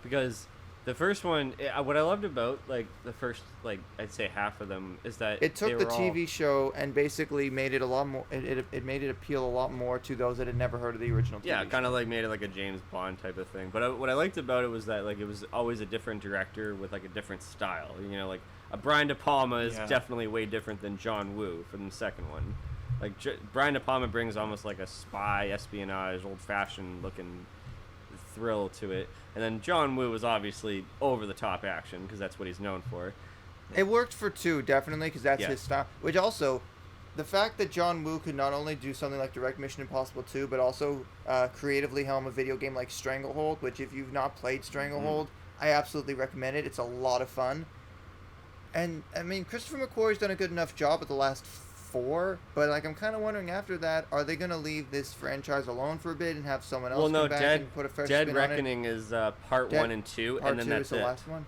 Because the first one, what I loved about like the first, like I'd say half of them, is that it took the TV show and basically made it a lot more. It made it appeal a lot more to those that had never heard of the original TV show. Kind of like made it like a James Bond type of thing. But what I liked about it was that like it was always a different director with like a different style. Like a Brian De Palma is definitely way different than John Woo from the second one. Like Brian De Palma brings almost like a spy, espionage, old-fashioned looking thrill to it, and then John Woo was obviously over-the-top action, because that's what he's known for. It worked for 2, definitely, because that's his style. Which also, the fact that John Woo could not only do something like direct Mission Impossible 2, but also creatively helm a video game like Stranglehold, which if you've not played Stranglehold, I absolutely recommend it. It's a lot of fun. And, I mean, Christopher McQuarrie's done a good enough job at the last 4, but like I'm kind of wondering after that, are they gonna leave this franchise alone for a bit and have someone else come back and put a fresh Dead spin Reckoning on it? is part 1 and 2, Part and then 2 that's is the it. last one.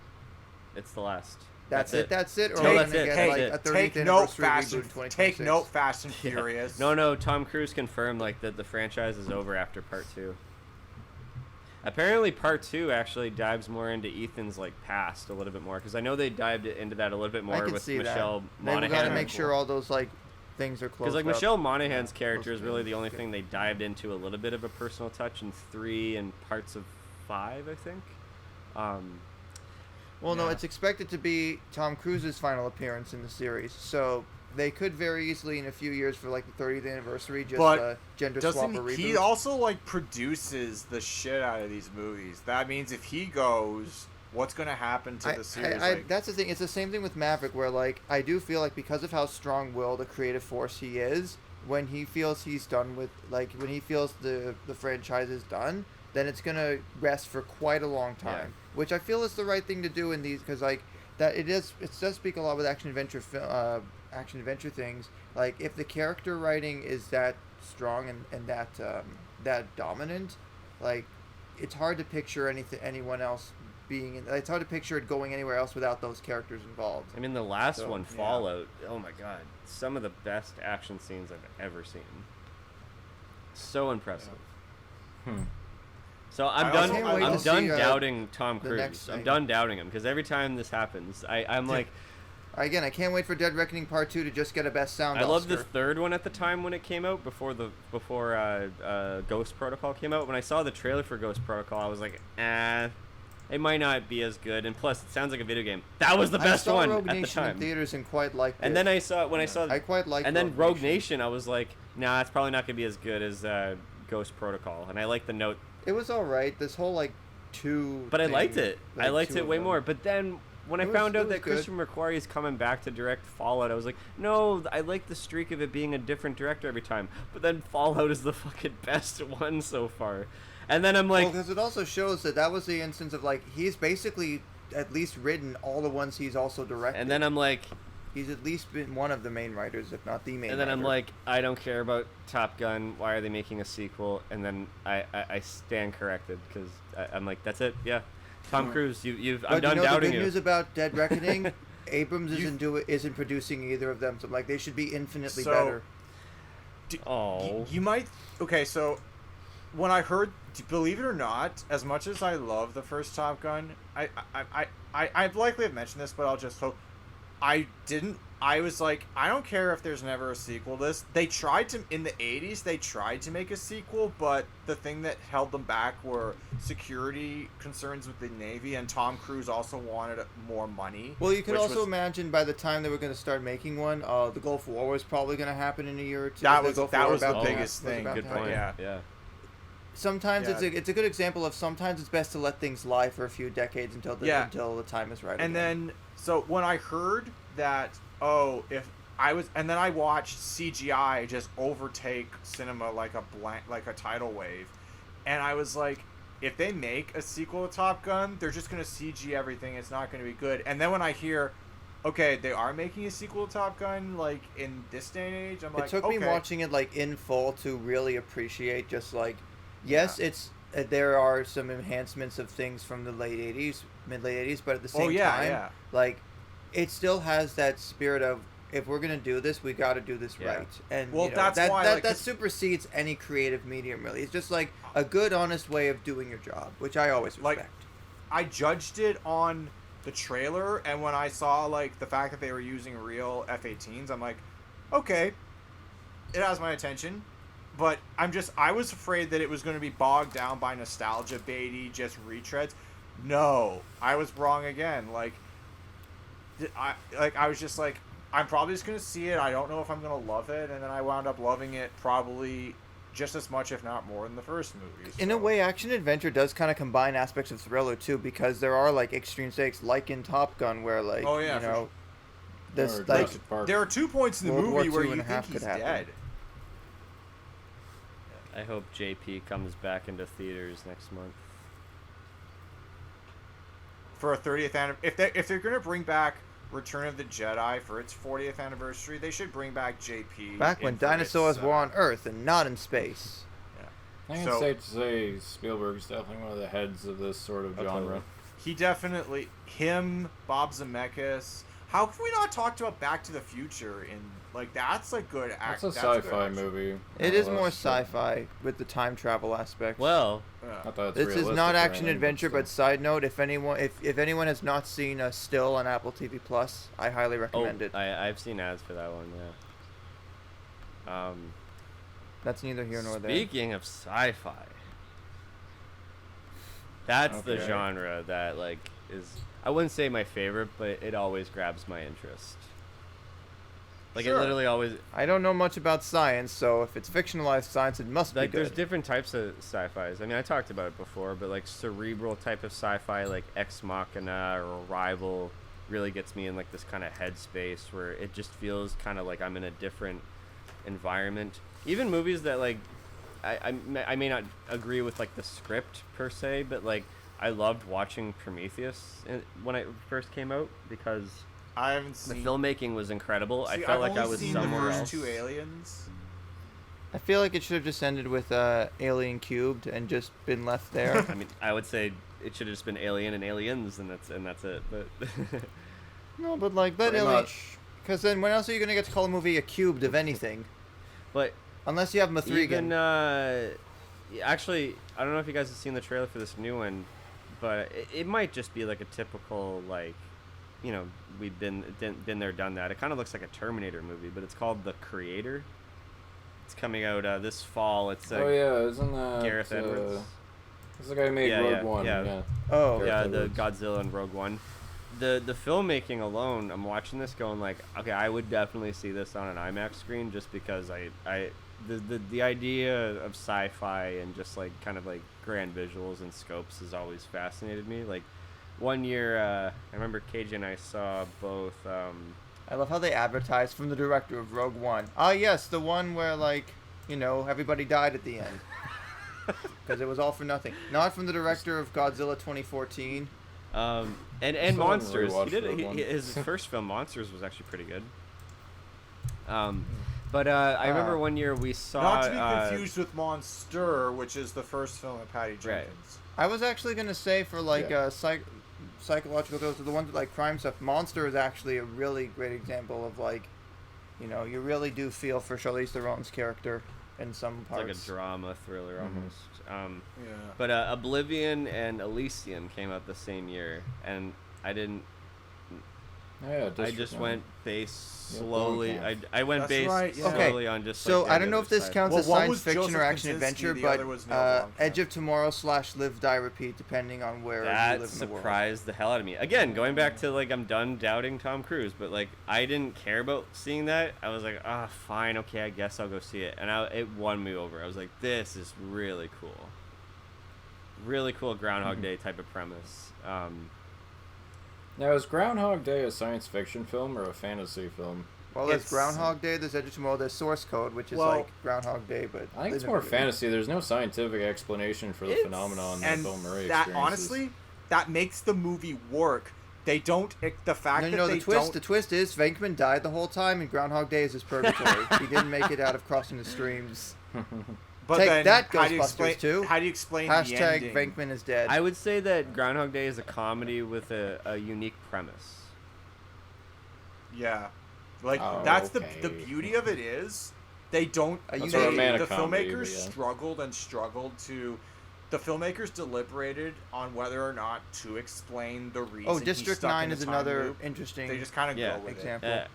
It's the last. That's it. That's it. Or No, are that's we it. gonna Hey, get like a 30th anniversary reboot in 2026? Take note, Fast and Furious. No. Tom Cruise confirmed like that the franchise is over after part 2. Apparently, part 2 actually dives more into Ethan's like past a little bit more, because I know they dived into that a little bit more with Michelle Monaghan. They've got to make sure all those like things are closed. Because like Michelle Monaghan's character is really the only thing they dived into a little bit of a personal touch in 3 and parts of 5, I think. Well, no, it's expected to be Tom Cruise's final appearance in the series, so they could very easily in a few years for like the 30th anniversary just gender swap or reboot. He also like produces the shit out of these movies. That means if he goes, what's going to happen to the series? That's the thing. It's the same thing with Maverick, where like I do feel like because of how strong-willed a creative force he is, when he feels he's done with when he feels the franchise is done, then it's gonna rest for quite a long time, which I feel is the right thing to do in these, because like that it does speak a lot with action adventure things. Like if the character writing is that strong and that dominant, like it's hard to picture anyone else being in, it's hard to picture it going anywhere else without those characters involved. I mean, the last one, Fallout, oh my god, some of the best action scenes I've ever seen. So impressive. So I'm done doubting Tom Cruise. I'm done doubting him, because every time this happens, I'm like... Again, I can't wait for Dead Reckoning Part 2 to just get a Best Sound Oscar. I loved the third one at the time when it came out, before Ghost Protocol came out. When I saw the trailer for Ghost Protocol, I was like, it might not be as good, and plus, it sounds like a video game. That was the best one at the time. I saw Rogue Nation in theaters and quite liked it. And then I saw I quite liked. And then Rogue Nation, I was like, nah, it's probably not gonna be as good as Ghost Protocol. And I liked the note. It was all right. This whole like 2. But I liked it. I liked it way more. But then when I found out that Christian McQuarrie is coming back to direct Fallout, I was like, no, I like the streak of it being a different director every time. But then Fallout is the fucking best one so far. And then I'm like... Well, because it also shows that was the instance of, like, he's basically at least written all the ones he's also directed. And then I'm like... He's at least been one of the main writers, if not the main And then writer. I'm like, I don't care about Top Gun. Why are they making a sequel? And then I stand corrected, because I'm like, that's it, yeah. Tom Cruise, I'm done doubting you. The good news about Dead Reckoning, Abrams isn't producing either of them, so like they should be infinitely better. You might... Okay, so... When I heard, believe it or not, as much as I love the first Top Gun, I likely have mentioned this, but I'll just hope. I was like, I don't care if there's never a sequel to this. They tried to, in the 80s, they tried to make a sequel, but the thing that held them back were security concerns with the Navy, and Tom Cruise also wanted more money. Well, you could also imagine by the time they were going to start making one, the Gulf War was probably going to happen in a year or two. That was the biggest thing. Good point. Yeah. Sometimes it's a good example of sometimes it's best to let things lie for a few decades until the time is right. And then so when I heard that, and then I watched CGI just overtake cinema like a tidal wave, and I was like, if they make a sequel to Top Gun, they're just gonna CG everything. It's not gonna be good. And then when I hear, okay, they are making a sequel to Top Gun, like in this day and age, I'm like, it took me watching it like in full to really appreciate just like. Yes, it's there are some enhancements of things from the mid late 80s, but at the same time, like it still has that spirit of if we're gonna do this, we got to do this right. And that's why that supersedes any creative medium. Really, it's just like a good, honest way of doing your job, which I always respect. Like, I judged it on the trailer, and when I saw like the fact that they were using real F-18s, I'm like, okay, it has my attention. But I was afraid that it was going to be bogged down by nostalgia baity, just retreads. No, I was wrong again. I was just like, I'm probably just going to see it. I don't know if I'm going to love it. And then I wound up loving it probably just as much, if not more, than the first movie. So. In a way, action adventure does kind of combine aspects of thriller too, because there are like extreme stakes, like in Top Gun, where like there are 2 points in the movie where you think he's dead. I hope JP comes back into theaters next month. For a 30th anniversary. If they're going to bring back Return of the Jedi for its 40th anniversary. They should bring back JP. Back when dinosaurs were on Earth and not in space. I think it's safe to say Spielberg's definitely one of the heads of this sort of genre. He definitely, Bob Zemeckis. How can we not talk about Back to the Future? That's a good act. That's a sci-fi movie. It is more sci-fi with the time travel aspect. Well, this is not action adventure, but side note, if anyone has not seen a still on Apple TV Plus, I highly recommend it. I've seen ads for that one. Yeah. That's neither here nor there. Speaking of sci-fi, that's the genre that is, I wouldn't say my favorite, but it always grabs my interest. It literally always. I don't know much about science, so if it's fictionalized science, it must be good. There's different types of sci-fis. I mean, I talked about it before, but cerebral type of sci-fi, like Ex Machina or Arrival, really gets me in this kind of headspace where it just feels kind of like I'm in a different environment. Even movies that I may not agree with the script per se, but I loved watching Prometheus when it first came out because I haven't seen the filmmaking was incredible. I felt like I was somewhere else. Two Aliens. I feel like it should have just ended with Alien Cubed and just been left there. I mean, I would say it should have just been Alien and Aliens, and that's it. But no, but let Alien, because then when else are you gonna get to call a movie a cubed of anything? But unless you have Mithrigan. Actually, I don't know if you guys have seen the trailer for this new one, but it might just be a typical we've been there, done that. It kind of looks like a Terminator movie, but it's called The Creator. It's coming out this fall. It's isn't that Gareth Edwards? This is the guy who made Rogue One. Yeah. Oh, yeah, the Godzilla and Rogue One. The filmmaking alone, I'm watching this going okay, I would definitely see this on an IMAX screen just because the idea of sci-fi and just kind of grand visuals and scopes has always fascinated me. One year, I remember KJ and I saw both. I love how they advertise from the director of Rogue One. Ah, yes, the one where everybody died at the end because it was all for nothing. Not from the director of Godzilla 2014. And Monsters. His first film, Monsters, was actually pretty good. But I remember one year we saw. Not to be confused with Monster, which is the first film of Patty Jenkins. Right. I was actually gonna say for psychological those are the ones that crime stuff. Monster is actually a really great example of you really do feel for Charlize Theron's character in some parts. It's like a drama thriller almost. But Oblivion and Elysium came out the same year, and I didn't. I just went base slowly. I went base slowly on just. So I don't know if this counts as science fiction or action adventure, but Edge of Tomorrow / Live Die Repeat, depending on where you live in the world. That surprised the hell out of me. Again, going back to I'm done doubting Tom Cruise, but I didn't care about seeing that. I was fine, okay, I guess I'll go see it, and it won me over. I was like, this is really cool. Really cool Groundhog Day type of premise. Now, is Groundhog Day a science fiction film or a fantasy film? Well, there's Groundhog Day, there's Edge of Tomorrow, there's Source Code, which is Groundhog Day, but... I think it's more fantasy. There's no scientific explanation for the phenomenon that Bill Murray experiences. Honestly, that makes the movie work. They don't... The fact that they don't... The twist is Venkman died the whole time, and Groundhog Day is his purgatory. He didn't make it out of crossing the streams. But take that, Ghostbusters, too. How do you explain #, the ending? Venkman is dead. I would say that Groundhog Day is a comedy with a unique premise. Yeah. That's the beauty of it is they don't... the filmmakers struggled to... The filmmakers deliberated on whether or not to explain the reason District 9 is another interesting They just kind of go with example. it.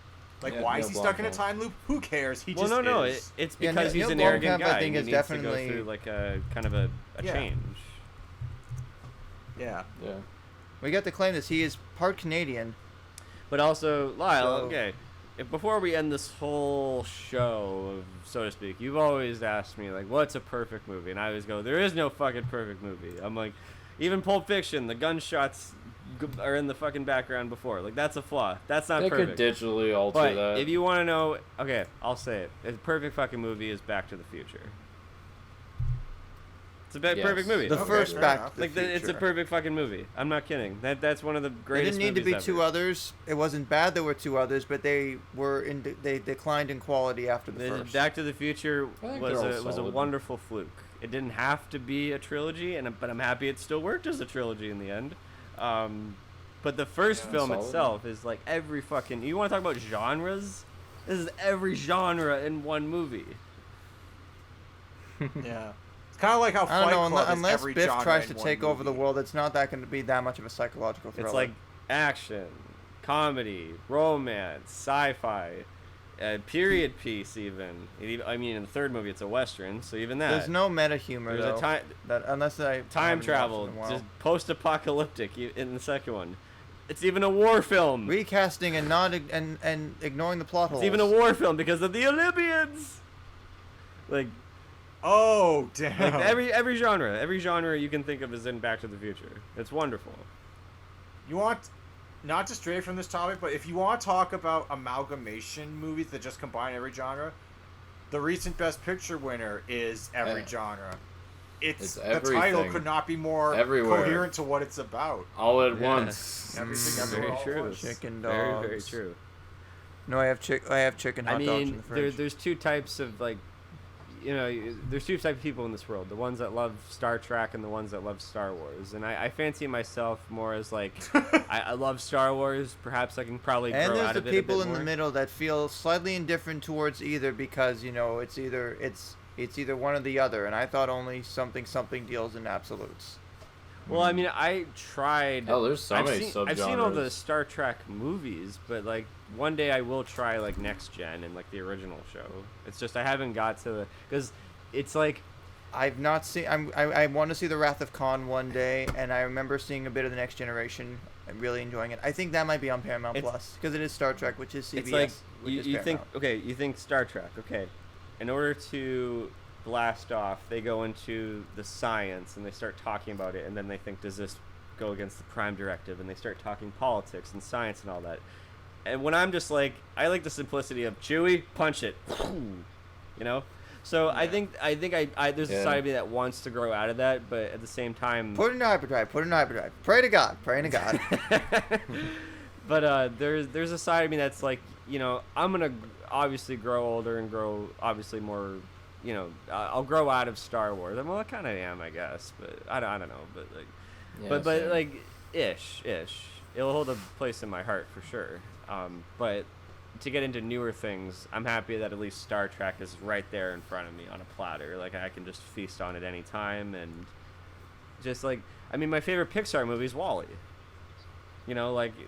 Why is he stuck in a time loop? Who cares? He just is. It's because he's an arrogant guy. I think he needs to go through a kind of a change. Yeah. Yeah. We got to claim this. He is part Canadian. But also, Lyle, before we end this whole show, so to speak, you've always asked me, what's a perfect movie? And I always go, there is no fucking perfect movie. I'm like, even Pulp Fiction, the gunshots are in the fucking background before. That's a flaw. That's not perfect. They could digitally alter that. If you want to know, okay, I'll say it. The perfect fucking movie is Back to the Future. It's a perfect movie. The first Back to the Future. It's a perfect fucking movie. I'm not kidding. That's one of the greatest. There didn't need to be ever. two others. It wasn't bad there were two others, but they declined in quality after the first. Back to the Future was a solid. wonderful fluke. It didn't have to be a trilogy, but I'm happy it still worked as a trilogy in the end. But the first film itself is like every fucking. You want to talk about genres? This is every genre in one movie. Yeah. It's kind of like how I don't know, Fight Club unless is every Biff genre tries in to one take over the movie. world, it's not that going to be that much of a psychological thriller. It's like action, comedy, romance, sci-fi, period piece even. I mean, in the third movie, it's a western, so even that. There's no meta humor There's though. Time travel, just post-apocalyptic in the second one. It's even a war film. Recasting and not and ignoring the plot holes. It's even a war film because of the Olympians. Like, oh damn! like every genre you can think of is in Back to the Future. It's wonderful. You want, not to stray from this topic, but if you want to talk about amalgamation movies that just combine every genre, the recent Best Picture winner is every genre. It's the title could not be more coherent to what it's about. All at once. Everything everywhere all at once. Chicken dogs. Very, very true. No, I have chicken hot dogs in the fridge. There's two types of there's two types of people in this world: the ones that love Star Trek and the ones that love Star Wars. And I fancy myself more as like I love Star Wars. Perhaps I can probably grow out of it a bit more. And there's the people in the middle that feel slightly indifferent towards either because it's either one or the other. And I thought only something deals in absolutes. Well, I mean, I tried. Oh, there's so many subgenres. I've seen all the Star Trek movies, but like one day I will try like Next Gen and like the original show. It's just I haven't got to the because it's like I've not seen. I want to see the Wrath of Khan one day, and I remember seeing a bit of the Next Generation and really enjoying it. I think that might be on Paramount Plus because it is Star Trek, which is CBS. It's like you think Star Trek. Okay, in order to blast off, they go into the science and they start talking about it, and then they think, does this go against the Prime Directive? And they start talking politics and science and all that. And when I'm just like, I like the simplicity of Chewie, punch it, So yeah. I think there's a side of me that wants to grow out of that, but at the same time, put it in hyperdrive. Pray to God. But there's a side of me that's like, I'm gonna obviously grow older and grow obviously more. I'll grow out of Star Wars. Well, I kind of am, I guess, but I don't know. But like, but like, ish. It'll hold a place in my heart for sure. But to get into newer things, I'm happy that at least Star Trek is right there in front of me on a platter. Like I can just feast on it any time, and just like, I mean, my favorite Pixar movie is WALL-E.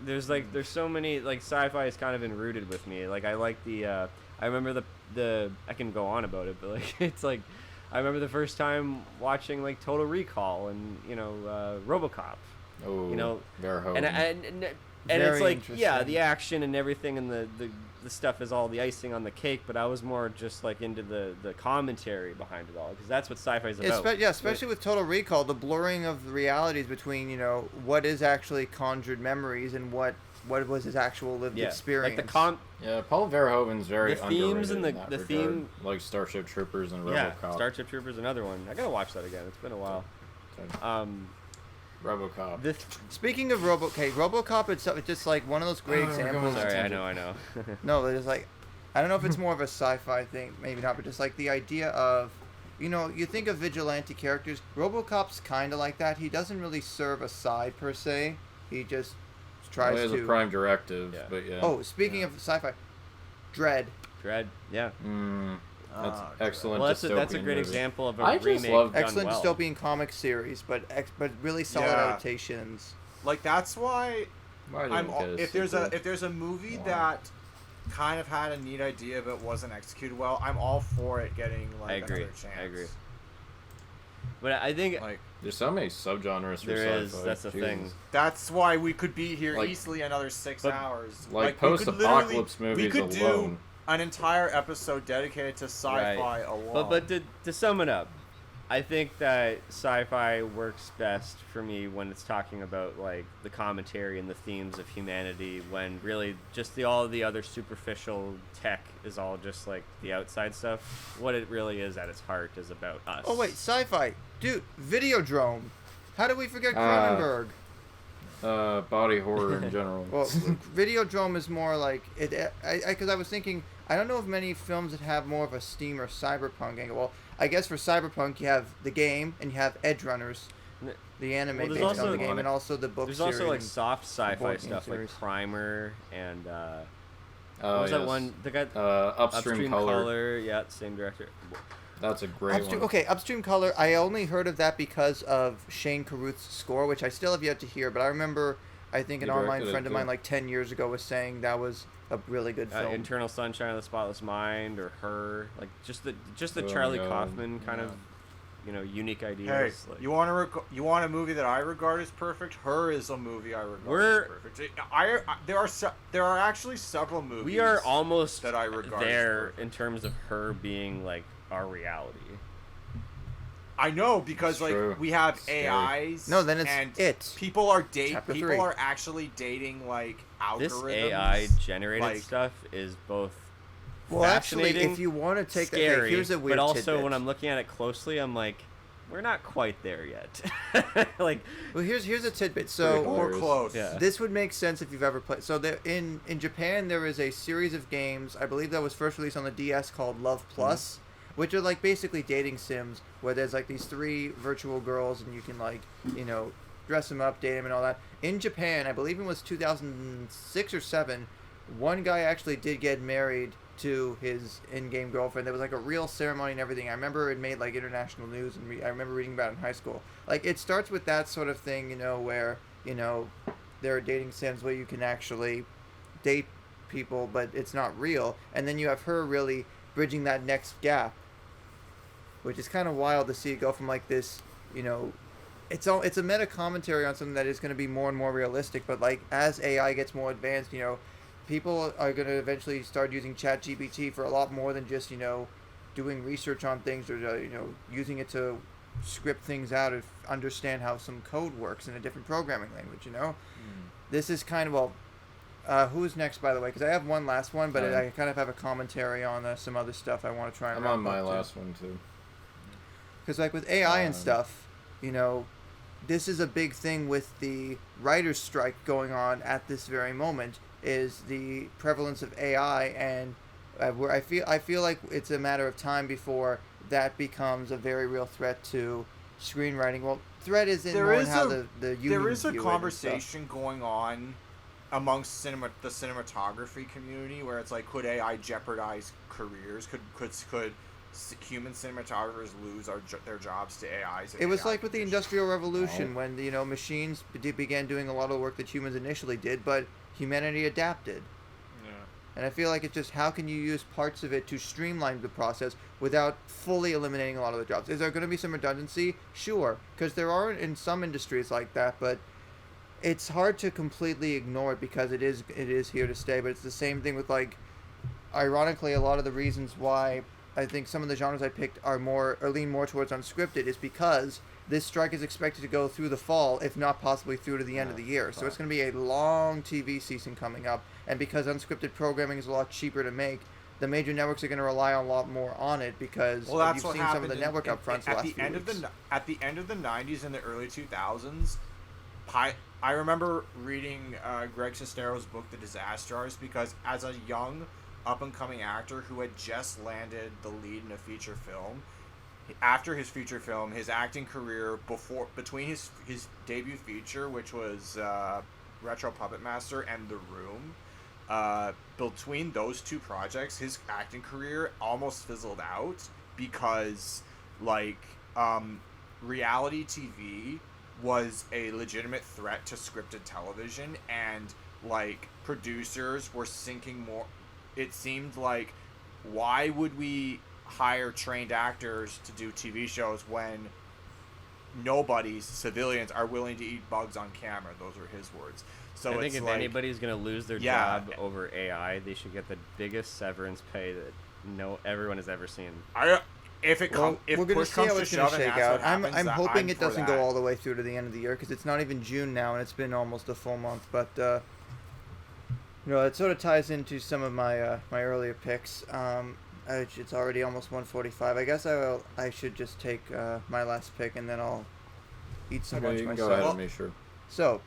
There's so many, like, sci-fi is kind of been rooted with me. Like I like I remember the I can go on about it, but like it's like I remember the first time watching like Total Recall and RoboCop. Oh, Verhoeven. And it's like the action and everything and the stuff is all the icing on the cake, but I was more just like into the commentary behind it all because that's what sci-fi is about. Especially with Total Recall, the blurring of the realities between what is actually conjured memories and what was his actual lived experience. Like Paul Verhoeven's very the themes and the regard. theme, like Starship Troopers and RoboCop. Starship Troopers, another one. I gotta watch that again. It's been a while. RoboCop. Speaking of RoboCop itself, it's just like one of those great examples. Sorry, I know. No, it's like, I don't know if it's more of a sci-fi thing, maybe not, but just like the idea of, you think of vigilante characters. RoboCop's kind of like that. He doesn't really serve a side per se. He just tries to. He has a prime directive, but yeah. Oh, speaking of sci-fi, Dredd, yeah. That's excellent. Well, that's a great example of a remake excellent done well. dystopian comic series, but really solid adaptations. Like that's why if there's a movie that kind of had a neat idea but wasn't executed well, I'm all for it getting like another chance. I agree. But I think there's so many subgenres for sci-fi. That's the thing. That's why we could be here easily another 6 hours. Like post-apocalypse movies we could alone. Do an entire episode dedicated to sci-fi alone. But to sum it up, I think that sci-fi works best for me when it's talking about like the commentary and the themes of humanity, when really just all the other superficial tech is all just like the outside stuff. What it really is at its heart is about us. Oh wait, sci-fi, dude, Videodrome. How did we forget Cronenberg? Body horror in general. Well, Videodrome is more like it. Because I was thinking, I don't know of many films that have more of a steam or cyberpunk angle. Well, I guess for cyberpunk you have the game and you have Edge Runners, the anime based on the game, and also the book. There's series also like soft sci-fi stuff series. like Primer and What was that one? The guy Upstream Color. Yeah, same director. That's a great one. Okay, Upstream Color. I only heard of that because of Shane Carruth's score, which I still have yet to hear. But I remember, I think an online friend of mine like 10 years ago was saying that was a really good film. Eternal Sunshine of the Spotless Mind, or Her, like just the Charlie Kaufman kind of, unique ideas. Hey, like, you want a movie that I regard as perfect? Her is a movie I regard as perfect. There are actually several movies. We are almost that I regard there as perfect. in terms of Her being like our reality. I know, because True. we have Scary. AIs. No, then it's and it. People are Chapter 3. People are actually dating like algorithms. This AI generated like, stuff is both Well, actually, fascinating, if you want to take scary, okay, here's a weird but also tidbit. when I'm looking at it closely, I'm like, we're not quite there yet. Like, Well, here's a tidbit. So or close. Yeah. this would make sense if you've ever played. So there, in Japan, there is a series of games. I believe that was first released on the DS called Love Plus, which are like basically dating sims where there's like these 3 virtual girls and you can like dress them up, date them, and all that. In Japan, I believe it was 2006 or 7, one guy actually did get married to his in-game girlfriend. There was like a real ceremony and everything. I remember it made like international news, and I remember reading about it in high school. Like, it starts with that sort of thing, where there are dating sims where you can actually date people, but it's not real. And then you have her really bridging that next gap, which is kind of wild to see it go from like this, it's a meta commentary on something that is going to be more and more realistic. But like as AI gets more advanced, people are going to eventually start using ChatGPT for a lot more than just doing research on things, or using it to script things out and understand how some code works in a different programming language. This is kind of who's next, by the way? Because I have one last one, but I kind of have a commentary on some other stuff I want to try and I'm Oh, on my last one too. Because like with AI and stuff, this is a big thing with the writer's strike going on at this very moment, is the prevalence of AI, and where I feel like it's a matter of time before that becomes a very real threat to screenwriting. Well, threat is in how the unions There is a view it and conversation going on amongst the cinematography community where it's like, could AI jeopardize careers? Could human cinematographers lose their jobs to AIs? It was like with the Industrial Revolution when machines began doing a lot of the work that humans initially did, but humanity adapted. Yeah. And I feel like it's just how can you use parts of it to streamline the process without fully eliminating a lot of the jobs. Is there going to be some redundancy? Sure, because there are in some industries like that, but it's hard to completely ignore it because it is here to stay. But it's the same thing with, like, ironically, a lot of the reasons why I think some of the genres I picked are lean more towards unscripted is because this strike is expected to go through the fall, if not possibly through to the end of the year. So it's going to be a long TV season coming up, and because unscripted programming is a lot cheaper to make, the major networks are going to rely a lot more on it because that's you've what seen some of the network upfronts last few weeks. At the end of the 90s and the early 2000s, I remember reading Greg Sestero's book, The Disaster Artist, because as a young, up-and-coming actor who had just landed the lead in a feature film, after his feature film, his acting career between his debut feature, which was Retro Puppet Master and The Room, between those 2 projects, his acting career almost fizzled out because, like, reality TV was a legitimate threat to scripted television, and, like, producers were sinking more. It seemed like, why would we hire trained actors to do TV shows when civilians are willing to eat bugs on camera? Those are his words. So I think if anybody's going to lose their job over AI, they should get the biggest severance pay that everyone has ever seen. if it comes, if we're gonna push see comes how to it's gonna shove, and shake that's out. what happens, I'm hoping it for doesn't that. go all the way through to the end of the year because it's not even June now and it's been almost a full month. But it sort of ties into some of my my earlier picks. It's already almost 1:45. I guess I should just take my last pick and then I'll eat some lunch myself. Go ahead and make sure. So,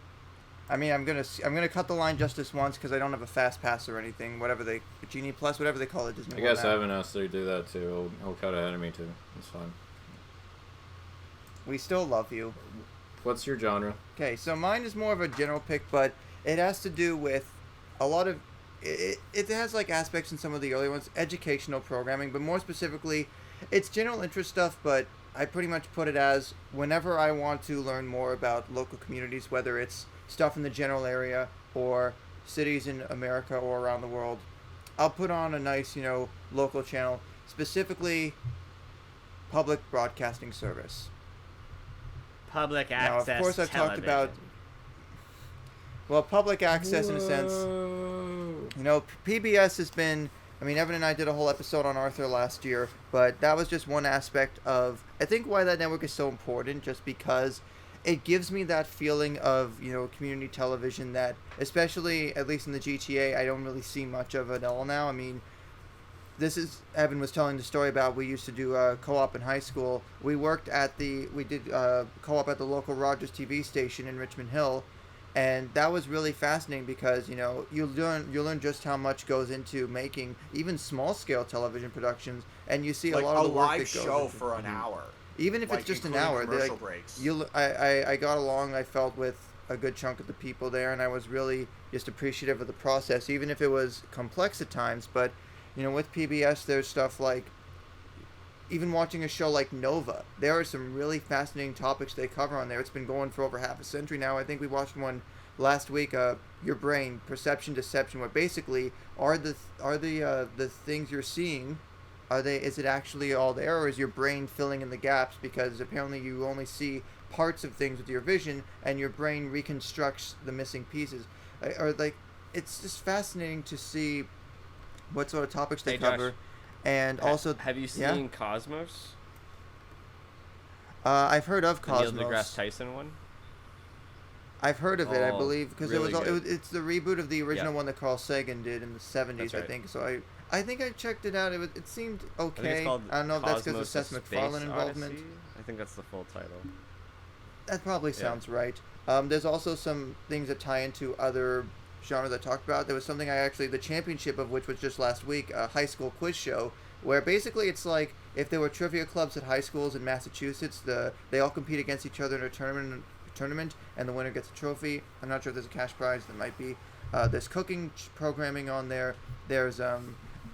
I mean, I'm gonna cut the line just this once because I don't have a fast pass or anything. Whatever they Genie Plus, whatever they call it, Disney. I guess Evan has to do that too. He'll cut ahead of me too. It's fine. We still love you. What's your genre? Okay, so mine is more of a general pick, but it has to do with a lot of. It has like aspects in some of the earlier ones, educational programming, but more specifically, it's general interest stuff. But I pretty much put it as whenever I want to learn more about local communities, whether it's stuff in the general area or cities in America or around the world, I'll put on a nice, local channel, specifically public broadcasting service. Public access. Now, of course, I've television. talked about. Well, public access in a sense. PBS has been. I mean, Evan and I did a whole episode on Arthur last year, but that was just one aspect of. I think why that network is so important, just because it gives me that feeling of community television that, especially at least in the GTA, I don't really see much of it all now. I mean, Evan was telling the story about we used to do co-op in high school. We did co-op at the local Rogers TV station in Richmond Hill, and that was really fascinating because you learn just how much goes into making even small scale television productions, and you see a lot of the work that goes live show into, for an hour. even if it's just an hour. Commercial breaks. I got along. I felt with a good chunk of the people there, and I was really just appreciative of the process, even if it was complex at times. But with PBS, there's stuff like, even watching a show like Nova, there are some really fascinating topics they cover on there. It's been going for over half a century now. I think we watched one last week, Your Brain, Perception, Deception, where basically are the things you're seeing, is it actually all there, or is your brain filling in the gaps? Because apparently you only see parts of things with your vision, and your brain reconstructs the missing pieces. It's just fascinating to see what sort of topics they cover. Josh, and also, have you seen Cosmos? I've heard of Cosmos. The Neil deGrasse Tyson one. I've heard of it, I believe, because really it's the reboot of the original one that Carl Sagan did in the 70s, right. I think. So I think I checked it out. It seemed okay. I don't know if that's because of Seth MacFarlane involvement. Odyssey? I think that's the full title. That probably sounds right. There's also some things that tie into other genre that I talked about. There was something the championship of which was just last week, a high school quiz show, where basically it's like if there were trivia clubs at high schools in Massachusetts, they all compete against each other in a tournament, and the winner gets a trophy. I'm not sure if there's a cash prize. There might be. There's cooking programming on there. There's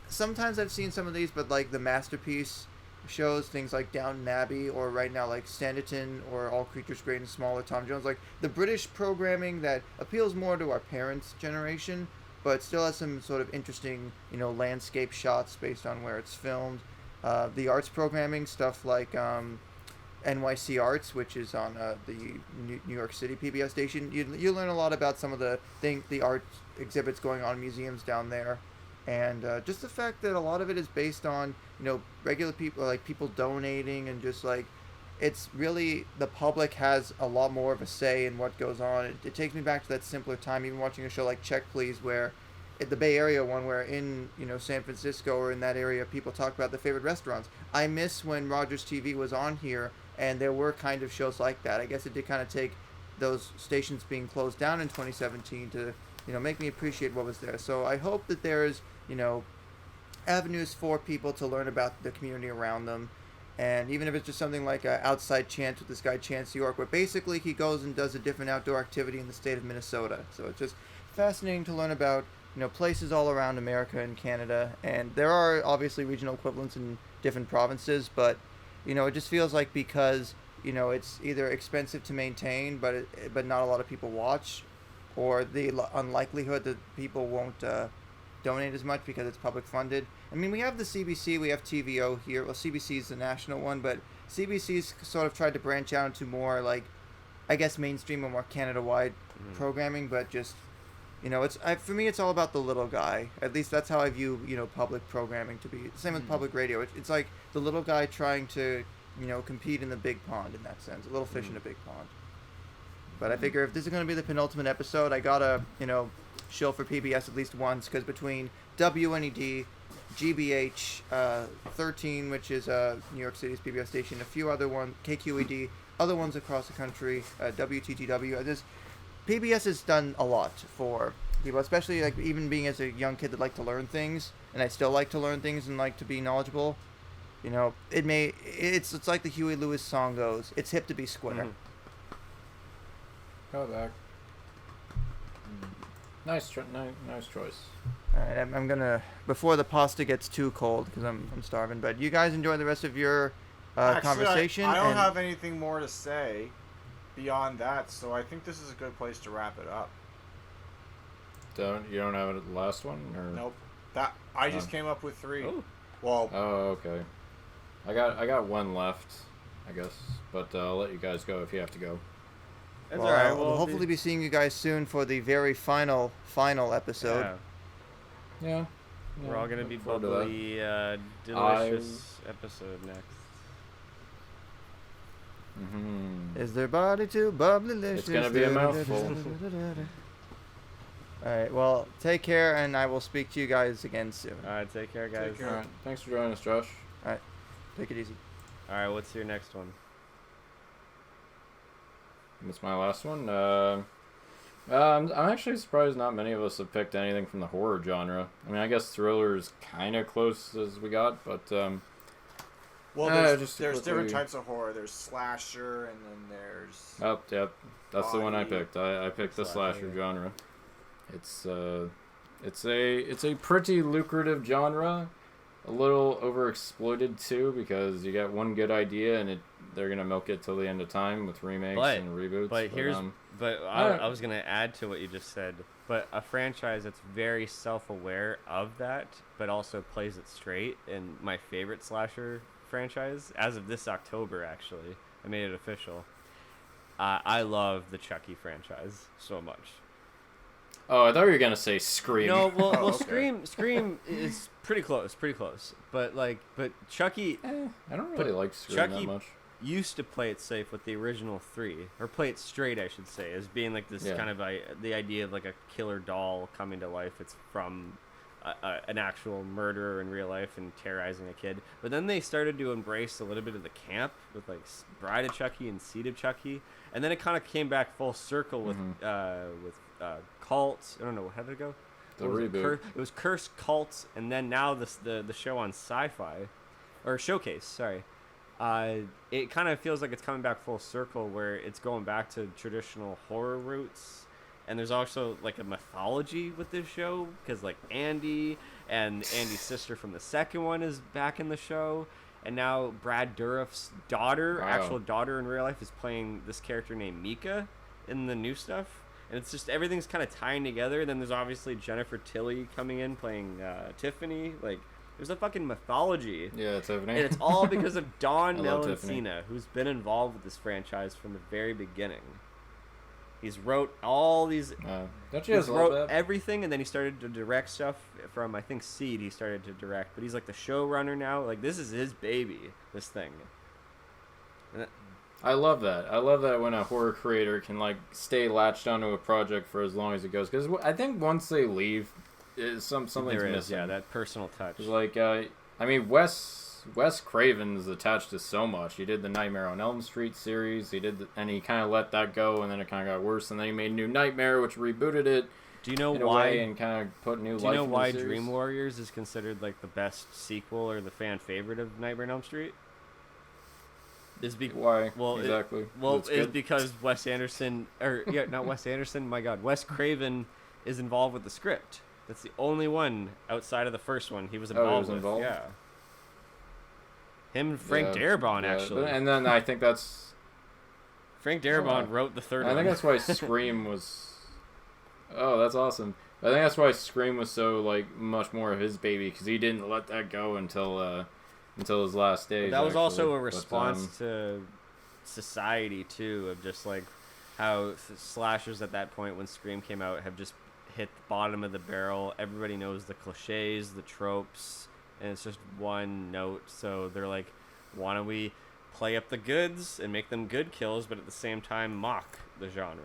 sometimes I've seen some of these, but like the Masterpiece shows, things like Downton Abbey, or right now like Sanditon, or All Creatures Great and Small, or Tom Jones, like the British programming that appeals more to our parents' generation, but still has some sort of interesting, landscape shots based on where it's filmed. The arts programming, stuff like NYC Arts, which is on the New York City PBS station. You learn a lot about some of the art exhibits going on in museums down there. And just the fact that a lot of it is based on, regular people, like people donating, and just like, it's really, the public has a lot more of a say in what goes on. It takes me back to that simpler time, even watching a show like Check Please, where at the Bay Area one, where in, San Francisco or in that area, people talk about their favorite restaurants. I miss when Rogers TV was on here, and there were kind of shows like that. I guess it did kind of take those stations being closed down in 2017 to, make me appreciate what was there. So I hope that there's, avenues for people to learn about the community around them. And even if it's just something like Outside Chance with this guy Chance York, where basically he goes and does a different outdoor activity in the state of Minnesota. So it's just fascinating to learn about, places all around America and Canada. And there are obviously regional equivalents in different provinces, but, it just feels like because, it's either expensive to maintain, but not a lot of people watch, or the unlikelihood that people won't donate as much because it's public funded. I mean, we have the CBC, we have TVO here. Well, CBC is the national one, but CBC's sort of tried to branch out into more, like, I guess, mainstream or more Canada-wide programming, but just, for me, it's all about the little guy. At least that's how I view, public programming to be. Same with public radio. It's like the little guy trying to, compete in the big pond in that sense. A little fish in a big pond. But I figure if this is going to be the penultimate episode, I gotta, shill for PBS at least once, because between WNED, GBH, 13, which is New York City's PBS station, a few other ones, KQED, other ones across the country, WTTW, PBS has done a lot for people, especially like even being as a young kid that like to learn things, and I still like to learn things and like to be knowledgeable. It's like the Huey Lewis song goes, it's hip to be square. Go back. Nice choice. All right, I'm gonna, before the pasta gets too cold, because I'm starving. But you guys enjoy the rest of your conversation. I don't have anything more to say beyond that, so I think this is a good place to wrap it up. You don't have the last one, or nope? I just came up with 3. Oh. Well. Oh, okay. I got one left, I guess, but I'll let you guys go if you have to go. That's well, all right. We'll hopefully be seeing you guys soon for the very final episode. Yeah. We're all gonna be bubbly, delicious episode next. Mm-hmm. Is their body too bubbly-licious? It's gonna be a mouthful. Alright, well, take care, and I will speak to you guys again soon. Alright, take care, guys. Take care. Alright, thanks for joining us, Josh. Alright, take it easy. Alright, what's your next one? What's my last one? I'm actually surprised not many of us have picked anything from the horror genre. I mean, I guess thriller is kind of close as we got, but well, there's different types of horror. There's slasher, and then there's. Oh, yep, that's the one I picked. I picked the slasher genre. It's a pretty lucrative genre. A little overexploited too, because you got one good idea and they're gonna milk it till the end of time with remakes and reboots. I was gonna add to what you just said. But a franchise that's very self-aware of that, but also plays it straight. And my favorite slasher franchise, as of this October, actually, I made it official. I love the Chucky franchise so much. Oh, I thought you were gonna say Scream. No, well, okay. Scream is pretty close. But Chucky. I don't really like Scream Chucky that much. Used to play it safe with the original 3, or play it straight, I should say, as being like this kind of the idea of like a killer doll coming to life. It's from an actual murderer in real life and terrorizing a kid. But then they started to embrace a little bit of the camp with like Bride of Chucky and Seed of Chucky, and then it kind of came back full circle with Cult. I don't know, how did it go? The reboot. It was Curse, Cult, and then now the show on Sci-Fi, or Showcase. Sorry. It kind of feels like it's coming back full circle, where it's going back to traditional horror roots, and there's also like a mythology with this show, because like Andy and Andy's sister from the second one is back in the show, and now Brad Dourif's daughter, actual daughter in real life, is playing this character named Mika in the new stuff. And it's just everything's kind of tying together. And then there's obviously Jennifer Tilly coming in playing Tiffany. Like, there's a fucking mythology. Yeah, Tiffany. And it's all because of Don Melancina, who's been involved with this franchise from the very beginning. He's wrote all these. Don't you guys love that? Everything, and then he started to direct stuff from, I think, Seed. He started to direct, but he's like the showrunner now. Like, this is his baby. This thing. I love that. I love that when a horror creator can like stay latched onto a project for as long as it goes. Because I think once they leave, something's missing. Yeah, that personal touch. Like, I mean, Wes Craven's attached to so much. He did the Nightmare on Elm Street series. And he kind of let that go, and then it kind of got worse. And then he made New Nightmare, which rebooted it. Do you know why? And kind of put new life. Do you know why the series. Dream Warriors is considered like the best sequel or the fan favorite of Nightmare on Elm Street? Why? Well, exactly. It's because Wes Anderson, not Wes Anderson. My God, Wes Craven is involved with the script. That's the only one outside of the first one he was involved with. Yeah. Him and Frank Darabont actually. And then I think that's Frank Darabont wrote the third one. I think that's why Scream was. Oh, that's awesome. I think that's why Scream was so like much more of his baby, because he didn't let that go until his last days. That was also a response to society too, of just like how slashers at that point when Scream came out have just hit the bottom of the barrel. Everybody knows the cliches, the tropes, and it's just one note. So they're like, why don't we play up the goods and make them good kills, but at the same time mock the genre?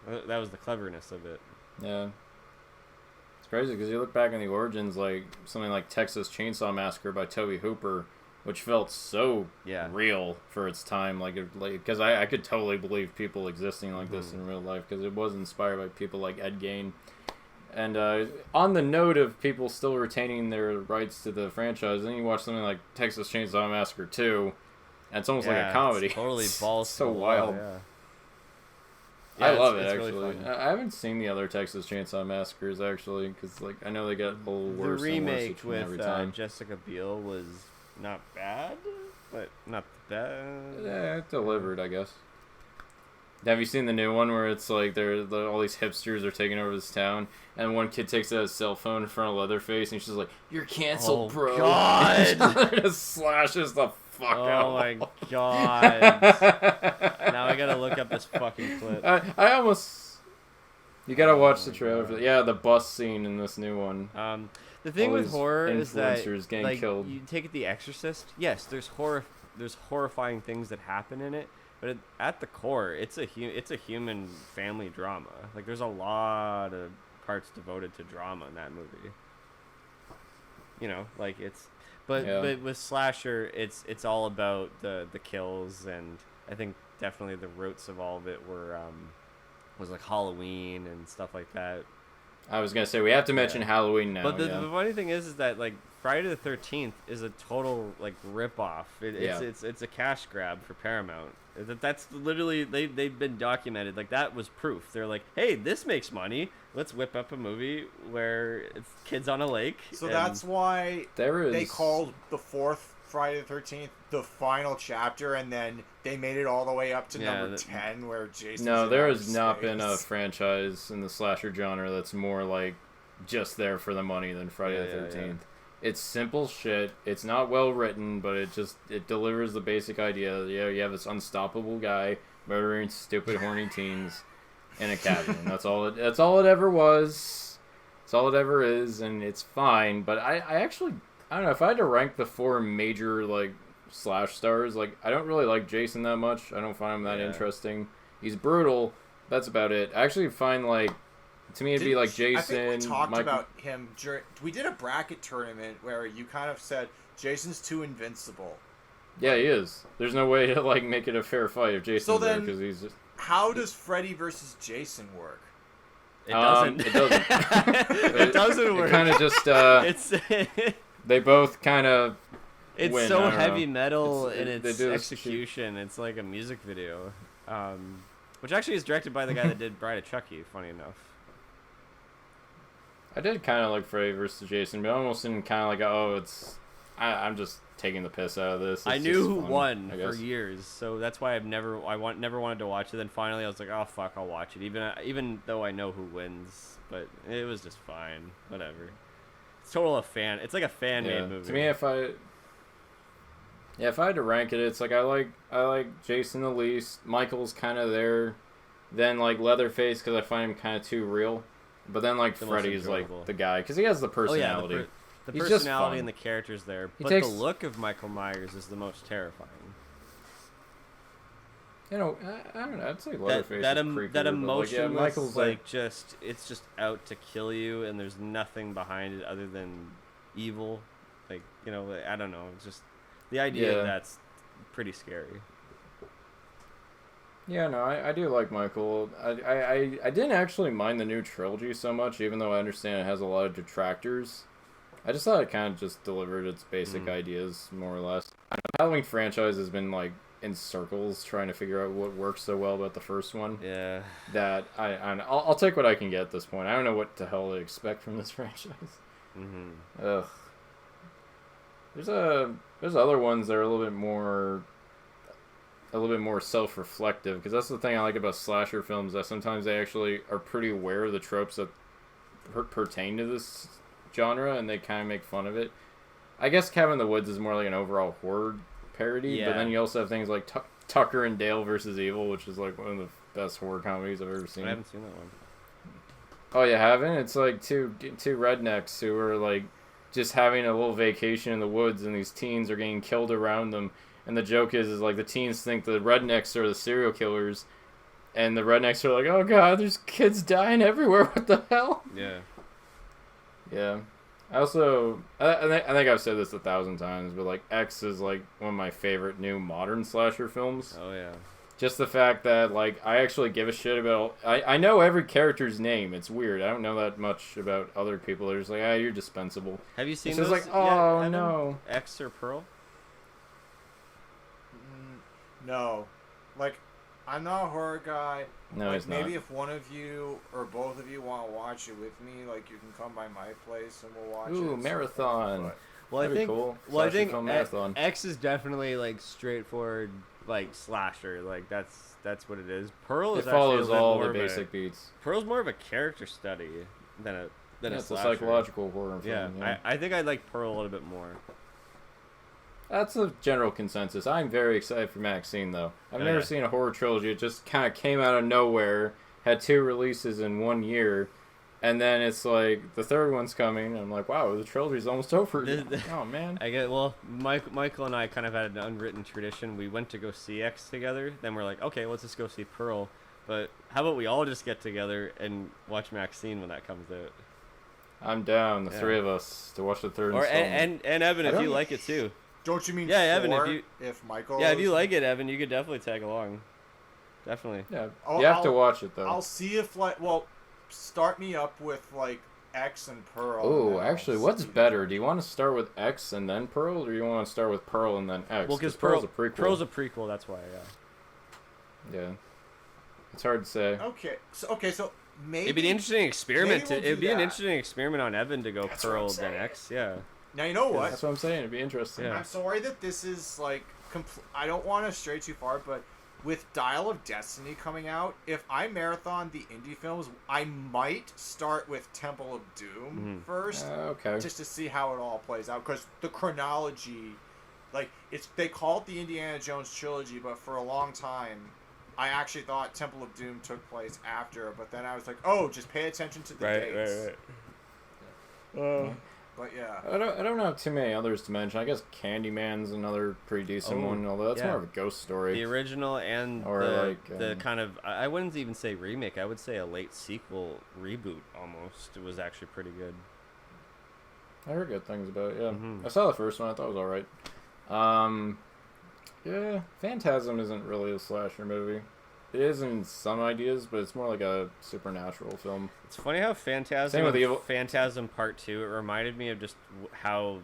That was the cleverness of it. Yeah. It's crazy because you look back in the origins, like something like Texas Chainsaw Massacre by Tobe Hooper, which felt so real for its time. Because I could totally believe people existing like this in real life, because it was inspired by people like Ed Gein. And on the note of people still retaining their rights to the franchise, then you watch something like Texas Chainsaw Massacre 2, and it's almost like a comedy. It's totally balls so wild. Yeah, I love it, really actually. I haven't seen the other Texas Chainsaw Massacres, actually, because I know they got a little worse. The remake and worse every with time. Jessica Biel was not bad, but not bad. Yeah, it delivered, I guess. Have you seen the new one where it's like all these hipsters are taking over this town, and one kid takes out his cell phone in front of Leatherface, and she's like, "You're canceled, bro!" God! And just slashes the fuck out. Oh my god! Now I gotta look up this fucking clip. I almost. You gotta watch the trailer for the bus scene in this new one. The thing all with these horror is that getting killed. You take it The Exorcist. Yes, there's horrifying things that happen in it, but at the core, it's a human family drama. Like, there's a lot of parts devoted to drama in that movie. You know, like but with slasher, it's all about the kills, and I think definitely the roots of all of it was like Halloween and stuff like that. I was gonna say we have to mention Halloween now. But the funny thing is that like Friday the 13th is a total like rip-off. It's a cash grab for Paramount. That's literally they've been documented. Like, that was proof. They're like, hey, this makes money. Let's whip up a movie where it's kids on a lake. So that's why they called the fourth Friday the 13th the final chapter, and then they made it all the way up to number 10 where Jason. No, there has not been a franchise in the slasher genre that's more like just there for the money than Friday the 13th. Yeah. It's simple shit. It's not well written, but it delivers the basic idea. You have this unstoppable guy murdering stupid horny teens in a cabin. That's all it ever was. That's all it ever is, and it's fine. But I actually, I don't know, if I had to rank the four major like slash stars, like, I don't really like Jason that much. I don't find him that interesting. He's brutal. That's about it. I actually find, like, to me it'd be like Jason. I think we talked about him we did a bracket tournament where you kind of said Jason's too invincible. Yeah, he is. There's no way to like make it a fair fight if Jason's there, because he's just. How does Freddy versus Jason work? It doesn't. It doesn't. It doesn't work. It kind of just. They both kind of. It's win. so heavy metal in its do execution. It's like a music video, which actually is directed by the guy that did Bride of Chucky. Funny enough. I did kind of like Freddy vs. Jason, but I almost didn't kind of like, I'm just taking the piss out of this. I knew who won for years, so that's why never wanted to watch it. Then finally I was like, oh fuck, I'll watch it, even though I know who wins. But it was just fine, whatever. It's it's like a fan-made movie. To me, if I had to rank it, it's like I like Jason the least. Michael's kind of there, then like Leatherface because I find him kind of too real. But then, like, Freddy's, like, the guy, because he has the personality. Oh, yeah, the personality and the character's there. But the look of Michael Myers is the most terrifying. You know, I don't know. I'd say Leatherface is creepier. That emotion, Michael's it's just out to kill you, and there's nothing behind it other than evil. Like, you know, I don't know. It's just the idea of that's pretty scary. Yeah, no, I do like Michael. I didn't actually mind the new trilogy so much, even though I understand it has a lot of detractors. I just thought it kind of just delivered its basic ideas, more or less. The Halloween franchise has been, like, in circles, trying to figure out what works so well about the first one. Yeah. That I'll take what I can get at this point. I don't know what the hell to expect from this franchise. Mm-hmm. Ugh. There's other ones that are a little bit more self-reflective, because that's the thing I like about slasher films, that sometimes they actually are pretty aware of the tropes that pertain to this genre, and they kind of make fun of it. I guess Cabin in the Woods is more like an overall horror parody, but then you also have things like Tucker and Dale versus Evil, which is like one of the best horror comedies I've ever seen. I haven't seen that one. Oh, you haven't? It's like two rednecks who are like just having a little vacation in the woods, and these teens are getting killed around them. And the joke is like the teens think the rednecks are the serial killers, and the rednecks are like, "Oh God, there's kids dying everywhere. What the hell?" Yeah. Yeah. I also, I think I've said this 1,000 times, but like X is like one of my favorite new modern slasher films. Oh yeah. Just the fact that like I actually give a shit about. I know every character's name. It's weird. I don't know that much about other people. They're just like, you're dispensable. Have you seen it's those? Just like, oh Evan? no. X or Pearl? No, like I'm not a horror guy. No, like, it's not. maybe if one of you or both of you want to watch it with me, like you can come by my place and we'll watch it. Ooh, marathon. Well, That'd be cool. Well, I think film marathon. X is definitely like straightforward, like slasher. Like that's what it is. Pearl is It follows actually all more the of basic beats. Pearl's more of a character study than a It's a slasher. psychological horror film. Yeah, I think I like Pearl a little bit more. That's a general consensus. I'm very excited for Maxine, though. I've never seen a horror trilogy. It just kind of came out of nowhere, had 2 releases in 1 year, and then it's like, the third one's coming, and I'm like, wow, the trilogy's almost over. Oh, man. Michael and I kind of had an unwritten tradition. We went to go see X together, then we're like, okay, let's just go see Pearl. But how about we all just get together and watch Maxine when that comes out? I'm down, the 3 of us, to watch the third installment. And Evan, if you like it, too. Don't you mean Evan, if Michael? Yeah, if you like it, Evan, you could definitely tag along. Definitely. Yeah, you have to watch it though. I'll see if start me up with like X and Pearl. Oh, actually, what's better? Do you want to start with X and then Pearl, or do you want to start with Pearl and then X? Well, because Pearl's a prequel. Pearl's a prequel. That's why. Yeah. It's hard to say. Okay, so maybe it'd be an interesting experiment. It'd be an interesting experiment on Evan to go That's Pearl then X. Yeah. Now you know what? That's what I'm saying. It'd be interesting. Yeah. I'm sorry that this is like I don't want to stray too far, but with Dial of Destiny coming out, if I marathon the indie films, I might start with Temple of Doom first, okay, just to see how it all plays out. Because the chronology, like they call it the Indiana Jones trilogy, but for a long time, I actually thought Temple of Doom took place after. But then I was like, oh, just pay attention to the dates. Right. But yeah, I don't know too many others to mention. I guess Candyman's another pretty decent one, although that's more of a ghost story. The original and the kind of, I wouldn't even say remake. I would say a late sequel reboot almost. It was actually pretty good. I heard good things about it. Yeah, I saw the first one. I thought it was all right. Yeah, Phantasm isn't really a slasher movie. It is in some ideas, but it's more like a supernatural film. It's funny how Phantasm Part 2, it reminded me of just how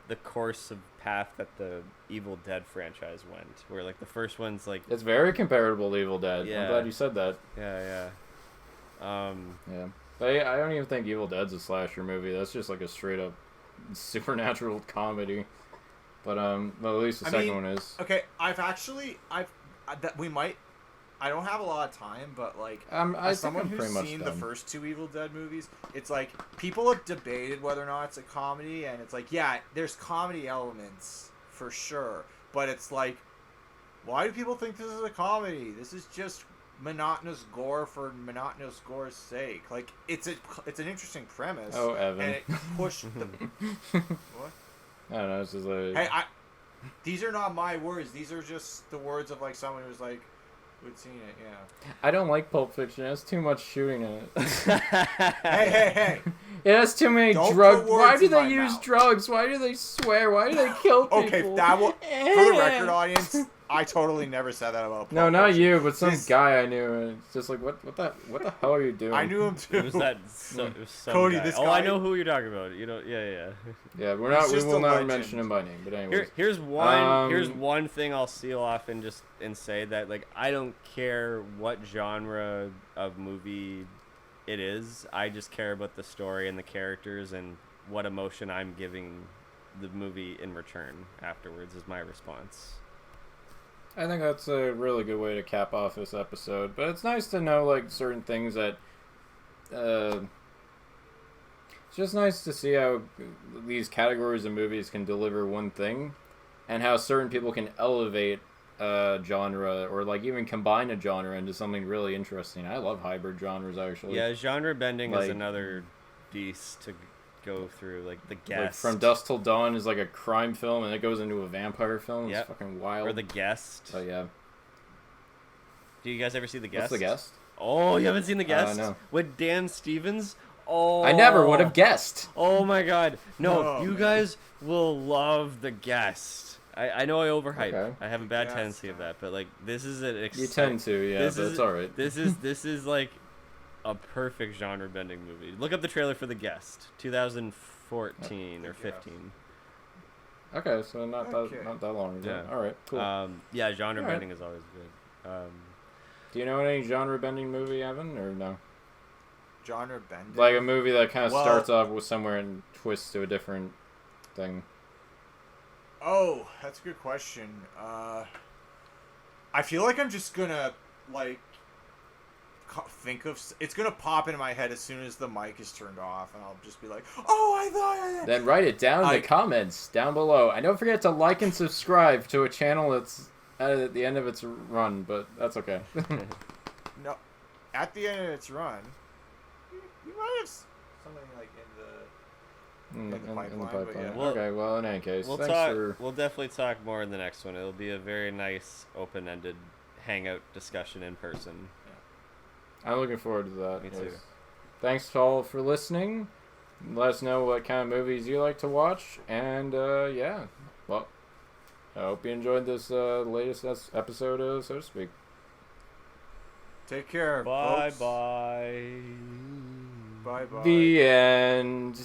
the course of path that the Evil Dead franchise went. Where, like, the first one's, like... It's very comparable to Evil Dead. Yeah. I'm glad you said that. Yeah. Yeah. But I don't even think Evil Dead's a slasher movie. That's just, like, a straight-up supernatural comedy. But, at least the second one is. Okay, I don't have a lot of time, but like, as someone who's seen the first 2 Evil Dead movies, it's like people have debated whether or not it's a comedy, and it's like, yeah, there's comedy elements for sure, but it's like, why do people think this is a comedy? This is just monotonous gore for monotonous gore's sake. Like, it's an interesting premise. Oh, Evan. And it pushed the what? I don't know. It's just like, hey, these are not my words. These are just the words of like someone who's like. Who'd seen it, yeah. I don't like Pulp Fiction. It has too much shooting in it. Hey. It has too many drugs. Why do they use drugs? Why do they swear? Why do they kill people? Okay, for the record audience, I totally never said that about Pulp No, not Fiction. you, but some guy I knew. And it's just like, what the hell are you doing? I knew him too. It was some Cody, guy. this guy. guy. I know who you're talking about. You know, yeah. Yeah, we will not mention him by name. But anyways, here's one thing I'll seal off and say that, like, I don't care what genre of movie it is. I just care about the story and the characters and what emotion I'm giving the movie in return afterwards is my response. I think that's a really good way to cap off this episode. But it's nice to know, like, certain things that... it's just nice to see how these categories of movies can deliver one thing, and how certain people can elevate genre, or like even combine a genre into something really interesting. I love hybrid genres actually. Yeah, genre bending is another beast to go through. Like The Guest. Like From Dusk Till Dawn is like a crime film, and it goes into a vampire film. It's fucking wild. Or The Guest. Oh yeah. Do you guys ever see The Guest? What's The Guest? Oh, you haven't seen The Guest? No. With Dan Stevens? Oh, I never would have guessed. Oh my god. No, Oh, you man. guys will love The Guest. I know I overhype. Okay. I have a bad tendency of that, but like this is an You tend to, yeah, but it's alright. This is like a perfect genre bending movie. Look up the trailer for The Guest, 2014 or 15. Okay, so not that long ago. Yeah. All right, cool. Yeah, genre bending is always good. Do you know any genre bending movie, Evan, or no? Genre bending. Like a movie that kind of starts off with somewhere and twists to a different thing. Oh, that's a good question. I feel like I'm just gonna like think of it's gonna pop into my head as soon as the mic is turned off, and I'll just be like, "Oh, I thought." Then write it down in the comments down below, and don't forget to like and subscribe to a channel that's at the end of its run. But that's okay. No, at the end of its run, you might have something like in the pipeline. But yeah. Okay, well, in any case, we'll definitely talk more in the next one. It'll be a very nice, open-ended hangout discussion in person. I'm looking forward to that. Me too. Thanks all for listening. Let us know what kind of movies you like to watch, and yeah, well, I hope you enjoyed this latest episode, so to speak. Take care. Bye folks. bye. Bye bye. The end.